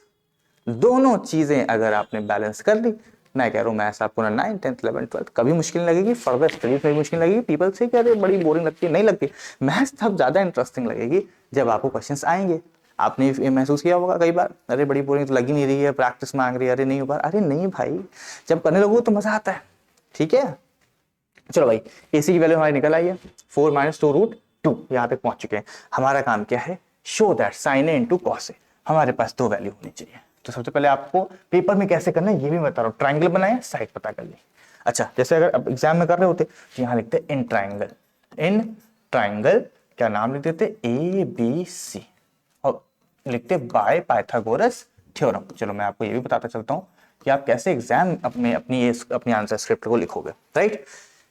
दोनों चीजें अगर आपने बैलेंस कर ली, मैं कह रहा हूँ मैथ्स आपको ना 9th 10th 11th 12th कभी मुश्किल लगेगी, फर्दर स्टडीज में मुश्किल लगेगी। पीपल से कह रहे बड़ी बोरिंग लगती है, नहीं लगती। मैथ्स तब ज्यादा इंटरेस्टिंग लगेगी जब आपको क्वेश्चंस आएंगे। आपने ये महसूस किया होगा कई बार, अरे बड़ी बोरिंग तो लगी नहीं रही है, प्रैक्टिस मांग रही है, अरे नहीं हो पा रहा। अरे नहीं भाई, जब करने लगो तो मजा आता है, ठीक है। चलो भाई AC की वैल्यू हमारी निकल आई है, 4 - 2√2। यहाँ तक पहुंच चुके हैं। हमारा काम क्या है, show that sin A × cos A हमारे पास 2 वैल्यू होनी चाहिए। तो सबसे पहले आपको पेपर में कैसे करना है ये भी बता रहा हूँ। ट्राइंगल बनाया, साइड पता कर ली। अच्छा, जैसे अगर एग्जाम में कर रहे होते तो यहाँ लिखते इन ट्राइंगल, इन ट्राइंगल क्या नाम लिख देते, ABC, और लिखते बाय पाइथागोरस थ्योरम। चलो मैं आपको ये भी बताता चलता हूँ कि आप कैसे एग्जाम अपनी आंसर स्क्रिप्ट को लिखोगे, राइट।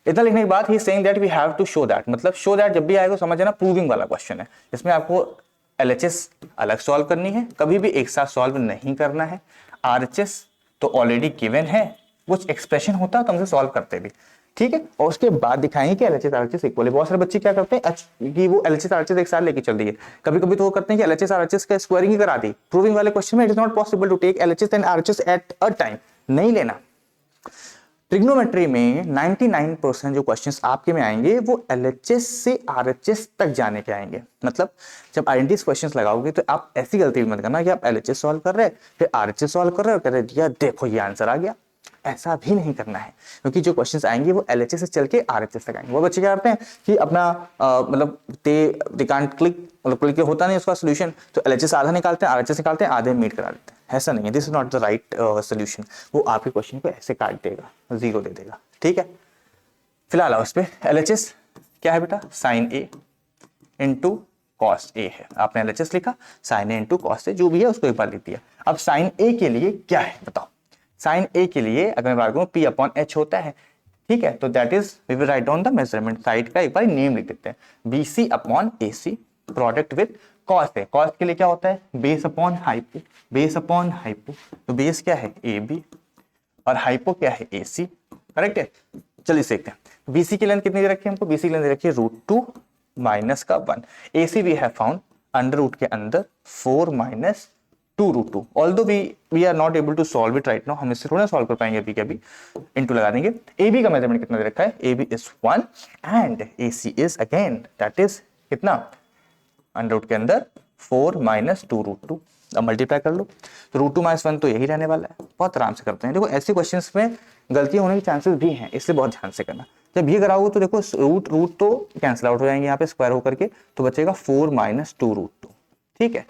इतना लिखने के बाद ही saying that we have to show that, मतलब शो दैट जब भी आएगा समझ जाना प्रूविंग वाला क्वेश्चन है। इसमें आपको LHS अलग सॉल्व करनी है, कभी भी एक साथ सॉल्व नहीं करना है। RHS तो ऑलरेडी गिवन है, कुछ एक्सप्रेशन होता है तो हमसे सॉल्व करते भी, ठीक है। और उसके बाद दिखाएंगे कि LHS RHS इक्वल है। बहुत सारे बच्चे क्या करते हैं कि वो LHS RHS एक साथ लेके चल दिए। कभी कभी तो वो करते हैं कि LHS RHS का स्क्वायरिंग ही करा दी। प्रूविंग वाले क्वेश्चन में it is not possible to take LHS and RHS at a time, नहीं लेना। ट्रिग्नोमेट्री में 99% जो क्वेश्चंस आपके में आएंगे वो LHS से RHS तक जाने के आएंगे। मतलब जब आइडेंटिटी क्वेश्चंस लगाओगे तो आप ऐसी गलती मत करना कि आप LHS सॉल्व कर रहे हैं फिर RHS सॉल्व कर रहे हो, कह रहे दिया देखो ये आंसर आ गया। ऐसा भी नहीं करना है, क्योंकि जो क्वेश्चंस आएंगे वो LHS से चल के RHS तक आएंगे। वो बच्चे क्या करते हैं कि अपना मतलब दे कांट क्लिक, मतलब क्लिक होता नहीं उसका सोल्यूशन, तो LHS आधा निकालते हैं, RHS निकालते हैं, आधे मीट करा देते हैं। ऐसा नहीं है, this is not the right solution. वो आपके क्वेश्चन को ऐसे काट देगा, 0 दे देगा, ठीक है। फिलहाल उस पे LHS क्या है बेटा, sin A × cos A है। आपने LHS लिखा, sin A × cos A जो भी है उसको एक बार लिख दिया। अब sin A के लिए क्या है बताओ। sin A के लिए अगर मैं बात करूं P/H होता है, ठीक है। तो that is we will write down the measurement, side का एक बार नेम लिख देते हैं, BC/AC प्रोडक्ट विद कॉस है, कॉस के लिए क्या होता है base upon hypo, base upon hypo, तो बेस क्या है ए बी और हाइपो क्या है ए सी, करेक्ट है। चलिए देखते हैं बीसी की लेंथ कितनी दे रखी है हमको, बीसी की लेंथ दे रखी है √2 माइनस का 1, AC we have found under root के अंदर 4 minus 2 √2, although we are not able to solve it right now, हम इससे थोड़ा सॉल्व कर पाएंगे अभी के अभी, इनटू लगा देंगे। ए बी का मेजरमेंट कितना दे रखा है, A B is 1 and A C is again that is कितना अंडर रूट के अंदर 4 माइनस 2 √2, अब मल्टीप्लाई कर लो तो √2 माइनस 1 तो यही रहने वाला है, बहुत आराम से करते हैं। देखो ऐसे क्वेश्चंस में गलती होने के चांसेस भी हैं, इसलिए बहुत ध्यान से करना। जब ये कराओगे तो देखो रूट तो कैंसिल आउट हो जाएंगे यहाँ पे स्क्वायर होकर के, तो बचेगा 4 माइनस 2 √2, ठीक है।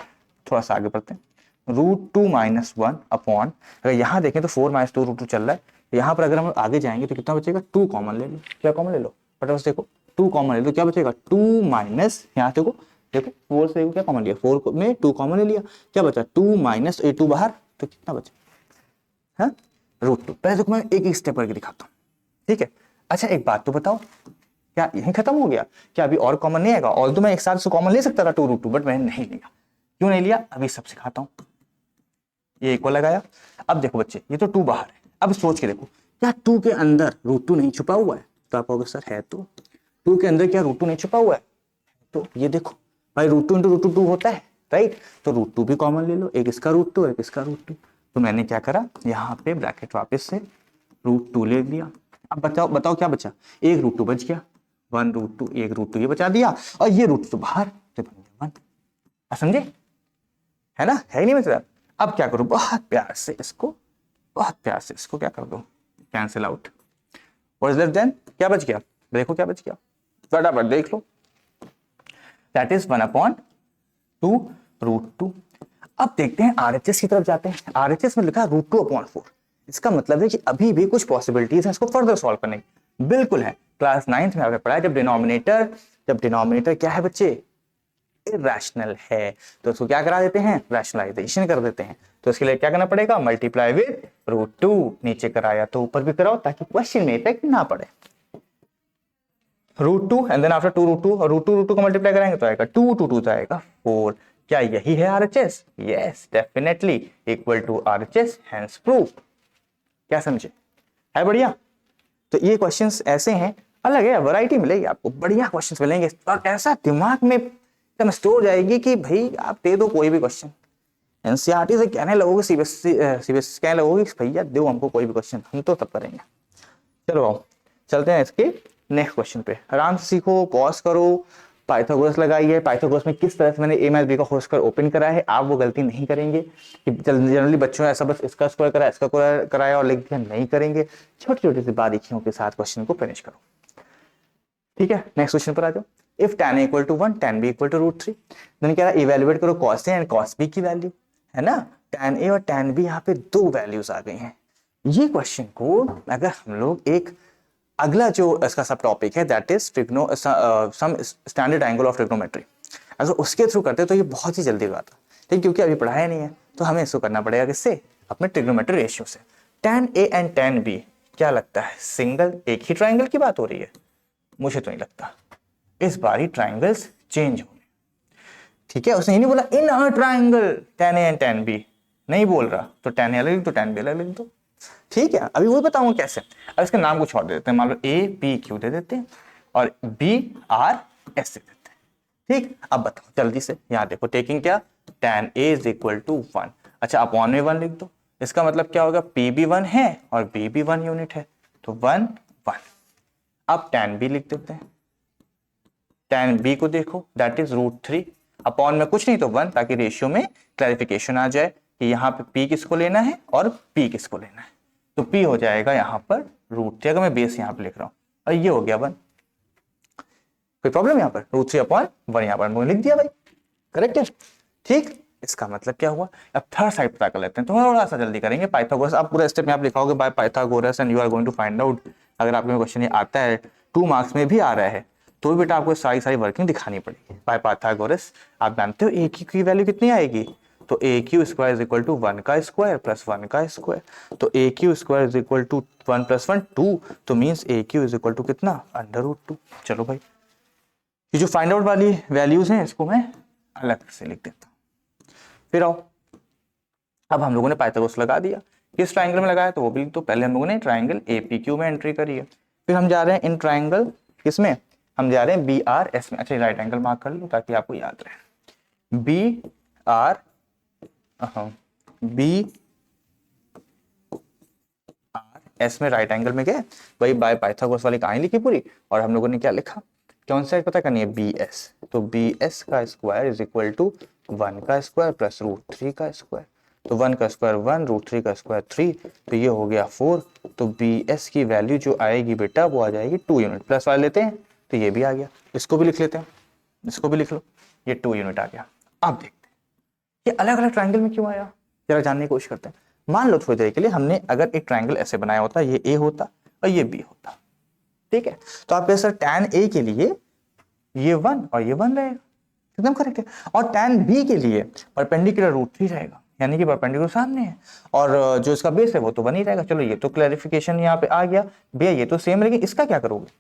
थोड़ा सा आगे बढ़ते हैं, √2 माइनस 1 अपॉन, अगर यहाँ देखें तो 4 माइनस 2 √2 चल रहा है, यहाँ पर अगर हम आगे जाएंगे तो कितना बचेगा 2 कॉमन ले लो, क्या कॉमन ले लो फटाफट देखो 2 कॉमन ले लो, क्या बचेगा 2 माइनस, यहाँ देखो देखो 4 से क्या कॉमन लिया, 4 में 2 कॉमन ले लिया, क्या बचा 2 माइनस 2 बाहर, तो कितना बचा है √2। पहले देखो मैं एक एक स्टेप करके दिखाता हूँ, ठीक है। अच्छा एक बात तो बताओ, क्या यही खत्म हो गया, क्या अभी और कॉमन नहीं आएगा? और तो मैं एक साथ से कॉमन ले सकता था 2 √2, बट मैंने नहीं लिया, क्यों नहीं लिया अभी सब सिखाता हूँ। ये एक को लगाया, अब देखो बच्चे ये तो 2 बाहर है, अब सोच के देखो क्या 2 के अंदर √2 नहीं छुपा हुआ है, तो आप कहोगे सर है तो 2 के अंदर क्या √2 नहीं छुपा हुआ है, तो ये देखो भाई √2 इंटू √2 होता है राइट, तो √2 भी कॉमन ले लो, एक इसका √2 एक इसका √2, तो मैंने क्या करा यहाँ पे ब्रैकेट वापस से √2 ले लिया। अब बताओ बताओ क्या बचा, एक √2 बच गया, 1 √2 एक √2 ये बचा दिया, और ये √2 बाहर, तो बन गया 1, समझे है ना, है नहीं मतलब। अब क्या करूं, बहुत प्यार से इसको, बहुत प्यार से इसको क्या कर दो cancel out, what is left then, क्या बच गया देखो क्या बच गया, फटाफट देख लो, दैट इज 1/2 √2। अब देखते हैं आरएचएस की तरफ जाते हैं, आरएचएस में लिखा √2/4, इसका मतलब है कि अभी भी कुछ पॉसिबिलिटीज है इसको फर्दर सॉल्व करने की, बिल्कुल है। क्लास 9th में आपने पढ़ा है जब डिनोमिनेटर क्या है बच्चे इरेशनल है, तो उसको क्या करा देते हैं रैशनलाइजेशन कर देते हैं, तो इसके लिए क्या करना पड़ेगा मल्टीप्लाई विद √2, नीचे कराया तो ऊपर भी कराओ ताकि क्वेश्चन में इफेक्ट ना पड़े। √2 एंड देन आफ्टर 2 √2 और √2 को मल्टीप्लाई कराएंगे तो आएगा 2 2 2 तो आएगा 4, क्या यही है RHS? Yes definitely equal to RHS, hence prove. क्या समझे, है बढ़िया। तो ये क्वेश्चंस ऐसे हैं, अलग है, वैरायटी मिलेगी आपको, बढ़िया क्वेश्चंस मिलेंगे और ऐसा दिमाग में एकदम स्टोर जाएगी कि भाई आप दे दो कोई भी क्वेश्चन, एनसीईआरटी से कहने लगोगे, सीबीएसई कहने लगोगे भैया दो हमको कोई भी क्वेश्चन, हम तो तब करेंगे। चलो आओ चलते हैं इसके नेक्स्ट क्वेश्चन पे, आराम से सीखो, पॉज करो, पाइथागोरस लगाइए। पाइथागोरस में किस तरह से मैंने ए माइनस बी का होल स्क्वायर ओपन करा है, आप वो गलती नहीं करेंगे कि जनरली बच्चों ने ऐसा बस इसका स्क्वायर करा इसका कराया और लिख दिया, नहीं करेंगे। छोटी छोटी सी बारीकियों के साथ क्वेश्चन को फिनिश करो, ठीक है। नेक्स्ट क्वेश्चन पर आ जाओ, if tan a = 1 tan b = √3, then क्या इवेलुएट करो cos a and cos b की वैल्यू, है ना। tan a और tan b यहाँ पे दो वैल्यूज आ गई हैं। ये क्वेश्चन को अगर हम लोग एक अगला जो इसका सब टॉपिक है that is some standard angle of trigonometry, अगर उसके थ्रू करते तो ये बहुत ही जल्दी हो जाता, ठीक, क्योंकि अभी पढ़ाया नहीं है तो हमें इसको करना पड़ेगा किससे, अपने ट्रिग्नोमेट्री रेशियो से। tan a and tan b क्या लगता है सिंगल एक ही ट्राइंगल की बात हो रही है? मुझे तो नहीं लगता, इस बार ही ट्राइंगल्स चेंज होंगे, ठीक है। उसने ये नहीं बोला in a triangle tan a and tan b, नहीं बोल रहा, तो tan a अलग लिख दो tan b अलग लिख दो, ठीक है। अभी वो बताऊंगा कैसे। अब इसका नाम कुछ और दे देते हैं, मान लो a p q दे देते हैं और b r s दे देते हैं, ठीक। अब बताओ जल्दी से, यहाँ देखो टेकिंग क्या tan a = 1, अच्छा अपॉन में 1 लिख दो, इसका मतलब क्या होगा p भी 1 है और b भी 1 यूनिट है, तो 1 1। अब tan b लिख देते हैं, tan b को देखो दैट इज √3, अपॉन में कुछ नहीं तो 1, ताकि रेशियो में क्लैरिफिकेशन आ जाए कि यहाँ पे p किसको लेना है और p किसको लेना है, तो p हो जाएगा यहाँ पर √3, अगर मैं बेस यहाँ पे लिख रहा हूँ, और ये हो गया 1, कोई प्रॉब्लम यहाँ पर √3/1 यहाँ पर लिख दिया भाई, करेक्ट है, ठीक। इसका मतलब क्या हुआ, अब थर्ड साइड पता कर लेते हैं, थोड़ा सा जल्दी करेंगे। पाइथागोरस आप पूरा स्टेप में आप लिखाओगे by Pythagoras and you are going to find out. अगर आपके क्वेश्चन ये आता है 2 मार्क्स में भी आ रहा है तो बेटा आपको सारी वर्किंग दिखानी पड़ेगी बाय पाइथागोरस। आप जानते हो ए की वैल्यू कितनी आएगी, तो AQ² = 1 का स्क्वायर प्लस 1 का स्क्वायर, तो AQ² = 1 + 1 2, तो मीन्स AQ = कितना √2। चलो भाई ये जो फाइंड आउट वाली वैल्यूज हैं इसको मैं अलग से लिख देता हूं। फिर आओ, अब हम लोगों ने पाइथागोरस लगा दिया, किस ट्राइंगल में लगाया तो वो भी लिख दो। पहले हम लोगों ने ट्राइंगल एपीक्यू में एंट्री करी है, फिर हम जा रहे हैं इन ट्राइंगल किसमें, हम जा रहे हैं बीआरएस में। अच्छा राइट एंगल मार्क कर लो ताकि आपको याद रहे। B R B R S में राइट एंगल में गए, वही बाय पाइथागोरस वाली कहानी लिखी पूरी, और हम लोगों ने क्या लिखा, कौन सा पता करनी है, बी एस। तो बी एस का स्क्वायर इज इक्वल टू 1 का स्क्वायर प्लस √3 का स्क्वायर। तो 1 का स्क्वायर 1, √3 का स्क्वायर 3, तो ये हो गया 4। तो बी एस की वैल्यू जो आएगी बेटा वो आ जाएगी 2 यूनिट। प्लस वाले लेते हैं तो ये भी आ गया, इसको भी लिख लेते हैं, इसको भी लिख लो, ये 2 यूनिट आ गया। अब देखते हैं ये अलग अलग ट्राइंगल में क्यों आया, जरा जानने की कोशिश करते हैं। मान लो थोड़ी देर के लिए हमने अगर एक ट्राइंगल ऐसे बनाया होता, ये ए होता और ये बी होता, ठीक है, तो आप कह सर tan ए के लिए ये 1 और ये 1 रहेगा, एकदम करेक्ट है। और tan बी के लिए परपेंडिकुलर √3 रहेगा, यानी कि परपेंडिकुलर सामने है, और जो इसका बेस है वो तो 1 ही रहेगा। चलो ये तो क्लैरिफिकेशन यहाँ पे आ गया भैया, ये तो सेम रहेगी। इसका क्या करोगे,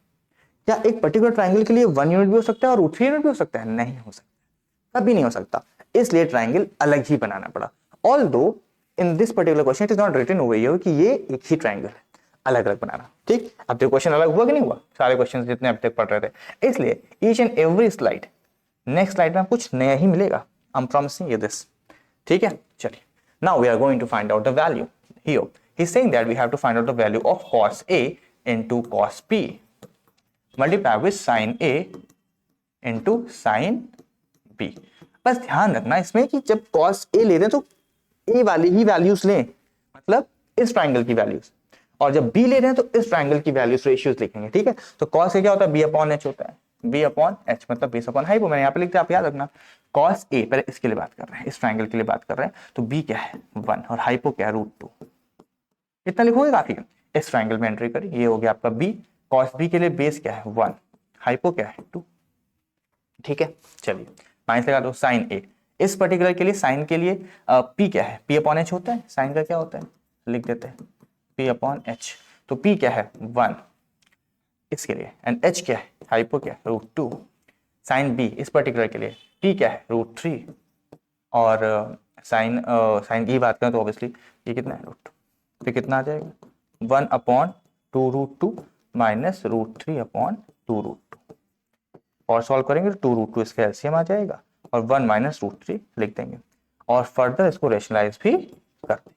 क्या एक पर्टिकुलर ट्राइंगल के लिए 1 यूनिट भी हो सकता है और √3 यूनिट भी हो सकता है, नहीं हो सकता, कभी नहीं हो सकता, इसलिए ट्राइंगल अलग ही बनाना पड़ा। Although in this particular question it is not written over here कि ये एक ही ट्राइंगल है, अलग अलग बनाना, ठीक। अब तो क्वेश्चन अलग हुआ कि नहीं हुआ, सारे क्वेश्चन जितने अब तक पढ़ रहे थे, इसलिए each and every slide next slide में कुछ नया ही मिलेगा, I am promising you this, ठीक है। चलिए now we are going to find out the value here. He is saying that we have to find out the value of cos A into cos B multiply with sin A into sin B। बस ध्यान रखना इसमें कि जब cos A ले रहे हैं तो A वाली ही वैल्यूज लें, मतलब इस ट्राइंगल की वैल्यूज, और जब B ले रहे हैं तो इस ट्राइंगल की वैल्यूज रेशियोज लिखेंगे, ठीक है। तो cos A क्या होता है, B अपॉन H होता है, B अपॉन H मतलब बेस अपॉन हाइपो, मैंने यहाँ पे लिखते हैं, आप याद रखना। cos A पहले इसके लिए बात कर रहे हैं, इस ट्राइंगल के लिए बात कर रहे हैं, तो B क्या है 1 और हाइपो क्या है √2, इतना लिखोगे काफी है। इस ट्राइंगल में एंट्री करी, ये हो गया आपका B, cos B के लिए बेस क्या है 1, हाइपो क्या है 2, ठीक है। चलिए माइनस लगा दो sin A, इस पर्टिकुलर के लिए साइन के लिए P क्या है, P अपॉन H होता है, साइन का क्या होता है लिख देते हैं P अपॉन H, तो P क्या है 1 इसके लिए, एंड H क्या है, हाइपो क्या है √2। साइन B इस पर्टिकुलर के लिए P क्या है √3, और साइन की बात करें तो ऑब्वियसली ये कितना है √2, तो कितना आ जाएगा 1 अपॉन 2 √2 माइनस √3 अपॉन 2 √2, और सॉल्व करेंगे तो 2 √2 इसका एलसीएम आ जाएगा, और 1 माइनस √3 लिख देंगे, और फर्दर इसको रेशनलाइज भी कर देंगे,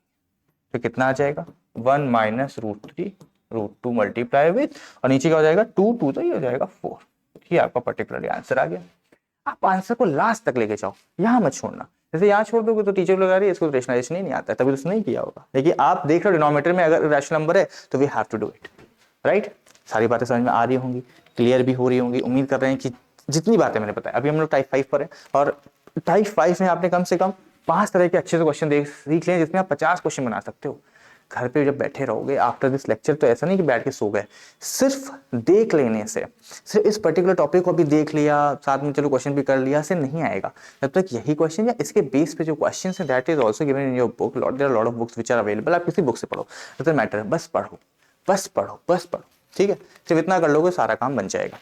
तो कितना आ जाएगा 1 माइनस √3 √2 मल्टीप्लाई विथ, और नीचे क्या हो जाएगा 2 2, तो ये हो जाएगा 4। ये आपका पर्टिकुलर आंसर आ गया। आप आंसर को लास्ट तक लेके जाओ, यहां मत छोड़ना, जैसे यहाँ छोड़ दोगे तो टीचर लगा रही है इसको रेशनलाइजेशन नहीं आता है, तभी उसने नहीं किया होगा। लेकिन आप देख रहे हो डिनोमिनेटर में अगर रैशनल नंबर है तो we have to do it, right. सारी बातें समझ में आ रही होंगी, क्लियर भी हो रही होंगी, उम्मीद कर रहे हैं कि जितनी बातें मैंने बताया, अभी हम लोग टाइप 5 पर है, और टाइप 5 में आपने कम से कम 5 तरह के अच्छे से क्वेश्चन सीख लें, जिसमें आप 50 क्वेश्चन बना सकते हो। घर पे जब बैठे रहोगे आफ्टर दिस लेक्चर, तो ऐसा नहीं कि बैठ के सो गए, सिर्फ देख लेने से, सिर्फ इस पर्टिकुलर टॉपिक को भी देख लिया, साथ में चलो क्वेश्चन भी कर लिया से नहीं आएगा। जब तक यही क्वेश्चन या इसके बेस पे जो क्वेश्चन है that is also given in your book, there are lot of books which are available, आप किसी बुक से पढ़ो, डजंट मैटर, बस पढ़ो बस पढ़ो बस पढ़ो, ठीक है। सिर्फ इतना कर लोगे सारा काम बन जाएगा।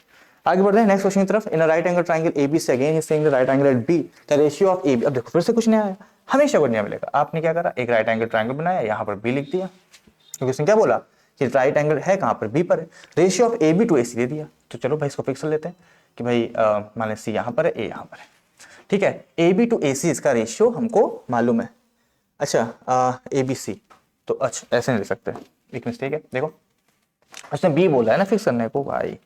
आगे बढ़ते हैं नेक्स्ट क्वेश्चन की तरफ। In right angle triangle ABC again he is saying the right angle at B the ratio of AB। अब देखो फिर से कुछ नया आया, हमेशा कुछ नया मिलेगा। आपने क्या करा, एक राइट एंगल ट्राइंगल बनाया, यहाँ पर B लिख दिया, क्योंकि उसने क्या बोला कि राइट एंगल है कहाँ पर, B पर है, ratio of AB to AC दे दिया। तो चलो भाई इसको फिक्स कर लेते हैं कि भाई मान लें C यहाँ पर है, A यहाँ पर है, ठीक है। AB टू AC इसका रेशियो हमको मालूम है। अच्छा ABC, तो अच्छा ऐसे नहीं लिख सकते, एक मिस्टेक है, देखो उसने B बोला है ना फिक्स करने को भाई,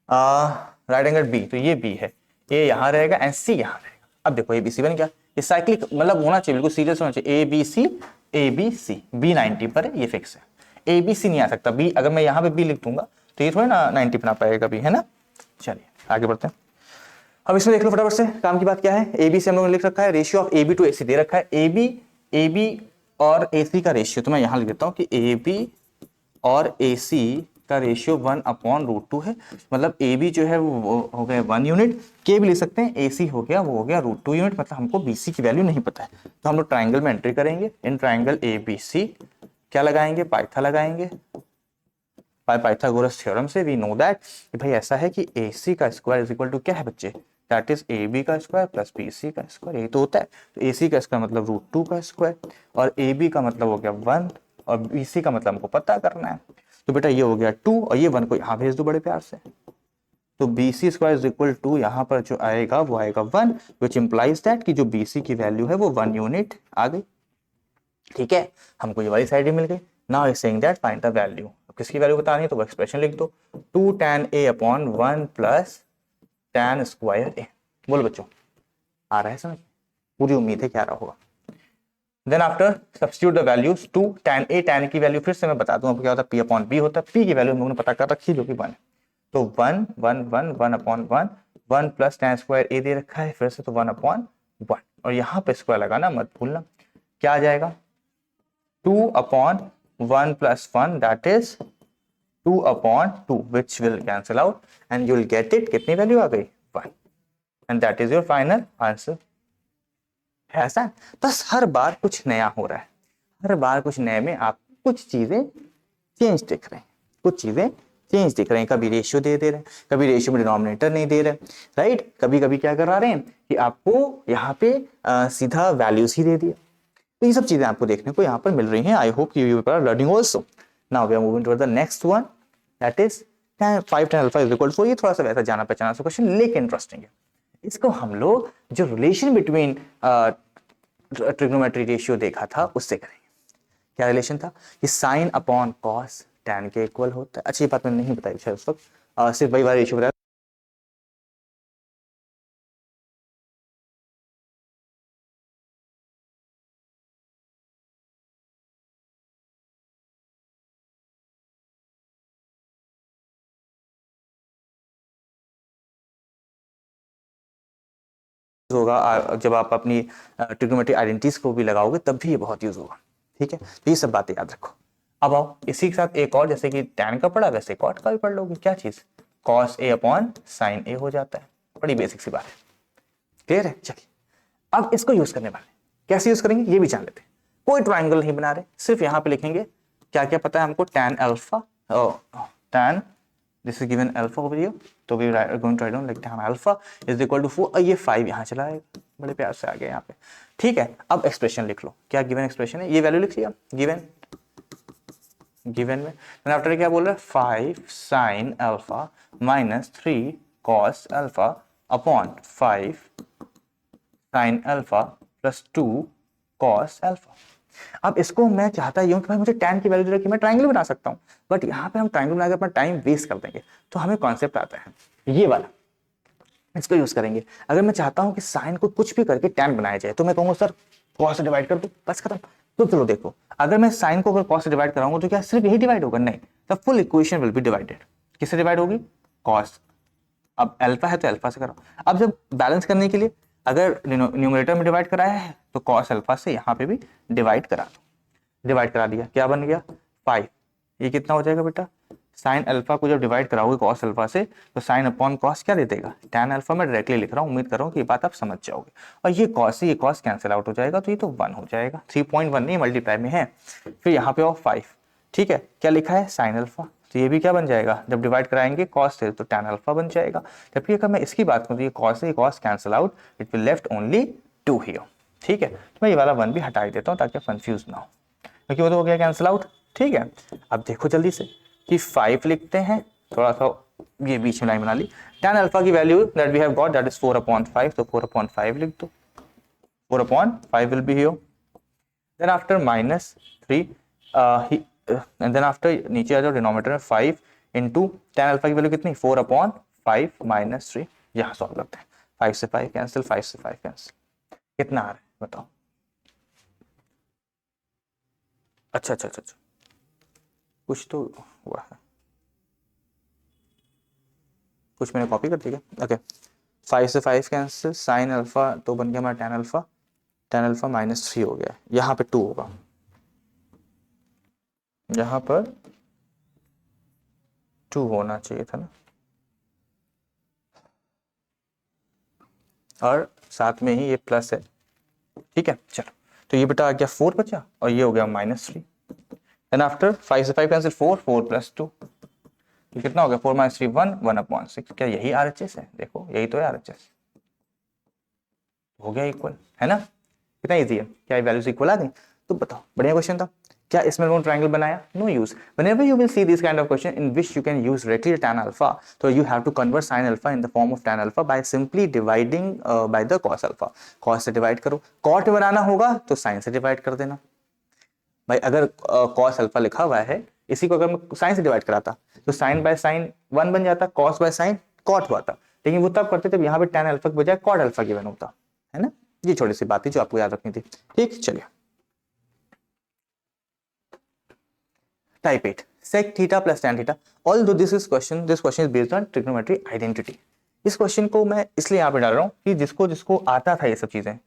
राइट एंगल B, तो ये B है, A यहाँ रहेगा एंड C यहाँ रहेगा। अब देखो ABC बन गया, ये साइक्लिक मतलब होना चाहिए, बिल्कुल सीरियस होना चाहिए, ABC B 90 पर है, ये फिक्स है। ABC नहीं आ सकता, B अगर मैं यहाँ पे B लिख दूंगा तो ये थोड़ा ना 90 बना पाएगा B, है ना। चलिए आगे बढ़ते हैं। अब इसमें देख लो फटाफट से काम की बात क्या है। ABC हम लोगों ने लिख रखा है, ratio of AB to AC दे रखा है, AB और AC का रेशियो, तो मैं यहाँ लिख देता हूँ कि AB और AC का रेशियो 1 अपॉन √2 है, मतलब AB जो है वो हो गया 1 यूनिट, K भी ले सकते हैं, AC हो गया वो हो गया √2 यूनिट, मतलब हमको BC की वैल्यू नहीं पता है, तो हम लोग ट्राइंगल में एंट्री करेंगे। इन ट्राइंगल ABC क्या लगाएंगे, पाइथा लगाएंगे, बाय पाइथागोरस थ्योरम से वी नो दैट कि भाई ऐसा है कि AC का स्क्वायर इज इक्वल टू क्या है बच्चे दैट इज ए बी का स्क्वायर प्लस बी सी का स्क्वायर, यही तो होता है। तो ए सी का स्क्वायर मतलब √2 का स्क्वायर, और ए बी का मतलब हो गया 1, और बी सी का मतलब हमको पता करना है। तो बेटा ये हो गया 2, और ये 1 को यहाँ भेज दो बड़े प्यार से। तो B C square is equal to, यहाँ पर जो आएगा वो आएगा 1, विच इंप्लाइज दैट कि जो बी सी की वैल्यू है वो 1 यूनिट आ गई। ठीक है, हमको ये वाली साइड ही मिल गई। Now is saying that find the value. किसकी वैल्यू बतानी है तो वो एक्सप्रेशन लिख दो, 2 tan a upon 1 plus tan square a। बोलो बच्चों, आ रहा है समझ? पूरी उम्मीद है क्या रहा होगा। Then after substitute the values, 2 tan a, tan की वैल्यू फिर से मैं बता दूं आपको क्या होता है, p अपॉन b होता है। p की वैल्यू हम लोगों ने पता कर रखी जो कि 1 है। तो 1 1 1 1 upon 1, 1 plus tan square a दे रखा है फिर से, तो 1 अपॉन 1, और यहाँ पे स्क्वायर लगाना मत भूलना। क्या आ जाएगा, 2 upon 1 plus 1 that is 2 upon 2 which will cancel out and you will get it, कितनी वैल्यू आ गई, 1, and that is your final answer। है ऐसा? बस हर बार कुछ नया हो रहा है, हर बार कुछ नए में आप कुछ चीजें चेंज दिख रहे हैं, कुछ चीजें चेंज दिख रहे हैं। कभी रेशियो दे रहे हैं, कभी रेशियो में डिनोमिनेटर नहीं दे रहे, राइट। कभी कभी क्या करा रहे हैं कि आपको यहाँ पे सीधा वैल्यूज ही दे दिया। तो ये सब चीजें आपको देखने को यहाँ पर मिल रही हैं। I hope you are learning also. Now we are moving toward the next one, that is 5 tan alpha is equal to 4। ये थोड़ा सा वैसा जाना पहचाना सा क्वेश्चन, लेकिन इंटरेस्टिंग है। इसको हम लोग जो रिलेशन बिटवीन ट्रिग्नोमेट्री रेशियो देखा था उससे करेंगे। क्या रिलेशन था कि साइन अपॉन कॉस tan के इक्वल होता है। अच्छी बात मैंने नहीं बताई शायद उस वक्त, सिर्फ वही वाला रेशियो बताया। होगा जब आप अपनी ट्रिग्नोमेट्री आइडेंटिटीज को भी लगाओगे तब भी ये बहुत यूज होगा। ठीक है, तो ये सब बातें याद रखो। अब आओ इसी के साथ एक और, जैसे कि tan का पढ़ा वैसे cot का भी पढ़ लोगे। क्या चीज, cos a upon sine a हो जाता है। बड़ी बेसिक सी बात है, क्लियर है। चलिए अब इसको यूज करने वाले, कैसे यूज करेंगे ये भी जान लेते हैं। कोई ट्राइंगल नहीं बना रहे, सिर्फ यहाँ पे लिखेंगे क्या क्या पता है हमको, tan alpha, tan this is given alpha over here, तो we are going to write down like tan alpha is equal to 4, और ये 5 यहाँ चला आएगा, बड़े प्यार से आ गया यहाँ पे। ठीक है, अब एक्सप्रेशन लिख लो। क्या गिवन एक्सप्रेशन है, ये वैल्यू लिख लिया गिवन में। देन आफ्टर क्या बोल रहा है, 5 sin alpha minus 3 cos alpha upon 5 sin alpha plus 2 cos alpha. अब इसको मैं चाहता हूं कि भाई मुझे tan की वैल्यू दे रखी, मैं ट्रायंगल बना सकता हूं, बट यहाँ पे हम ट्रायंगल बनाकर अपना टाइम वेस्ट कर देंगे। तो हमें कॉन्सेप्ट आता है ये वाला, इसको यूज करेंगे। अगर मैं चाहता हूं कि साइन को कुछ भी करके tan बनाया जाए, तो मैं कहूंगा सर cos से डिवाइड कर दो, बस खत्म। तो चलो देखो, अगर मैं साइन को अगर cos से डिवाइड कराऊंगा तो क्या सिर्फ यही डिवाइड होगा, नहीं, the full equation will be divided. किससे डिवाइड होगी, cos। अब अल्फा है तो अल्फा से करो। अब जब बैलेंस करने के लिए अगर न्यूमरेटर में डिवाइड कराया है तो cos अल्फा से यहाँ पे भी डिवाइड करा दो। डिवाइड करा दिया, क्या बन गया 5। ये कितना हो जाएगा बेटा, साइन अल्फा को जब डिवाइड कराओगे cos अल्फा से तो साइन अपॉन कॉस क्या दे देगा, tan अल्फा। मैं डायरेक्टली लिख रहा हूँ, उम्मीद कर रहा हूँ कि ये बात आप समझ जाओगे। और ये cos से ये cos कैंसिल आउट हो जाएगा, तो ये तो 1 हो जाएगा, 3.1 नहीं मल्टीप्लाई में है। फिर यहाँ पे और 5, ठीक है, क्या लिखा है साइन अल्फा, तो ये भी क्या बन जाएगा, जब डिवाइड कराएंगे cos से तो tan अल्फा बन जाएगा। जबकि अगर मैं इसकी बात करूँ तो ये cos से cos cancel out, it will left only 2 here. ठीक है, तो मैं ये वाला 1 भी हटा ही देता हूँ ताकि कंफ्यूज ना हो, क्योंकि वो तो हो गया कैंसिल आउट। ठीक है, अब देखो जल्दी से कि 5 लिखते हैं, थोड़ा सा ये बीच में लाइन बना ली। tan अल्फा की value that we have got that is 4/5, तो 4/5 लिख दो, 4/5 will be here. Then after -3 and then after नीचे आ जाओ, डिनोमिनेटर में 5 इंटू tan अल्फा की वैल्यू कितनी, 4/5 माइनस 3। यहाँ सॉल्व करते हैं, 5 से 5 कैंसिल, 5 से 5 कैंसिल, कितना आ रहा है बताओ। अच्छा अच्छा अच्छा, कुछ तो हुआ है, कुछ मैंने कॉपी कर दिया। ओके, 5 से 5 कैंसिल, साइन अल्फा तो बन गया हमारा tan अल्फा -3 हो गया। यहाँ पे 2 होगा, यहाँ पर 2 होना चाहिए था ना, और साथ में ही ये प्लस है। ठीक है, चलो, तो ये बेटा आ गया 4 बचा, और ये हो गया -3। देन आफ्टर 5 से 5 कैंसिल, 4 4 + 2, ये कितना हो गया, 4 - 3 1, 1/6। क्या यही RHS है, देखो यही तो है RHS। हो गया इक्वल, है ना, कितना इजी है, क्या वैल्यूज इक्वल आ गई। तो बताओ बढ़िया क्वेश्चन था। क्या इसमें लोग ट्रायंगल बनाया, no use. Whenever you will see this kind of question in which you can use directly tan alpha, तो you have to convert sin alpha in the form of tan alpha by simply dividing by the cos alpha. cos से divide करो, cot बनाना होगा तो sin से divide कर देना। भाई अगर cos अल्फा लिखा हुआ है, इसी को अगर मैं sin से डिवाइड कराता तो sin बाय sin 1 बन जाता, cos बाय sin cot हुआ था, लेकिन वो तब करते जब यहाँ पे tan अल्फा के बजाय cot अल्फा गिवन होता, है ना। ये छोटी सी बात थी जो आपको याद रखनी थी। ठीक, चलिए type 8 sec theta plus tan theta. Although this question is based on trigonometry identity. इस क्वेश्चन को मैं इसलिए यहाँ पे डाल रहा हूँ कि जिसको जिसको आता था ये सब चीजें,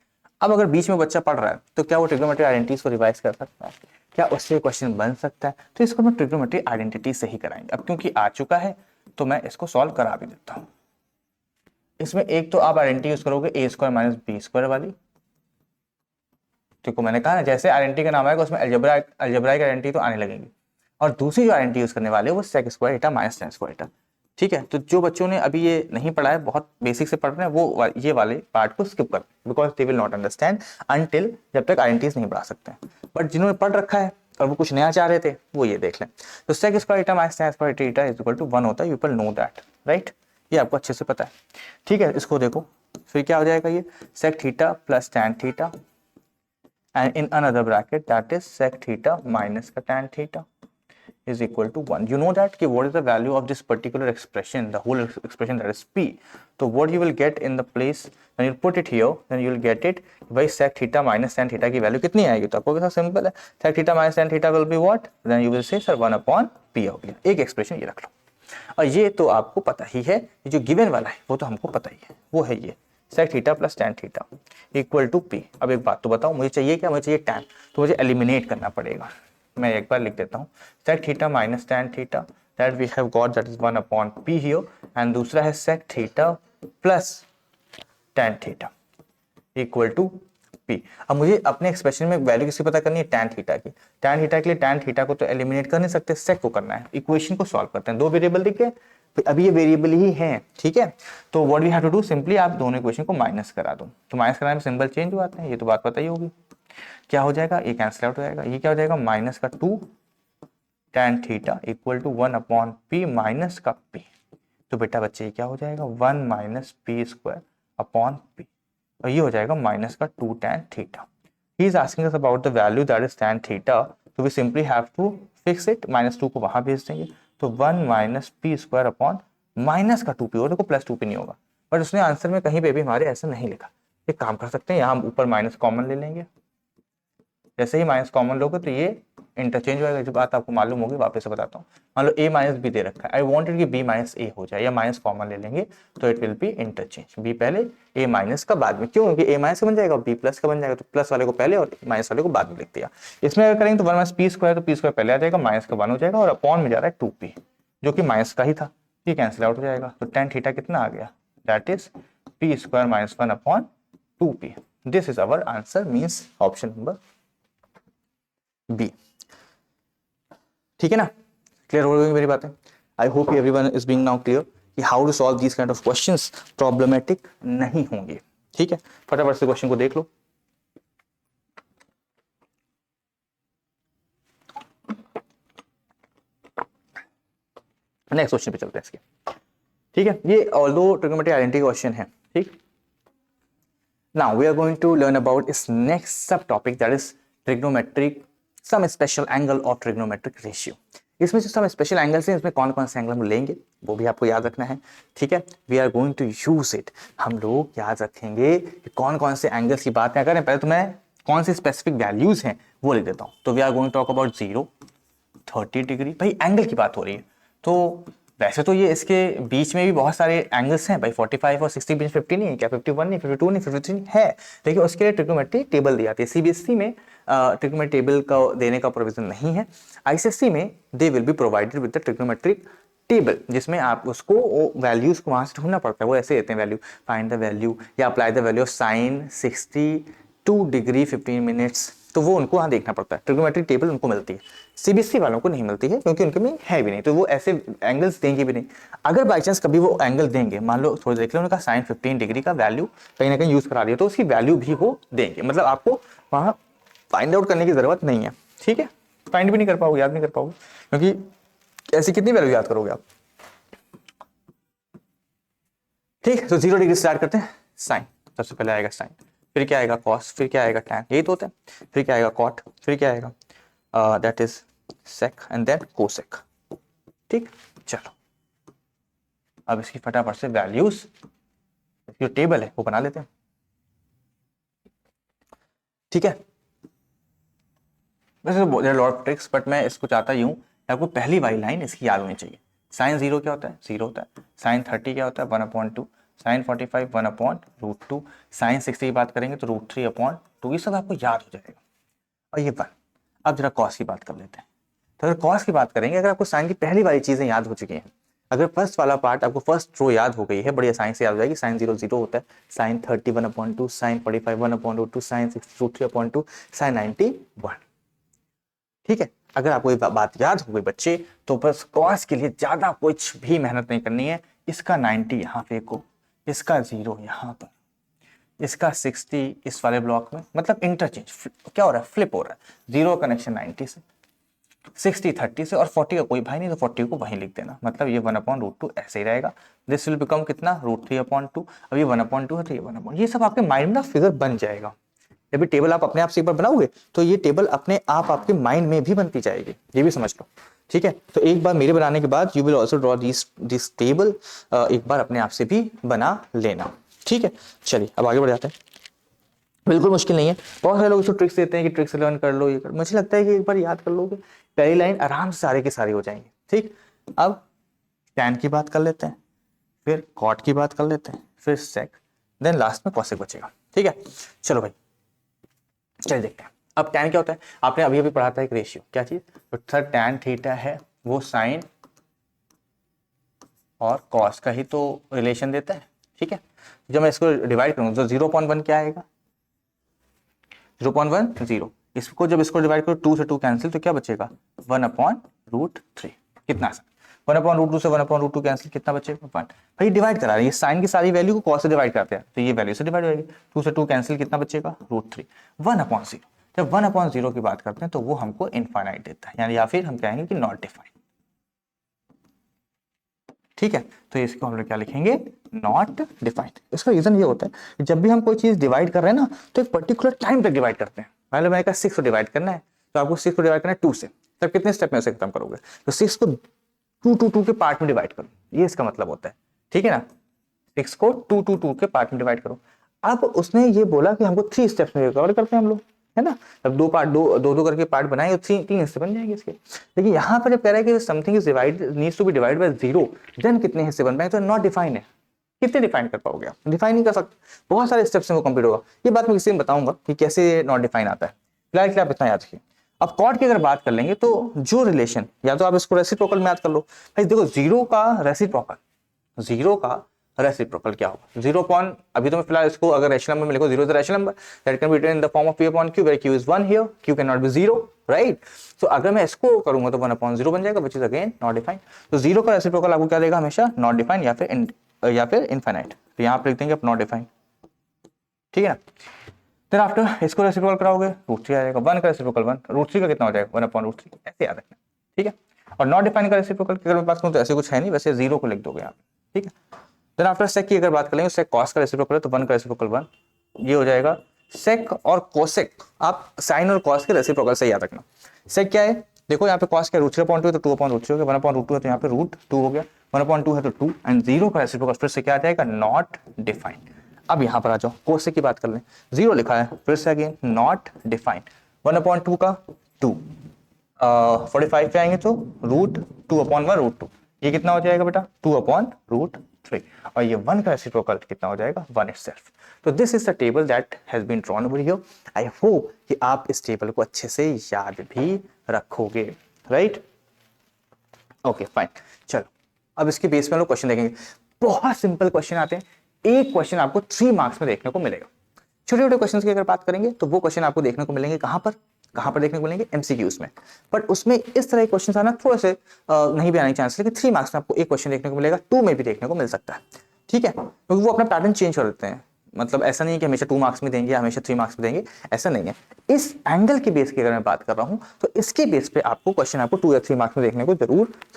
अब अगर बीच में बच्चा पढ़ रहा है तो क्या वो ट्रिग्नोमेट्री आइडेंटिटीज को रिवाइज कर सकता है, क्या उससे क्वेश्चन बन सकता है। तो इसको मैं ट्रिग्नोमेट्री आइडेंटिटी से ही कराएंगे। अब क्योंकि आ चुका है तो मैं इसको सॉल्व करा भी देता हूँ। इसमें एक तो आप आइडेंटिटी यूज करोगे ए स्क्वायर माइनस बी स्क्वायर वाली, देखो मैंने कहा ना जैसे आइडेंटिटी का नाम आएगा उसमें अलजेब्राइक आइडेंटिटी तो आने लगेंगी। और दूसरी जो आइडेंटिटी यूज करने वाले हैं वो sec square theta minus tan square theta. ठीक है, तो जो बच्चों ने अभी ये नहीं पढ़ा है, बहुत बेसिक से पढ़ रहे हैं, वो ये वाले पार्ट को स्किप कर, because they will not understand until जब तक आइडेंटिटीज नहीं पढ़ा सकते हैं। बट जिन्होंने पढ़ रखा है और वो कुछ नया चाह रहे थे वो ये देख लें। तो sec square theta minus tan square theta is equal to 1 होता है, you will know that, right, ये आपको अच्छे से पता है। ठीक है, इसको देखो फिर क्या हो जाएगा, ये sec theta plus tan theta and in another bracket that is sec theta minus का tan theta is equal to 1. You know that what is the value of this particular expression, the whole expression, that is p. So what you will get in the place when you put it here, then you will get it by sec theta minus tan theta की value कितनी आएगी, तो आपको कैसा simple है, sec theta minus tan theta will be what, then you will say sir 1 upon p हो गया। एक एक्सप्रेशन ये रख लो, और ये तो आपको पता ही है, ये जो गिवन वाला है वो तो हमको पता ही है, वो है ये sec theta plus tan theta equal to p। अब एक बात तो बताओ, मुझे चाहिए क्या, मुझे चाहिए tan, तो मुझे एलिमिनेट करना पड़ेगा। मैं एक बार लिख देता हूँ, sec theta minus tan theta that we have got that is 1 upon p here, and दूसरा है sec theta plus tan theta equal to p। अब मुझे अपने एक्सप्रेशन में वैल्यू किसकी पता करनी है, tan थीटा की। tan थीटा के लिए tan थीटा को तो एलिमिनेट कर नहीं सकते, sec को करना है। इक्वेशन को सॉल्व करते हैं, दो वेरिएबल दिख गए, अभी ये वेरिएबल ही हैं, ठीक है। तो what we have to do, simply आप दोनों इक्वेशन को माइनस करा दो, तो माइनस कराने में सिंबल चेंज हो आते हैं, ये तो बात पता ही होगी। क्या हो जाएगा, ये कैंसिल आउट हो जाएगा, ये क्या हो जाएगा, माइनस का 2 tan theta equal to 1 upon p minus का p। तो बेटा बच्चे ये क्या हो जाएगा, 1 minus P square upon p, और ये हो जाएगा माइनस का 2 tan theta. He is asking us about the value that is tan theta, तो we simply have to fix it, -2 को वहां भेज देंगे, तो 1 minus P square upon minus का 2p, और देखो प्लस 2p नहीं होगा, बट उसने आंसर में कहीं पे भी हमारे ऐसा नहीं लिखा। एक काम कर सकते हैं, यहाँ हम ऊपर माइनस कॉमन ले लेंगे, जैसे ही माइनस कॉमन लोगे तो ये इंटरचेंज होगा। जो बात आपको मालूम होगी वापस से बताता हूँ, मान लो a माइनस बी दे रखा है, आई वांटेड कि b माइनस ए हो जाए, या माइनस कॉमन ले लेंगे तो it will B interchange, b पहले a माइनस का बाद में, क्यों, क्योंकि a माइनस का बन जाएगा b प्लस का बन जाएगा, तो प्लस वाले को पहले और माइनस वाले को बाद में लिख दिया। इसमें अगर करेंगे तो 1 माइनस पी स्क्वायर, तो पी स्क्वायर पहले आ जाएगा, माइनस का 1 हो जाएगा, और अपॉन में जा रहा है 2p जो कि माइनस का ही था, ये कैंसिल आउट हो जाएगा, तो tan थीटा कितना आ गया, that is p square minus 1 upon 2p। This is our answer, means option number B. ठीक है ना, क्लियर हो गई मेरी बातें। I hope everyone is being now clear कि how to solve this kind of questions, problematic नहीं होंगे। ठीक है, फटाफट से क्वेश्चन को देख लो। नेक्स्ट क्वेश्चन पे चलते हैं इसके। ठीक है, ये ऑल्दो ट्रिग्नोमेट्री आइडेंटिटी क्वेश्चन है। ठीक, now we are going to learn about इस next sub topic that is trigonometric some special angle of trigonometric ratio. इसमें जो सम स्पेशल एंगल्स हैं, इसमें कौन कौन से एंगल हम लेंगे वो भी आपको याद रखना है। ठीक है, we are going to use it, हम लोग याद रखेंगे कि कौन कौन से एंगल्स की बातें करें। पहले तो मैं कौन सी स्पेसिफिक वैल्यूज हैं वो लिख देता हूँ। तो we are going to talk about 0, 30 degree, भाई एंगल की बात हो रही है। तो वैसे तो ये इसके बीच में भी बहुत सारे एंगल्स हैं भाई, 45 और 60 बीच 50 नहीं है क्या, 51 नहीं, 52 नहीं, 53 है, लेकिन उसके लिए ट्रिग्नोमेट्री टेबल दी जाती है। सीबीएसई में ट्रिग्नोमेट्री टेबल का देने का प्रोविजन नहीं है, आईसीएसई में they will be provided with the trigonometric table, जिसमें आप उसको वैल्यूज को वहां से ढूंढना पड़ता है। वो ऐसे देते हैं वैल्यू, फाइंड द वैल्यू या apply the value of sine 62 degree 15 minutes तो वो उनको वहाँ देखना पड़ता है, ट्रिग्नोमेट्रिक टेबल उनको मिलती है, सीबीएसई वालों को नहीं मिलती है क्योंकि उनके में है भी नहीं, तो वो ऐसे एंगल्स देंगे भी नहीं। अगर बाई चांस कभी वो एंगल देंगे, मान लो थोड़ा देख लो उनका साइन 15 डिग्री का वैल्यू कहीं ना कहीं यूज करा दिया, तो उसकी वैल्यू भी वो देंगे, मतलब आपको वहाँ फाइंड आउट करने की जरूरत नहीं है, ठीक है, फाइंड भी नहीं कर पाओगे, याद नहीं कर पाओगे, क्योंकि ऐसी कितनी वैल्यू याद करोगे आप। ठीक है, तो 0 डिग्री स्टार्ट करते हैं, साइन सबसे पहले आएगा साइन, फिर क्या आएगा कॉस, फिर क्या आएगा टैन, यही तो होता है, फिर क्या आएगा कॉट, फिर क्या आएगा that is sec and then cosec. ठीक, चलो अब इसकी फटाफट से वैल्यूज जो टेबल है वो बना लेते हैं। ठीक है, वैसे तो लॉट ऑफ ट्रिक्स, बट मैं इसको चाहता ही हूँ कि आपको पहली वाली लाइन इसकी याद होनी चाहिए। साइन 0 क्या होता है, 0 होता है। साइन 30 क्या होता है, 1/2। साइन 45 1/√2। साइन 60 की बात करेंगे तो √3/2। ये सब आपको याद हो जाएगा, और ये 1। अब जरा कॉस की बात कर लेते हैं। तो अगर कॉस की बात करेंगे, अगर आपको साइन की पहली वाली चीजें याद हो चुकी हैं, अगर फर्स्ट वाला पार्ट आपको फर्स्ट रो याद हो गई है, बड़ी आसानी से याद हो जाएगी। साइन 0 0 होता है, साइन 30 1/2, साइन 45 1/√2, साइन 60 √3/2, साइन 90 1। ठीक है, अगर आपको ये बात याद हो गई बच्चे, तो बस कॉस के लिए ज्यादा कुछ भी मेहनत नहीं करनी है। इसका 90 यहाँ फेंको, इसका 0 यहाँ पर, इसका 60 इस वाले ब्लॉक में, मतलब इंटरचेंज क्या हो रहा है, फ्लिप हो रहा है। 0 कनेक्शन 90 से, 60 30 से, और 40 का कोई भाई नहीं तो 40 को वहीं लिख देना, मतलब ये 1/√2 ऐसे ही रहेगा। दिस विल बिकम कितना, √3/2। अब ये 1/2 है तो ये 1/, ये सब आपके माइंड में फिगर बन जाएगा। जब भी टेबल आप अपने आप से एक बार बनाओगे तो ये टेबल अपने आप आपके माइंड में भी बनती जाएगी, ये भी समझ लो। ठीक है, तो एक बार मेरे बनाने के बाद you will also draw this table, एक बार अपने आप से भी बना लेना। ठीक है, चलिए अब आगे बढ़ जाते हैं। बिल्कुल मुश्किल नहीं है, बहुत सारे लोग इसको ट्रिक्स देते हैं कि ट्रिक्स लर्न कर लो, ये कर, मुझे लगता है कि एक बार याद कर लोगे पहली लाइन आराम से सारे के सारे हो जाएंगे। ठीक, अब टैन की बात कर लेते हैं, फिर कॉट की बात कर लेते हैं, फिर सेक, देन लास्ट में कॉसेक बचेगा। ठीक है, चलो भाई चलिए देखते हैं। अब टैन क्या होता है, आपने अभी अभी पढ़ा था एक रेशियो, क्या चीज, तो सर टैन थीटा है वो साइन और कॉस का ही तो रिलेशन देता है। ठीक है, जब मैं इसको डिवाइड करूंगा तो 0.1 क्या आएगा, 0.1 0। इसको जब इसको डिवाइड करो 2 से 2 कैंसिल, तो क्या बचेगा 1/√3। कितना आसान, 1/√2 से 1/√2 कैंसिल, कितना बचेगा 1। भाई डिवाइड करा रहे हैं, साइन की सारी वैल्यू को कॉस से डिवाइड करते हैं, तो ये वैल्यू से डिवाइड होगी। 2 से 2 कैंसिल, कितना बचेगा √3। 1/0, जब 1/0 की बात करते हैं तो वो हमको इनफाइनाइट देता है, यानी या फिर हम कहेंगे कि नॉट डिफाइंड। ठीक है, तो इसको हम लोग क्या लिखेंगे, नॉट डिफाइंड। इसका रीजन ये होता है कि जब भी हम कोई चीज डिवाइड कर रहे हैं ना, तो एक पर्टिकुलर टाइम तक डिवाइड करते हैं। पहले मैंने कहा 6 को डिवाइड करना है, तो आपको 6 को डिवाइड करना है 2 से, तब कितने स्टेप में उसे खत्म करोगे, तो 6 को 2 के पार्ट में डिवाइड करो, ये इसका मतलब होता है। ठीक है ना, 6 को 2 के पार्ट में डिवाइड करो। अब उसने ये बोला कि हमको 3 स्टेप्स में कवर करते हैं हम लोग, है ना, अब 2 पार्ट, दो करके पार्ट बनाए, 3 हिस्से बन जाएंगे इसके। लेकिन यहाँ पर कह रहा है कि something is divide needs to be divide by 0, देन कितने हिस्से बन पाएंगे, तो नॉट डिफाइन है। कितने डिफाइन कर पाओगे आप, डिफाइन नहीं कर सकते, बहुत सारे स्टेप्स में वो कंप्लीट होगा। ये बात मैं किसी में बताऊंगा कि कैसे नॉट डिफाइन आता है, फिलहाल के लिए आप इतना याद रखिए। अब कॉर्ड की अगर बात कर लेंगे तो जो रिलेशन, या तो आप इसको रेसिप्रोकल में याद कर लो। भाई देखो 0 का रेसिप्रोकल, 0 का रेसिप्रोकल क्या होगा, 0 अपॉन, अभी तो मैं फिलहाल इसको अगर रैशनल नंबर में लिखो, 0 is the rational number that can be written in the form of p upon q, where q is 1 here, q can not be 0, right. तो अगर मैं इसको करूंगा तो 1/0 बन जाएगा, which is again not define. तो 0 का रेसिप्रोकल आपको क्या देगा, हमेशा नॉट डिफाइन या फिर इनफाइनाइट। तो यहाँ पे लिख देंगे आप नॉट डिफाइन। ठीक है ना, देन आफ्टर इसको रेसिप्रोकल कराओगे √3 आ जाएगा, 1 का रेसिप्रोकल 1, √3 का कितना हो जाएगा 1/√3, ऐसे याद रखना। ठीक है, और नॉट डिफाइन का रेसिप्रोकल अगर मैं बात करूं तो ऐसे कुछ है नहीं, वैसे 0 को लिख दोगे आप। ठीक है, देन आफ्टर सेक की अगर बात करेंगे, सेक कॉस का रेसिप्रोकल है तो 1 का रेसिप्रोकल 1, ये हो जाएगा। सेक और कोसेक, आप साइन और कॉस के रेसिप्रोकल से याद रखना। सेक क्या है, देखो यहाँ पे कॉस क्या है, √3/2 है तो 2/√3 हो गया, 1/√2 है तो यहाँ पे √2 हो गया, 1/2 है तो 2, एंड 0 का रेसिप्रोकल फिर से क्या आ जाएगा, नॉट डिफाइंड। अब यहाँ पर आ जाओ, कोसेक की बात कर लें, 0 लिखा है, फिर से अगेन नॉट डिफाइंड, 1/2 का 2, 45 पे आएंगे तो √2/1 √2, ये कितना हो जाएगा बेटा 2/√3, और ये 1 का रेसिप्रोकल कितना हो जाएगा 1 इटसेल्फ। तो this is the table that has been drawn over here. I hope कि आप इस टेबल को अच्छे से याद भी रखोगे, राइट। ओके फाइन, चलो अब इसके बेस में लोग क्वेश्चन देखेंगे। बहुत सिंपल क्वेश्चन आते हैं, एक क्वेश्चन आपको 3 मार्क्स में देखने को मिलेगा। छोटे छोटे क्वेश्चन की अगर बात करेंगे तो वो क्वेश्चन आपको देखने को मिलेंगे कहाँ पर देखने को मिलेंगे एमसीक्यूज में। बट उसमें इस तरह के क्वेश्चन आना थोड़े से नहीं भी आने के चांस, लेकिन 3 मार्क्स में आपको एक क्वेश्चन देखने को मिलेगा, 2 में भी देखने को मिल सकता है, ठीक है, क्योंकि वो अपना पैटर्न चेंज कर देते हैं। मतलब ऐसा नहीं है कि हमेशा 2 मार्क्स में देंगे, हमेशा 3 मार्क्स में देंगे, ऐसा नहीं है। इस एंगल के बेस की अगर मैं बात कर रहा हूं तो इसके बेस पे आपको क्वेश्चन आपको 2 या 3 मार्क्स में देखने को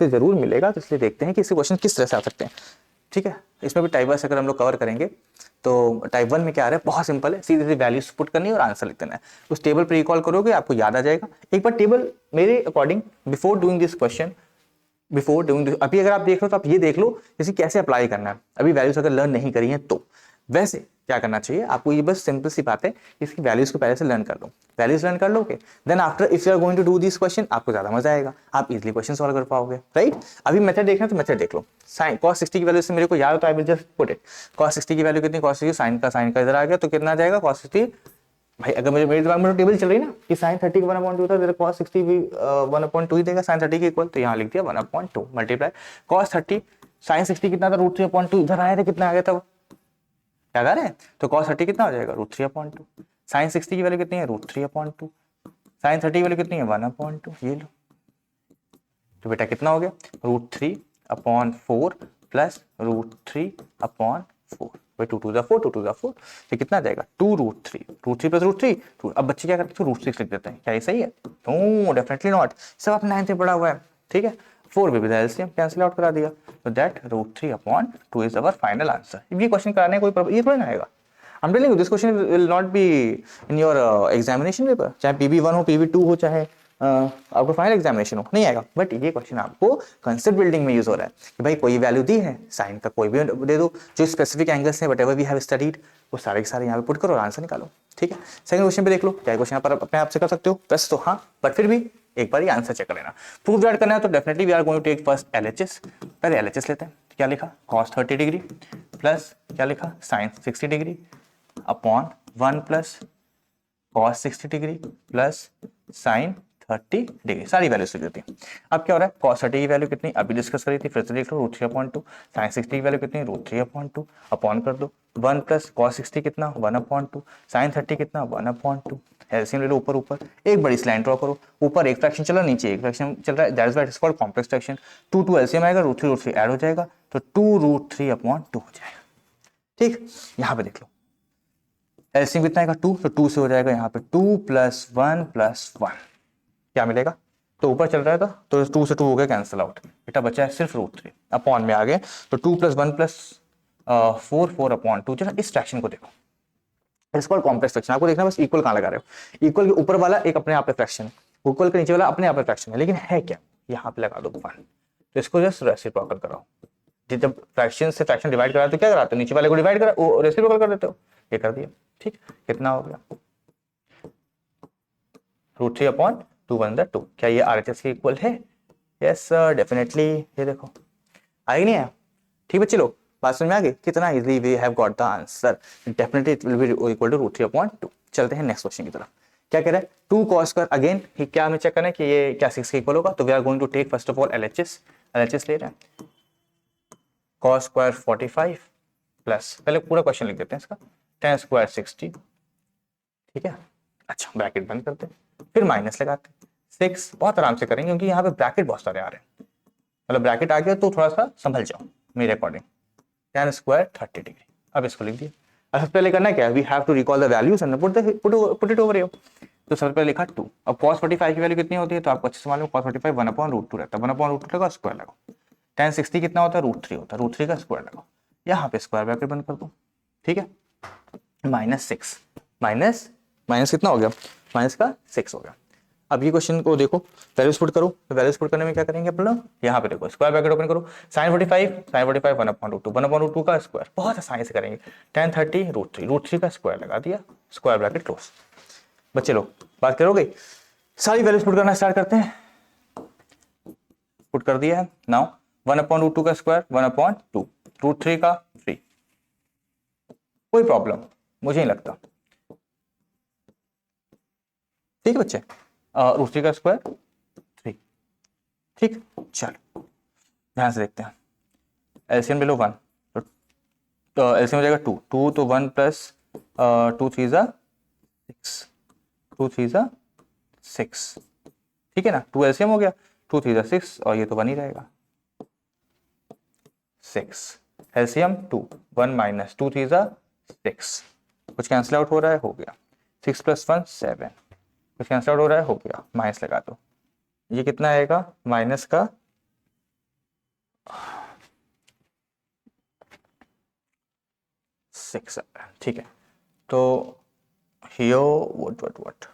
जरूर मिलेगा। तो इसलिए देखते हैं कि इसके क्वेश्चन किस तरह से आ सकते हैं, ठीक है। इसमें भी टाइप वाइज अगर हम लोग कवर करेंगे तो टाइप 1 में क्या आ रहा है, बहुत सिंपल है, सीधे सीधे वैल्यूज पुट करनी है और आंसर लिख देना है। उस टेबल पर रिकॉल करोगे आपको याद आ जाएगा। एक बार टेबल मेरे according before doing this question, अभी अगर आप देख लो तो आप ये देख लो इसे कैसे अप्लाई करना है। अभी वैल्यूज अगर लर्न नहीं करी है तो वैसे क्या करना चाहिए आपको, ये बस सिंपल सी बात है, इसकी वैल्यूज को पहले से लर्न कर लो। वैल्यूज लर्न कर लोगे then after if you are going to do this question आपको ज्यादा मजा आएगा, आप इजीली क्वेश्चन सॉल्व कर पाओगे, राइट। अभी मेथड देखना तो मेथड देख लो। साइन cos 60 की वैल्यू से मेरे को याद होता है, I will just put it. cos 60 की वैल्यू कितनी, cos 60 साइन का इधर आ गया तो कितना आ जाएगा cos 60। भाई अगर मेरे दिमाग में टेबल चल रही ना कि sin 30 का 1/2 था, तेरे cos 60 भी 1/2 ही देगा sin 30 के इक्वल, तो यहाँ लिख दिया 1/2 मल्टीप्लाई cos 30 sin 60 कितना था √3/2, इधर आया था कितना आ गया था, क्या कर रहे हैं, तो cos 30 कितना हो जाएगा √3/2, sin 60 की वैल्यू कितनी है √3/2, sin 30 की वैल्यू कितनी है 1/2, ये लो। तो बेटा कितना हो गया √3/4 प्लस √3/4, भाई 2 2 4 2 2 4, तो कितना आ जाएगा 2√3 प्लस √3। अब बच्चे क्या करते हैं √6 लिख देते हैं, क्या ये सही है, नो डेफिनेटली नॉट, सब आपने 9th में पढ़ा हुआ है, ठीक है। 4 भी विद एलसीएम कैंसिल आउट करा दिया, तो that √3/2 is our final answer. ये क्वेश्चन कराने कोई ये थोड़ी ना आएगा। I'm telling you this question will not be in your examination paper, चाहे PB1 हो PB2 हो चाहे आपको फाइनल एग्जामिनेशन हो, नहीं आएगा। बट ये क्वेश्चन आपको कंसेप्ट बिल्डिंग में यूज हो रहा है कि भाई कोई वैल्यू दी है, साइन का कोई भी दे दो, जो स्पेसिफिक एंगल्स हैं व्हाटएवर वी हैव स्टडीड वो सारे के सारे यहाँ पे पुट करो और आंसर निकालो, ठीक है। सेकंड क्वेश्चन पे देख लो, क्या क्वेश्चन पर अपने आप से कर सकते हो वैसे तो हाँ, बट फिर भी एक बार ये आंसर चेक कर लेना। प्रूफ दैट करना है तो definitely we are going to take first LHS. पहले एलएचएस लेते हैं, क्या लिखा cos 30 डिग्री प्लस क्या लिखा sin 60 degree upon 1 plus cos 60 degree plus sin 30 degree, सारी वैल्यूज लिख देती है। अब क्या हो रहा है cos 30 की वैल्यू कितनी अभी डिस्कस करी थी, फिर से देख लो √3/2, sin 60 की वैल्यू कितनी √3/2, अपॉन कर दो 1 प्लस cos 60 कितना 1/2, sin 30 कितना 1/2, एलसीएम ले लो ऊपर ऊपर, एक बड़ी लाइन ड्रॉ करो, ऊपर एक फ्रैक्शन चल रहा है नीचे एक फ्रैक्शन चल रहा है, that is why it is called complex fraction. 2 LCM आएगा √3 ऐड हो जाएगा तो 2√3/2 हो जाएगा, ठीक। यहाँ पे देख लो एलसीएम कितना आएगा 2, तो 2 से हो जाएगा यहाँ पे 2 + 1 + 1 क्या मिलेगा, तो ऊपर चल रहा था तो 2 से 2 हो गया कैंसिल आउट, बेटा बचा है सिर्फ √3, अपॉन में आ गए तो 2 + 1 + 4 4/2। जरा इस फ्रैक्शन को देखो, इसको कॉम्प्लेक्स फ्रैक्शन आपको देखना बस इक्वल कहाँ लगा रहे हो, इक्वल के ऊपर वाला एक अपने आप पे फ्रैक्शन है, इक्वल के नीचे वाला अपने आप पे फ्रैक्शन है, लेकिन है क्या यहाँ पे लगा दो 1, तो इसको जस्ट रेसिप्रोकल कराओ। जब फ्रैक्शन से फ्रैक्शन डिवाइड करा तो क्या कराते हो नीचे वाले को डिवाइड करा वो रेसिप्रोकल कर देते हो, ये कर दिया, ठीक। कितना हो गया √3/2 × 2, क्या ये आरएचएस के इक्वल है, यस सर डेफिनेटली। ये देखो आई नहीं है, ठीक बच्चे लोग बात समझ में आ गई, कितना easily we have got the answer, definitely it will be equal to √3/2। चलते हैं नेक्स्ट क्वेश्चन की तरफ, क्या कह रहा है 2 cos कर, अगेन क्या हमें चेक करना है कि ये क्या 6 के इक्वल होगा, तो we are going to take first of all LHS ले रहे हैं cos स्क्वायर 45 प्लस, पहले पूरा क्वेश्चन लिख देते हैं इसका, tan स्क्वायर 60, ठीक है। अच्छा ब्रैकेट बंद करते हैं, फिर माइनस लगाते हैं 6, बहुत आराम से करेंगे क्योंकि यहाँ पे ब्रैकेट बहुत सारे आ रहे हैं, मतलब ब्रैकेट आ गया तो थोड़ा सा संभल जाओ मेरे अकॉर्डिंग, tan स्क्वायर 30 डिग्री। अब इसको लिख दिया, अब सबसे पहले करना क्या है, we have to recall the values and put it over here. तो सबसे पहले लिखा 2, अब cos 45 की वैल्यू कितनी होती है, तो आपको अच्छे से मालूम cos 45 1/√2 रहता है, 1/√2 का स्क्वायर लगाओ, tan 60 कितना होता है √3 होता है, √3 का स्क्वायर लगाओ, यहाँ पे स्क्वायर ब्रैकेट बंद कर दो, ठीक है। -6 माइनस कितना हो गया, माइनस का 6 हो गया। अब ये क्वेश्चन को देखो, वैल्यूज पुट करो, वैल्यूज पुट करने में क्या करेंगे अपन लोग, यहाँ पे देखो स्क्वायर ब्रैकेट ओपन करो, sin 45 1/√2 का स्क्वायर, बहुत आसानी से करेंगे, tan 30 √3 का स्क्वायर लगा दिया, स्क्वायर ब्रैकेट क्लोज। बच्चे लोग बात करोगे, सारी वैल्यूज पुट करना स्टार्ट करते हैं, पुट कर दिया है। नाउ 1/√2 का स्क्वायर 1/2, √3 का 3, कोई प्रॉब्लम मुझे नहीं लगता, ठीक है बच्चे, √3 का स्क्वायर 3, ठीक। चलो ध्यान से देखते हैं, एलसीएम ले लो 1, तो एलसीएम हो जाएगा 2 तो 1 + टू थ्री ज़ा 6, 2 3 ज़ा 6, ठीक है ना, 2 एलसीएम हो गया, 2 3 ज़ा 6 और ये तो 1 ही रहेगा, 6 एलसीएम 2, 1 माइनस 2 3 ज़ा 6, कुछ कैंसिल आउट हो रहा है, हो गया, 6 + 1 7, कुछ कैंसिल आउट हो रहा है, हो गया, माइनस लगा दो, ये कितना आएगा माइनस का 6, ठीक है। तो हियो व्हाट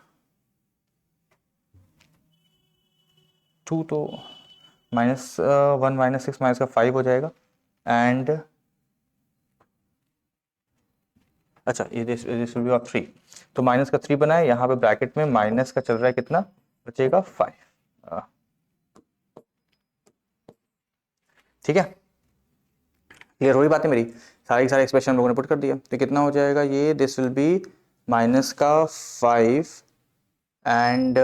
2 तो -1 -6 माइनस का 5 हो जाएगा एंड अच्छा ये दिस विल बी ऑफ 3, तो माइनस का 3 बना है, यहाँ पे ब्रैकेट में माइनस का चल रहा है कितना बचेगा 5, ठीक है, क्लियर हो रही बात है मेरी, सारी सारे एक्सप्रेशन हम लोगों ने पुट कर दिया, तो कितना हो जाएगा ये, दिस विल बी माइनस का 5 and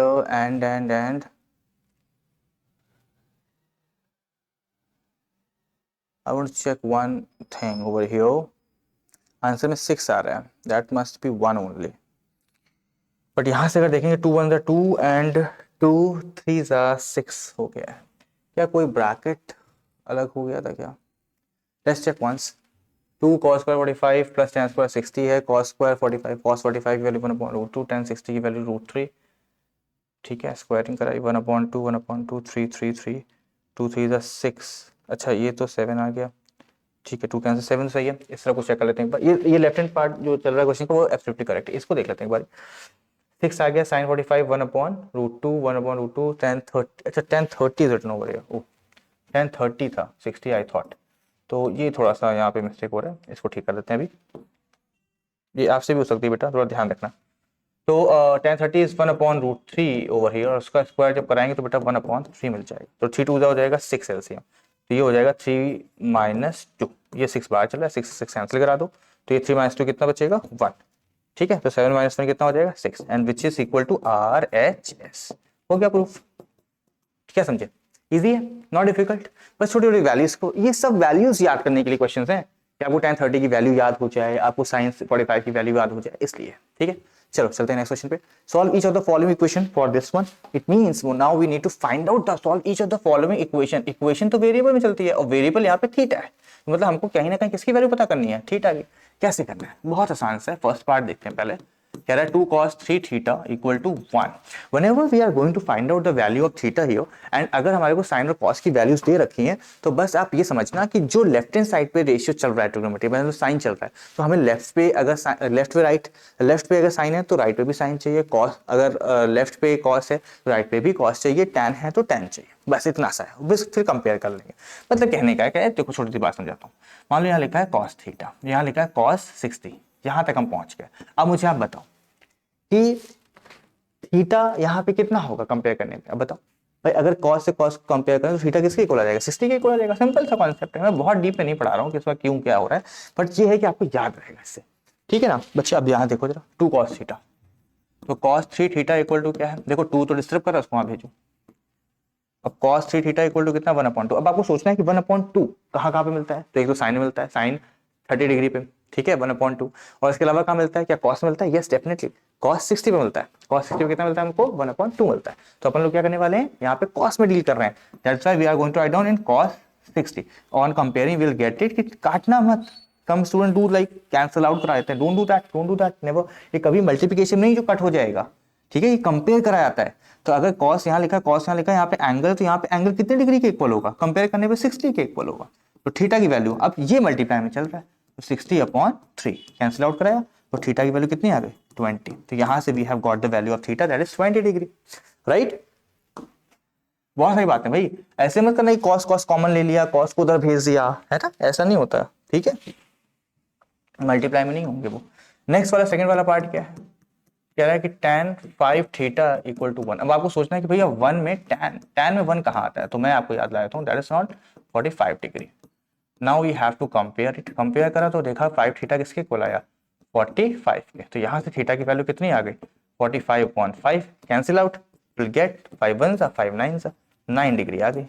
I want to check one thing over here. Answer में 6 आ रहा है, that must be 1 only, but यहाँ से अगर देखेंगे 2 1 2 एंड 2 3 6 हो गया है, क्या कोई ब्रैकेट अलग हो गया था क्या, let's check once, 2 cos square 45 plus tan square 60 है, cos स्क्वायर 45, cos 45 की वैल्यू 1/√2, tan 60 की वैल्यू √3, ठीक है, स्क्वायरिंग कराई 1/2 1/2 3 3 3, 2 3 6, अच्छा ये तो 7 आ गया, ठीक है, 2 कैंसिल 7 सही है, इस तरह कुछ चेक कर लेते हैं एक बार, ये लेफ्ट हैंड पार्ट जो चल रहा है क्वेश्चन का वो एब्सोल्युटली करेक्ट है, इसको देख लेते हैं एक बार, 6 आ गया, sin 45 1/√2 1/√2 tan 30, अच्छा tan 30 written over here, oh tan 30 था 60 आई थॉट, तो ये थोड़ा सा यहाँ पे मिस्टेक हो रहा है, इसको ठीक कर देते हैं अभी, ये आपसे भी हो सकती है बेटा, थोड़ा ध्यान रखना, तो tan 30 इज 1/√3 ओवर हियर, और उसका स्क्वायर जब कराएंगे तो बेटा 1/3 मिल जाएगा, तो 3 2 हो जाएगा 6 एलसीएम, तो ये हो जाएगा 3 - 2, ये 6 बाहर चला है, 6 6 कैंसिल करा दो, तो ये 3 - 2 कितना बचेगा 1, ठीक है, तो 7 - 1 कितना हो जाएगा 6 and which is equal to RHS, हो गया प्रूफ, क्या समझे, इजी है, नॉट डिफिकल्ट, बस छोटी छोटी वैल्यूज को, ये सब वैल्यूज याद करने के लिए क्वेश्चंस हैं कि आपको tan 30 की वैल्यू याद हो जाए, आपको sin 45 की वैल्यू याद हो जाए, इसलिए, ठीक है, चलो चलते हैं नेक्स्ट क्वेश्चन पे, solve each of the following equation for this one, it means now we need to find out the solve each of the following equation, equation तो वेरिएबल में चलती है और वेरिएबल यहाँ पे थीटा है, मतलब हमको कहीं ना कहीं किसकी वैल्यू पता करनी है, थीटा की, कैसे करना है, बहुत आसान से, फर्स्ट पार्ट देखते हैं पहले, कह रहा है 2 cos 3 theta equal to 1. Whenever we are going to find out the value of theta here, and अगर हमारे को sin और cos की वैल्यूज दे रखी हैं, तो बस आप ये समझना कि जो लेफ्ट हैंड साइड पे रेशियो चल रहा है ट्रिग्नोमेट्री में, साइन चल रहा है, तो हमें लेफ्ट पे अगर लेफ्ट पे अगर साइन है तो राइट पे भी साइन चाहिए, कॉस अगर लेफ्ट पे कॉस है तो राइट पे भी कॉस चाहिए, टैन है तो टैन चाहिए, बस इतना सा है, बस फिर कंपेयर कर लेंगे, मतलब कहने का है क्या, देखो छोटी सी बात समझाता हूँ, मान लो यहाँ लिखा है cos थीटा, यहाँ लिखा है cos 60, यहाँ तक हम पहुंच गए, अब मुझे आप बताओ कि थीटा यहाँ पे कितना होगा कंपेयर करने में, अब बताओ भाई, अगर कॉस से कॉस कंपेयर करें तो थीटा किसके इक्वल आ जाएगा, 60 के इक्वल आ जाएगा, सिंपल सा कॉन्सेप्ट है, मैं बहुत डीप में नहीं पढ़ा रहा हूँ कि इसमें क्यों क्या हो रहा है, बट ये है कि आपको याद रहेगा इससे, ठीक है ना बच्चे, अब यहाँ देखो जरा 2 cos थीटा, तो cos 3 थीटा इक्वल टू क्या है, देखो 2 तो डिस्टर्ब कर रहा है, उसको वहां भेजो, अब cos 3 थीटा इक्वल टू कितना 1/2, अब आपको सोचना है कि 1/2 कहाँ पे मिलता है, तो एक तो साइन में मिलता है, साइन 30 डिग्री पे, ठीक है 1/2, और इसके अलावा कहाँ मिलता है, क्या cos मिलता है, यस डेफिनेटली cos 60 पे मिलता है, cos 60 पे कितना मिलता है हमको 1/2 मिलता है, तो अपन लोग क्या करने वाले हैं, यहाँ पे cos में डील कर रहे हैं, that's why we are going to write down in cos 60, on comparing we will get it, कि काटना मत, कम student do like cancel out करा देते हैं, डोंट डू दैट नेवर, ये कभी मल्टीप्लिकेशन नहीं जो कट हो जाएगा, ठीक है, ये कंपेयर करा जाता है, तो अगर cos यहाँ लिखा है, cos यहाँ लिखा है, यहाँ पे एंगल, तो यहाँ पे एंगल कितने डिग्री के इक्वल होगा, कंपेयर करने पे 60 के इक्वल होगा, तो थीटा की वैल्यू, अब ये मल्टीप्लाई में चल रहा है, तो 60/3 कैंसिल आउट कराया, तो थीटा की वैल्यू कितनी आ गई 20, तो यहाँ से we have got the value of theta that is 20 degree, right, बहुत सही बात है भाई, ऐसे मत करना cos कॉमन ले लिया, cos को उधर भेज दिया, है ना, ऐसा नहीं होता, ठीक है, मल्टीप्लाई में नहीं होंगे वो। नेक्स्ट वाला सेकंड वाला पार्ट क्या है, कह रहा है कि tan 5 थीटा इक्वल टू 1, अब आपको सोचना है कि भैया 1 में tan में 1 कहाँ आता है, तो मैं आपको याद लाया हूँ, that is not 45 degree, now we have to compare it, compare करा तो देखा 5 थीटा किसके इक्वल आया 45 के, तो यहाँ से थीटा की वैल्यू कितनी आ गई 45/5, cancel out, will get 5 1 5 9 9 degree आ गई,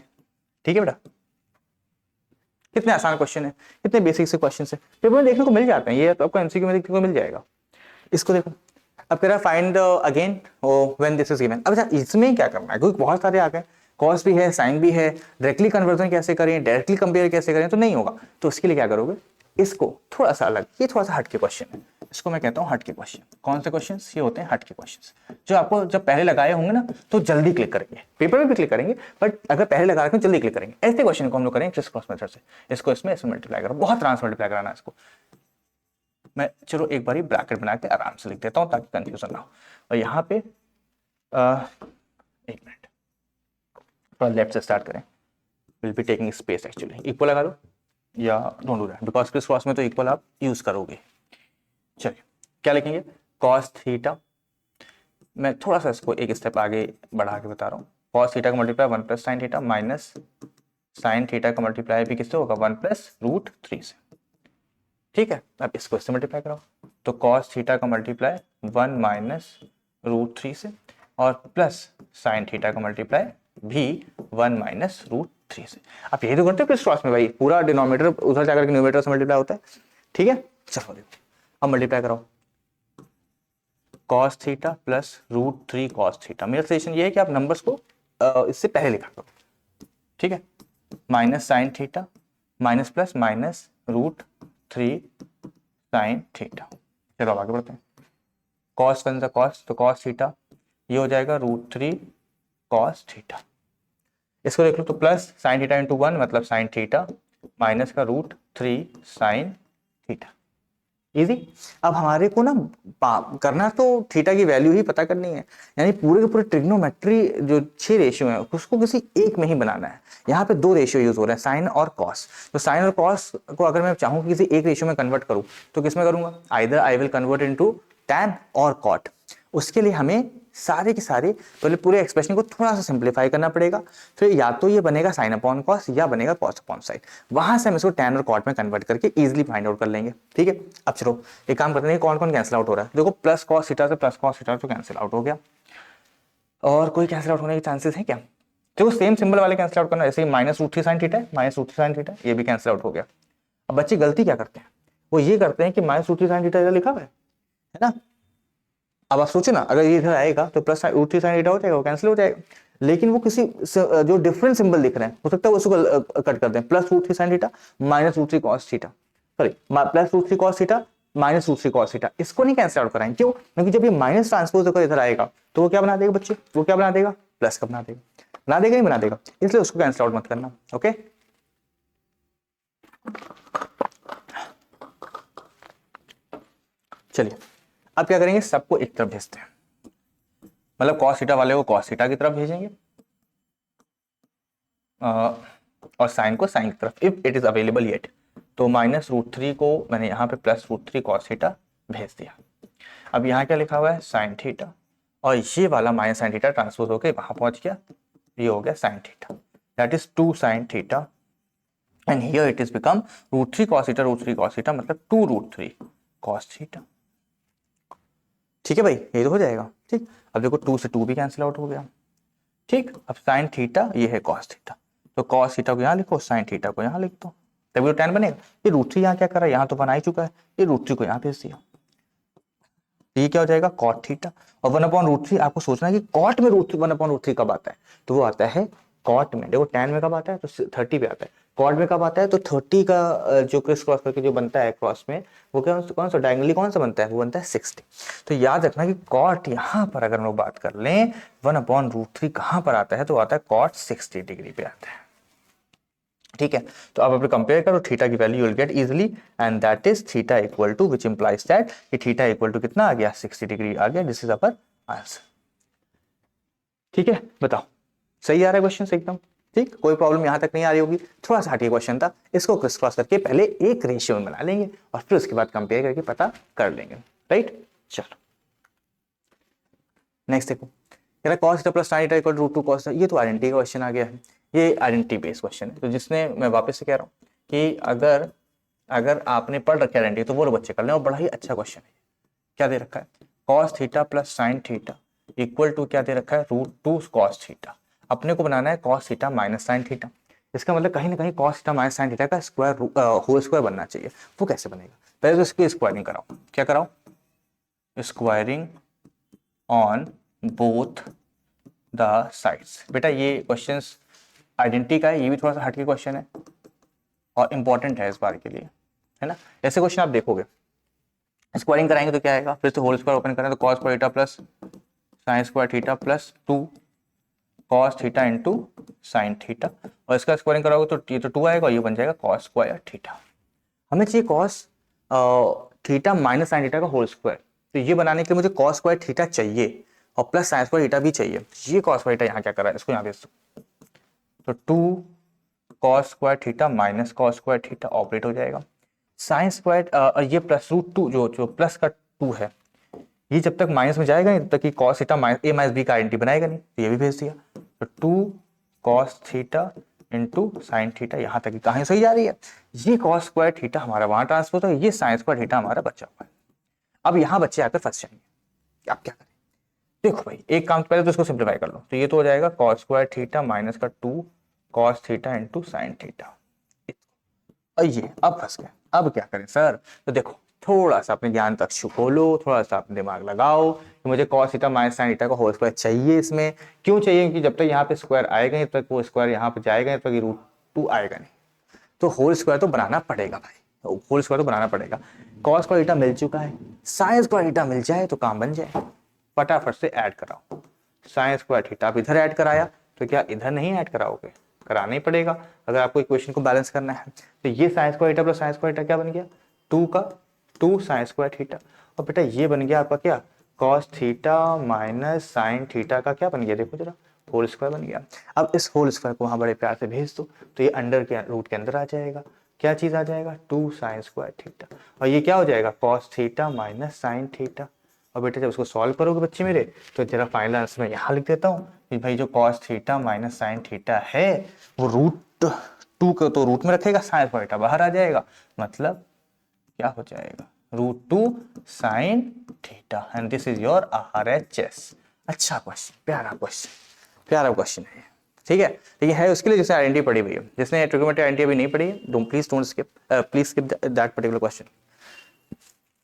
ठीक है बेटा, कितने आसान क्वेश्चन है, कितने बेसिक से क्वेश्चन है, पेपर में देखने को मिल जाते हैं, ये तो आपको एमसीक्यू में देखने को मिल जाएगा, इसको देखो, अब कह रहा है find again when this is given. अब अच्छा इसमें क्या करना है, क्योंकि बहुत सारे आ गए, कॉस भी है, साइन भी है, डायरेक्टली कन्वर्जन कैसे करें, डायरेक्टली कंपेयर कैसे करें, तो नहीं होगा। तो उसके लिए क्या करोगे, इसको थोड़ा सा अलग, ये थोड़ा सा हट के क्वेश्चन है, इसको मैं कहता हूँ हट के क्वेश्चन। कौन से क्वेश्चन? ये होते हैं हट के क्वेश्चन, जो आपको जब पहले लगाए होंगे ना तो जल्दी क्लिक करेंगे, पेपर में भी क्लिक करेंगे, बट अगर पहले लगा रखे जल्दी क्लिक करेंगे। ऐसे क्वेश्चन को हम लोग करेंगे क्रिस क्रॉस मेथड से। इसको इसमें मल्टीप्लाई करो, बहुत ट्रांस मल्टीप्लाई कराना है इसको। मैं चलो एक बार ब्रैकेट बना के आराम से लिख देता हूँ ताकि कंफ्यूजन ना हो। और यहाँ पे एक मिनट, थोड़ा लेफ्ट से स्टार्ट करें, will be taking space actually. Equal लगा दो या don't do that, because criss cross में तो इक्वल आप यूज करोगे। चलिए क्या लिखेंगे, कॉस थीटा, मैं थोड़ा सा इसको एक स्टेप आगे बढ़ा के बता रहा हूँ। कॉस थीटा का multiply 1 plus sign theta minus sine theta का मल्टीप्लाई भी किससे होगा, 1 प्लस रूट 3 से। ठीक है, अब इसको इससे मल्टीप्लाई कराओ, तो कॉस थीटा का मल्टीप्लाई 1 माइनस रूट 3 से, और प्लस साइन थीटा का मल्टीप्लाई भी 1 माइनस रूट 3 से। आप यही तो करते हो क्रिस क्रॉस में भाई, पूरा डिनोमिनेटर उधर जाकर के न्यूमरेटर से मल्टीप्लाई होता है। ठीक है, चलो देखो अब मल्टीप्लाई कराओ, cos theta plus root 3 cos theta. मेरा सजेशन ये है कि आप नंबर्स को इससे पहले लिखा करो। ठीक है, minus sine theta minus plus minus root 3 sine theta. चलो अब आगे बढ़ते हैं, कॉस वन सा कॉस, तो कॉस थीटा ये हो जाएगा रूट 3 कॉस थीटा। इसको देख लो तो प्लस साइन थीटा इंटू 1 मतलब साइन थीटा माइनस का रूट 3 साइन थीटा। इजी। अब हमारे को ना करना तो थीटा की वैल्यू ही पता करनी है, यानी पूरे के पूरे ट्रिग्नोमेट्री जो 6 रेशियो है उसको किसी एक में ही बनाना है। यहाँ पे 2 रेशियो यूज हो रहे हैं, साइन और कॉस। तो साइन और कॉस को अगर मैं चाहूँ कि किसी एक रेशियो में कन्वर्ट करूँ तो किस में करूंगा, either I will convert into tan और कॉट। उसके लिए हमें सारे के सारे पहले पूरे एक्सप्रेशन को थोड़ा सा सिंप्लीफाई करना पड़ेगा, फिर या तो ये बनेगा साइन अपॉन कॉस या बनेगा कॉस अपॉन साइन। वहां से हम इसको टैन और कॉट में कन्वर्ट करके इजीली फाइंड आउट कर लेंगे। ठीक है, अब चलो एक काम करते हैं, कौन कौन कैंसिल आउट हो रहा है। देखो प्लस कॉस थीटा से प्लस कॉस थीटा तो कैंसिल आउट हो गया, और कोई कैंसिल आउट होने के चांसेस है क्या? देखो सेम सिंबल वाले कैंसिल आउट करना, जैसे माइनस रूट 3 साइन थीटा है, माइनस रूट 3 साइन थीटा ये भी कैंसिल आउट हो गया। अब बच्चे गलती क्या करते हैं, वो ये करते हैं कि माइनस रूट 3 साइन थीटा लिखा हुआ है ना। अब आप सोचो ना, अगर ये इधर आएगा तो प्लस रूट 3 साइन थीटा हो जाएगा, वो कैंसिल हो जाएगा। लेकिन वो किसी जो डिफरेंट सिंबल दिख रहे हैं, हो सकता है वो उसको कट कर दें, plus root 3 sine theta minus root 3 cos theta, sorry plus root 3 cos theta minus root 3 cos theta. इसको नहीं कैंसिल आउट कराएंगे, क्यों? क्योंकि जब ये माइनस ट्रांसपोज होकर इधर आएगा तो वो क्या बना देगा बच्चे, वो क्या बना देगा, प्लस का बना देगा, बना देगा नहीं बना देगा, इसलिए उसको कैंसिल आउट मत करना। ओके, चलिए अब क्या करेंगे, सबको एक तरफ भेजते हैं, मतलब कॉस थीटा वाले को कॉस थीटा की तरफ भेजेंगे और साइन को साइन की तरफ, if it is available yet. तो माइनस रूट 3 को मैंने यहाँ पे प्लस रूट 3 कॉस थीटा भेज दिया। अब यहाँ क्या लिखा हुआ है, साइन थीटा, और ये वाला माइनस साइन थीटा ट्रांसपोज होकर वहां पहुंच गया, ये हो गया sine theta, that is 2 sine theta, and here it is become root 3 cos theta, root 3 cos theta मतलब 2 रूट 3 कॉस थीटा। ठीक है भाई, ये तो हो जाएगा। ठीक, अब देखो 2 से 2 भी कैंसिल आउट हो गया। ठीक, अब साइन थीटा ये है कॉस थीटा, तो कॉस थीटा को यहाँ लिखो, साइन थीटा को यहाँ लिख दो, तभी तो टैन बनेगा। ये रूट 3 यहाँ क्या कर रहा है, यहाँ तो बना ही चुका है, ये रूट 3 को यहाँ भेज दिया, तो ये क्या हो जाएगा कॉट थीटा। और 1/√3 आपको सोचना है कि कॉट में रूट 1/√3 कब आता है, तो वो आता है कॉट में। देखो टैन में कब आता है, तो 30 पे आता है, कॉट में कब आता है, तो 30 का जो क्रिस क्रॉस करके जो बनता है क्रॉस में, वो क्या कौन सा डायगोनली कौन सा बनता है, वो बनता है 60। तो याद रखना कि कॉट यहाँ पर अगर हम लोग बात कर लें 1/√3 कहाँ पर आता है, तो आता है कॉट 60 डिग्री पे आता है। ठीक है, तो अब आप कंपेयर करो थीटा की value you will get easily, and that is theta equal to, which implies that कि थीटा इक्वल टू कितना आ गया, 60 डिग्री आ गया। This is our answer. ठीक है, बताओ सही आ रहा है क्वेश्चन एकदम ठीक, कोई प्रॉब्लम यहां तक नहीं आ रही होगी। थोड़ा सा हटिया क्वेश्चन था, इसको क्रिस क्रॉस करके पहले एक रेशियो में बना लेंगे और फिर उसके बाद कंपेयर करके पता कर लेंगे। राइट, चलो नेक्स्ट देखो, कह रहा है cos theta plus sin theta equal to √2 cos। ये तो आइडेंटिटी का क्वेश्चन आ गया है, ये आइडेंटिटी बेस्ड क्वेश्चन है, तो जिसने मैं वापस से कह रहा हूँ कि अगर आपने पढ़ रखा है आइडेंटिटी तो वो लोग बच्चे कर लें, और बड़ा ही अच्छा क्वेश्चन है। क्या दे रखा है, cos theta plus sin theta equal to क्या दे रखा है, √2 cos थीटा। अपने को बनाना है cos theta minus sin theta, इसका मतलब कहीं ना कहीं cos theta minus sin theta का स्क्वायर होल स्क्वायर बनना चाहिए। वो कैसे बनेगा, पहले तो इसकी स्क्वायरिंग कराओ, क्या कराओ, squaring on both the sides. बेटा ये क्वेश्चंस आइडेंटिटी का है, ये भी थोड़ा सा हटके क्वेश्चन है और इंपॉर्टेंट है इस बार के लिए, है ना। ऐसे क्वेश्चन आप देखोगे, स्क्वायरिंग कराएंगे तो क्या आएगा, फिर से होल स्क्वायर ओपन करें तो cos square theta plus sign square theta plus 2 cos theta into sine theta, और इसका स्क्वायरिंग कराओगे तो ये तो 2 आएगा और ये बन जाएगा कॉस स्क्वायर थीटा। हमें चाहिए cos theta minus sine theta का होल स्क्वायर, तो ये बनाने के लिए मुझे कॉस स्क्वायर थीटा चाहिए और प्लस साइन स्क्वायर थीटा भी चाहिए। ये कॉस स्क्वायर थीटा यहाँ क्या कर रहा है, इसको यहाँ भेज दो, तो 2 cos square theta minus cos square theta operate हो जाएगा। साइन स्क्वायर और ये प्लस रूट 2 जो प्लस का 2 है, ये जब तक माइनस में जाएगा नहीं तब तक कि कॉस थीटा ए माइनस बी का आइडेंटिटी बनाएगा नहीं, तो ये भी भेज दिया। तो 2 cos theta into sine theta, यहाँ तक की कहानी सही जा रही है। ये कॉस स्क्वायर थीटा हमारा वहां ट्रांसफर होता है, ये साइन स्क्वायर थीटा हमारा बचा हुआ है। अब यहाँ बच्चे आकर फंस जाएंगे, आप क्या करें, देखो भाई एक काम पहले तो इसको सिंप्लीफाई कर लो, तो ये तो हो जाएगा कॉस स्क्वायर थीटा माइनस का 2 cos theta into sine theta. और ये अब फंस गए, अब क्या करें सर, तो देखो थोड़ा सा अपने ज्ञान चक्षु खोलो, थोड़ा सा अपने दिमाग लगाओ कि मुझे cos theta minus sine theta का होल स्क्वायर चाहिए। इसमें क्यों चाहिए, कि जब तक यहाँ पे स्क्वायर आएगा नहीं तब तक वो स्क्वायर यहाँ पे जाएगा, तब तक रूट 2 आएगा नहीं, तो होल स्क्वायर तो बनाना पड़ेगा भाई, होल स्क्वायर तो बनाना पड़ेगा। कॉस स्क्वायर थीटा मिल चुका है, साइन स्क्वायर थीटा मिल जाए तो काम बन जाए, फटाफट से ऐड कराओ। साइन स्क्वायर थीटा आप इधर ऐड कराया तो क्या इधर नहीं ऐड कराओगे, कराना ही पड़ेगा अगर आपको इक्वेशन को बैलेंस करना है। तो ये sign square theta plus sign square theta क्या बन गया, 2 का 2 साइन स्क्वायर थीटा, और बेटा ये बन गया आपका क्या, cos theta minus sine theta का क्या बन गया, देखो जरा होल स्क्वायर बन गया। अब इस होल स्क्वायर को वहां बड़े प्यार से भेज दो, तो ये अंडर के रूट के अंदर आ जाएगा, क्या चीज आ जाएगा, 2 साइन स्क्वायर थीटा, और ये क्या हो जाएगा cos theta minus sine theta. और बेटा जब उसको सॉल्व करोगे बच्चे मेरे, तो जरा फाइनल आंसर मैं यहाँ लिख देता हूँ कि भाई जो cos theta minus sine theta है वो रूट 2 को तो रूट में रखेगा, साइन स्क्वायर थीटा बाहर आ जाएगा, मतलब क्या हो जाएगा root 2 sine theta, and this is your RHS। अच्छा क्वेश्चन, प्यारा क्वेश्चन, प्यारा क्वेश्चन है, ठीक है। लेकिन है उसके लिए जिसने आइडेंटिटी पढ़ी हुई है, जिसने ट्रिग्नोमेट्री आइडेंटिटी अभी नहीं पढ़ी है, please don't skip, please skip that particular question.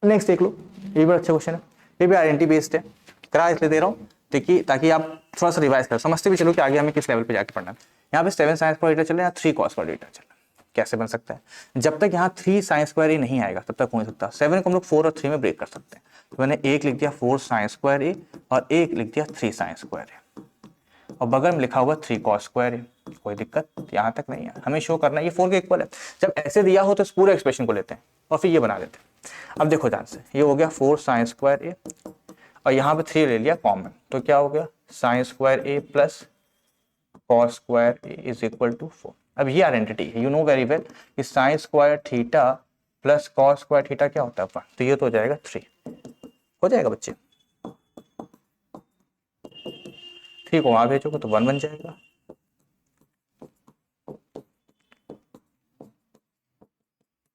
Next देख लो, ये भी अच्छा क्वेश्चन है, ये भी आइडेंटिटी बेस्ड है, करा इसलिए दे रहा हूँ देखिए ताकि आप थोड़ा सा रिवाइज कर समझते भी चलो कि आगे हमें किस लेवल पे जाके पढ़ना है। यहाँ पे 7 साइन स्क्वायर थीटा चले या 3 कॉस स्क्वायर थीटा चले, कैसे बन सकता है, जब तक यहाँ 3 साइन स्क्वायर ए नहीं आएगा तब तक हो नहीं सकता। 7 को हम लोग 4 और 3 में ब्रेक कर सकते हैं, तो मैंने एक लिख दिया 4 साइन स्क्वायर ए और एक लिख दिया 3 साइन स्क्वायर ए, और बगल में लिखा हुआ 3 कॉस स्क्वायर ए, कोई दिक्कत यहाँ तक नहीं है, हमें शो करना है ये 4 के इक्वल है। जब ऐसे दिया हो तो इस पूरे एक्सप्रेशन को लेते हैं और फिर ये बना देते हैं। अब देखो ध्यान से, ये हो गया 4 साइन स्क्वायर ए और यहाँ पे 3 ले लिया कॉमन, तो क्या हो गया sine square A plus cos square A is equal to 4। अब ये आइडेंटिटी है, यू नो वेरी वेल कि sine square theta plus cos square theta क्या होता है 1, तो ये तो हो जाएगा 3, हो जाएगा बच्चे, 3 को वहां भेजोगे तो 1 बन जाएगा,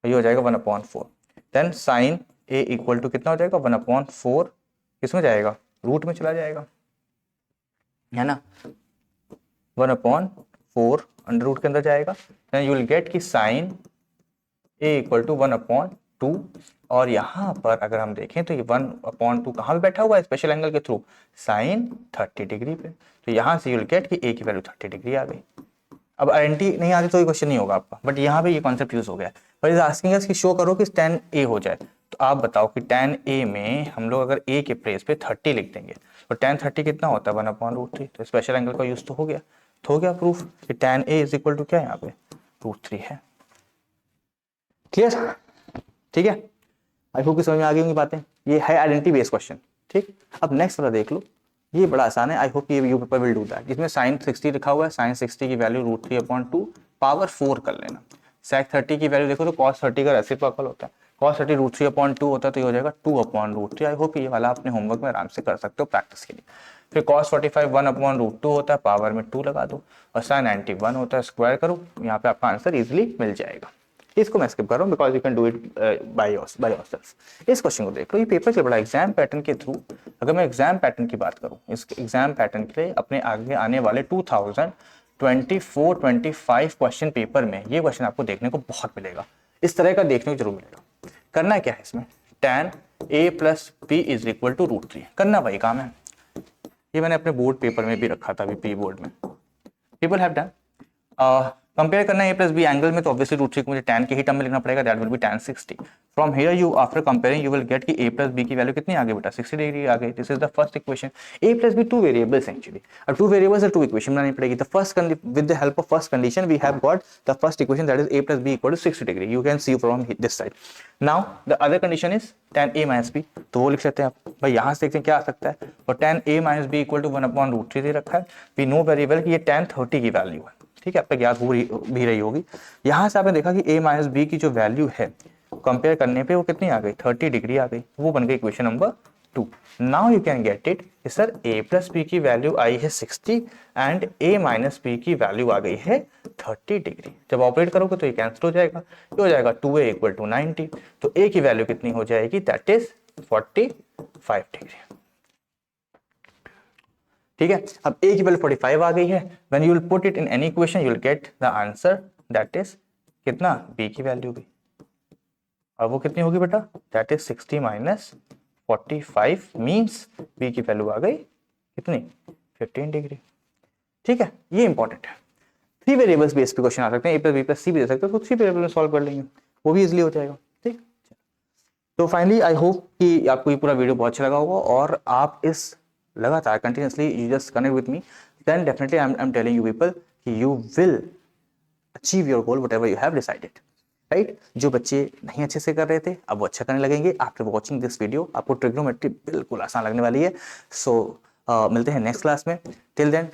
ये हो जाएगा 1/4। Then sine A equal to कितना हो जाएगा 1/4, किसमें जाएगा रूट में चला जाएगा, है ना, 1/4 अंडर रूट के अंदर जाएगा। देन यू विल गेट कि साइन ए इक्वल टू 1/2, और यहाँ पर अगर हम देखें तो ये 1/2 कहाँ पे बैठा हुआ है, स्पेशल एंगल के थ्रू साइन 30 डिग्री पे, तो यहाँ से यू विल गेट कि ए की वैल्यू 30 डिग्री आ गई। अब आइडेंटिटी नहीं आती तो ये क्वेश्चन नहीं होगा आपका, बट यहाँ पे ये कॉन्सेप्ट यूज हो गया है। बट इज आस्किंग अस कि शो करो कि tan a हो जाए, तो आप बताओ कि tan a में हम लोग अगर a के प्लेस पे 30 लिख देंगे तो tan 30 कितना होता है 1/√3, तो स्पेशल एंगल का यूज तो हो गया, प्रूफ कि tan a is equal to क्या यहाँ पे √3 है। क्लियर, ठीक है, आई होप कि समझ में आ गई होंगी बातें। ये है आइडेंटिटी बेस्ड क्वेश्चन, ठीक। अब नेक्स्ट वाला देख लो, ये बड़ा आसान है, आई होप ये you paper will do that. इसमें साइन 60 लिखा हुआ है, साइन 60 की वैल्यू √3/2 पावर 4 कर लेना। सेक 30 की वैल्यू देखो तो cos 30 का रेसिप्रोकल होता है, cos 30 √3/2 होता है, तो ये हो जाएगा 2/√3। आई होप ये वाला अपने होमवर्क में आराम से कर सकते हो प्रैक्टिस के लिए। फिर cos 45 1/√2 होता है, पावर में 2 लगा दो, और sin 90 1 होता है, स्क्वायर करो, यहाँ पे आपका आंसर इजिली मिल जाएगा। इसको मैं स्किप कर रहा हूँ because you can do it by yourself. इस क्वेश्चन को देख लो, ये पेपर से बड़ा एग्जाम पैटर्न के थ्रू, अगर मैं एग्जाम पैटर्न की बात करूँ, इस एग्जाम पैटर्न के लिए अपने आगे आने वाले 2024-25 क्वेश्चन पेपर में ये क्वेश्चन आपको देखने को बहुत मिलेगा, इस तरह का देखने को जरूर मिलेगा। करना क्या है इसमें, tan a plus b is equal to √3। करना वही काम है, ये मैंने अपने बोर्ड पेपर में भी रखा था, अभी पी बोर्ड में पीपल हैव डन। कंपेयर करना है a प्लस बी एंगल में, तो ऑब्वियसली √3 को मुझे tan के ही टर्म में लिखना पड़ेगा, that will be tan 60। From here you after comparing you will get कि a प्लस बी की वैल्यू कितनी आ गई बेटा, 60 डिग्री आ गई। This is the first equation. a plus b two variables actually, अब टू वेरिएबल्स है, टू इक्वेशन बनानी पड़ेगी। The first with the help of first condition we have got the first equation, that is a plus b equal to 60 degree. You can see from this side. Now the other condition is tan a minus b, तो वो लिख सकते हैं आप भाई, यहां से देखते हैं क्या आ सकता है, और tan a minus b equal to 1/√3 दे रखा है। वी नो वेरी वेल कि ये tan 30 की वैल्यू है, ठीक है, आपको याद भी रही होगी। यहां से आपने देखा कि a माइनस बी की जो वैल्यू है कंपेयर करने पे वो कितनी आ गई, 30 डिग्री आ गई, वो बन गई equation number 2। Now you can get it sir a plus b की वैल्यू आई है 60 एंड a माइनस बी की वैल्यू आ गई है 30 डिग्री। जब ऑपरेट करोगे तो ये कैंसिल हो जाएगा, ये हो जाएगा 2a इक्वल टू 90, तो a की वैल्यू कितनी हो जाएगी, दैट इज 45 डिग्री। ठीक है, अब a की वैल्यू 45 आ गई है। When you will put it in any equation you will get the answer, that is कितना, b की वैल्यू भी, और वो कितनी होगी बेटा, that is 60 minus 45 means b की वैल्यू आ गई कितनी, 15 डिग्री। ठीक है, ये इंपॉर्टेंट है। 3 वेरिएबल्स बेस पे क्वेश्चन आ सकते हैं, a प्लस बी प्लस सी भी दे सकते हो, तो 3 वेरिएबल में सॉल्व कर लेंगे, वो भी इजीली हो जाएगा। ठीक, तो फाइनली आई होप कि आपको ये पूरा वीडियो बहुत अच्छा लगा होगा, और आप इस लगातार continuously you just connect with me, then definitely I am telling you people कि you will achieve your goal whatever you have decided, right. जो बच्चे नहीं अच्छे से कर रहे थे अब वो अच्छा करने लगेंगे आफ्टर वॉचिंग दिस वीडियो। आपको ट्रिग्नोमेट्री बिल्कुल आसान लगने वाली है। सो मिलते हैं नेक्स्ट क्लास में। Till then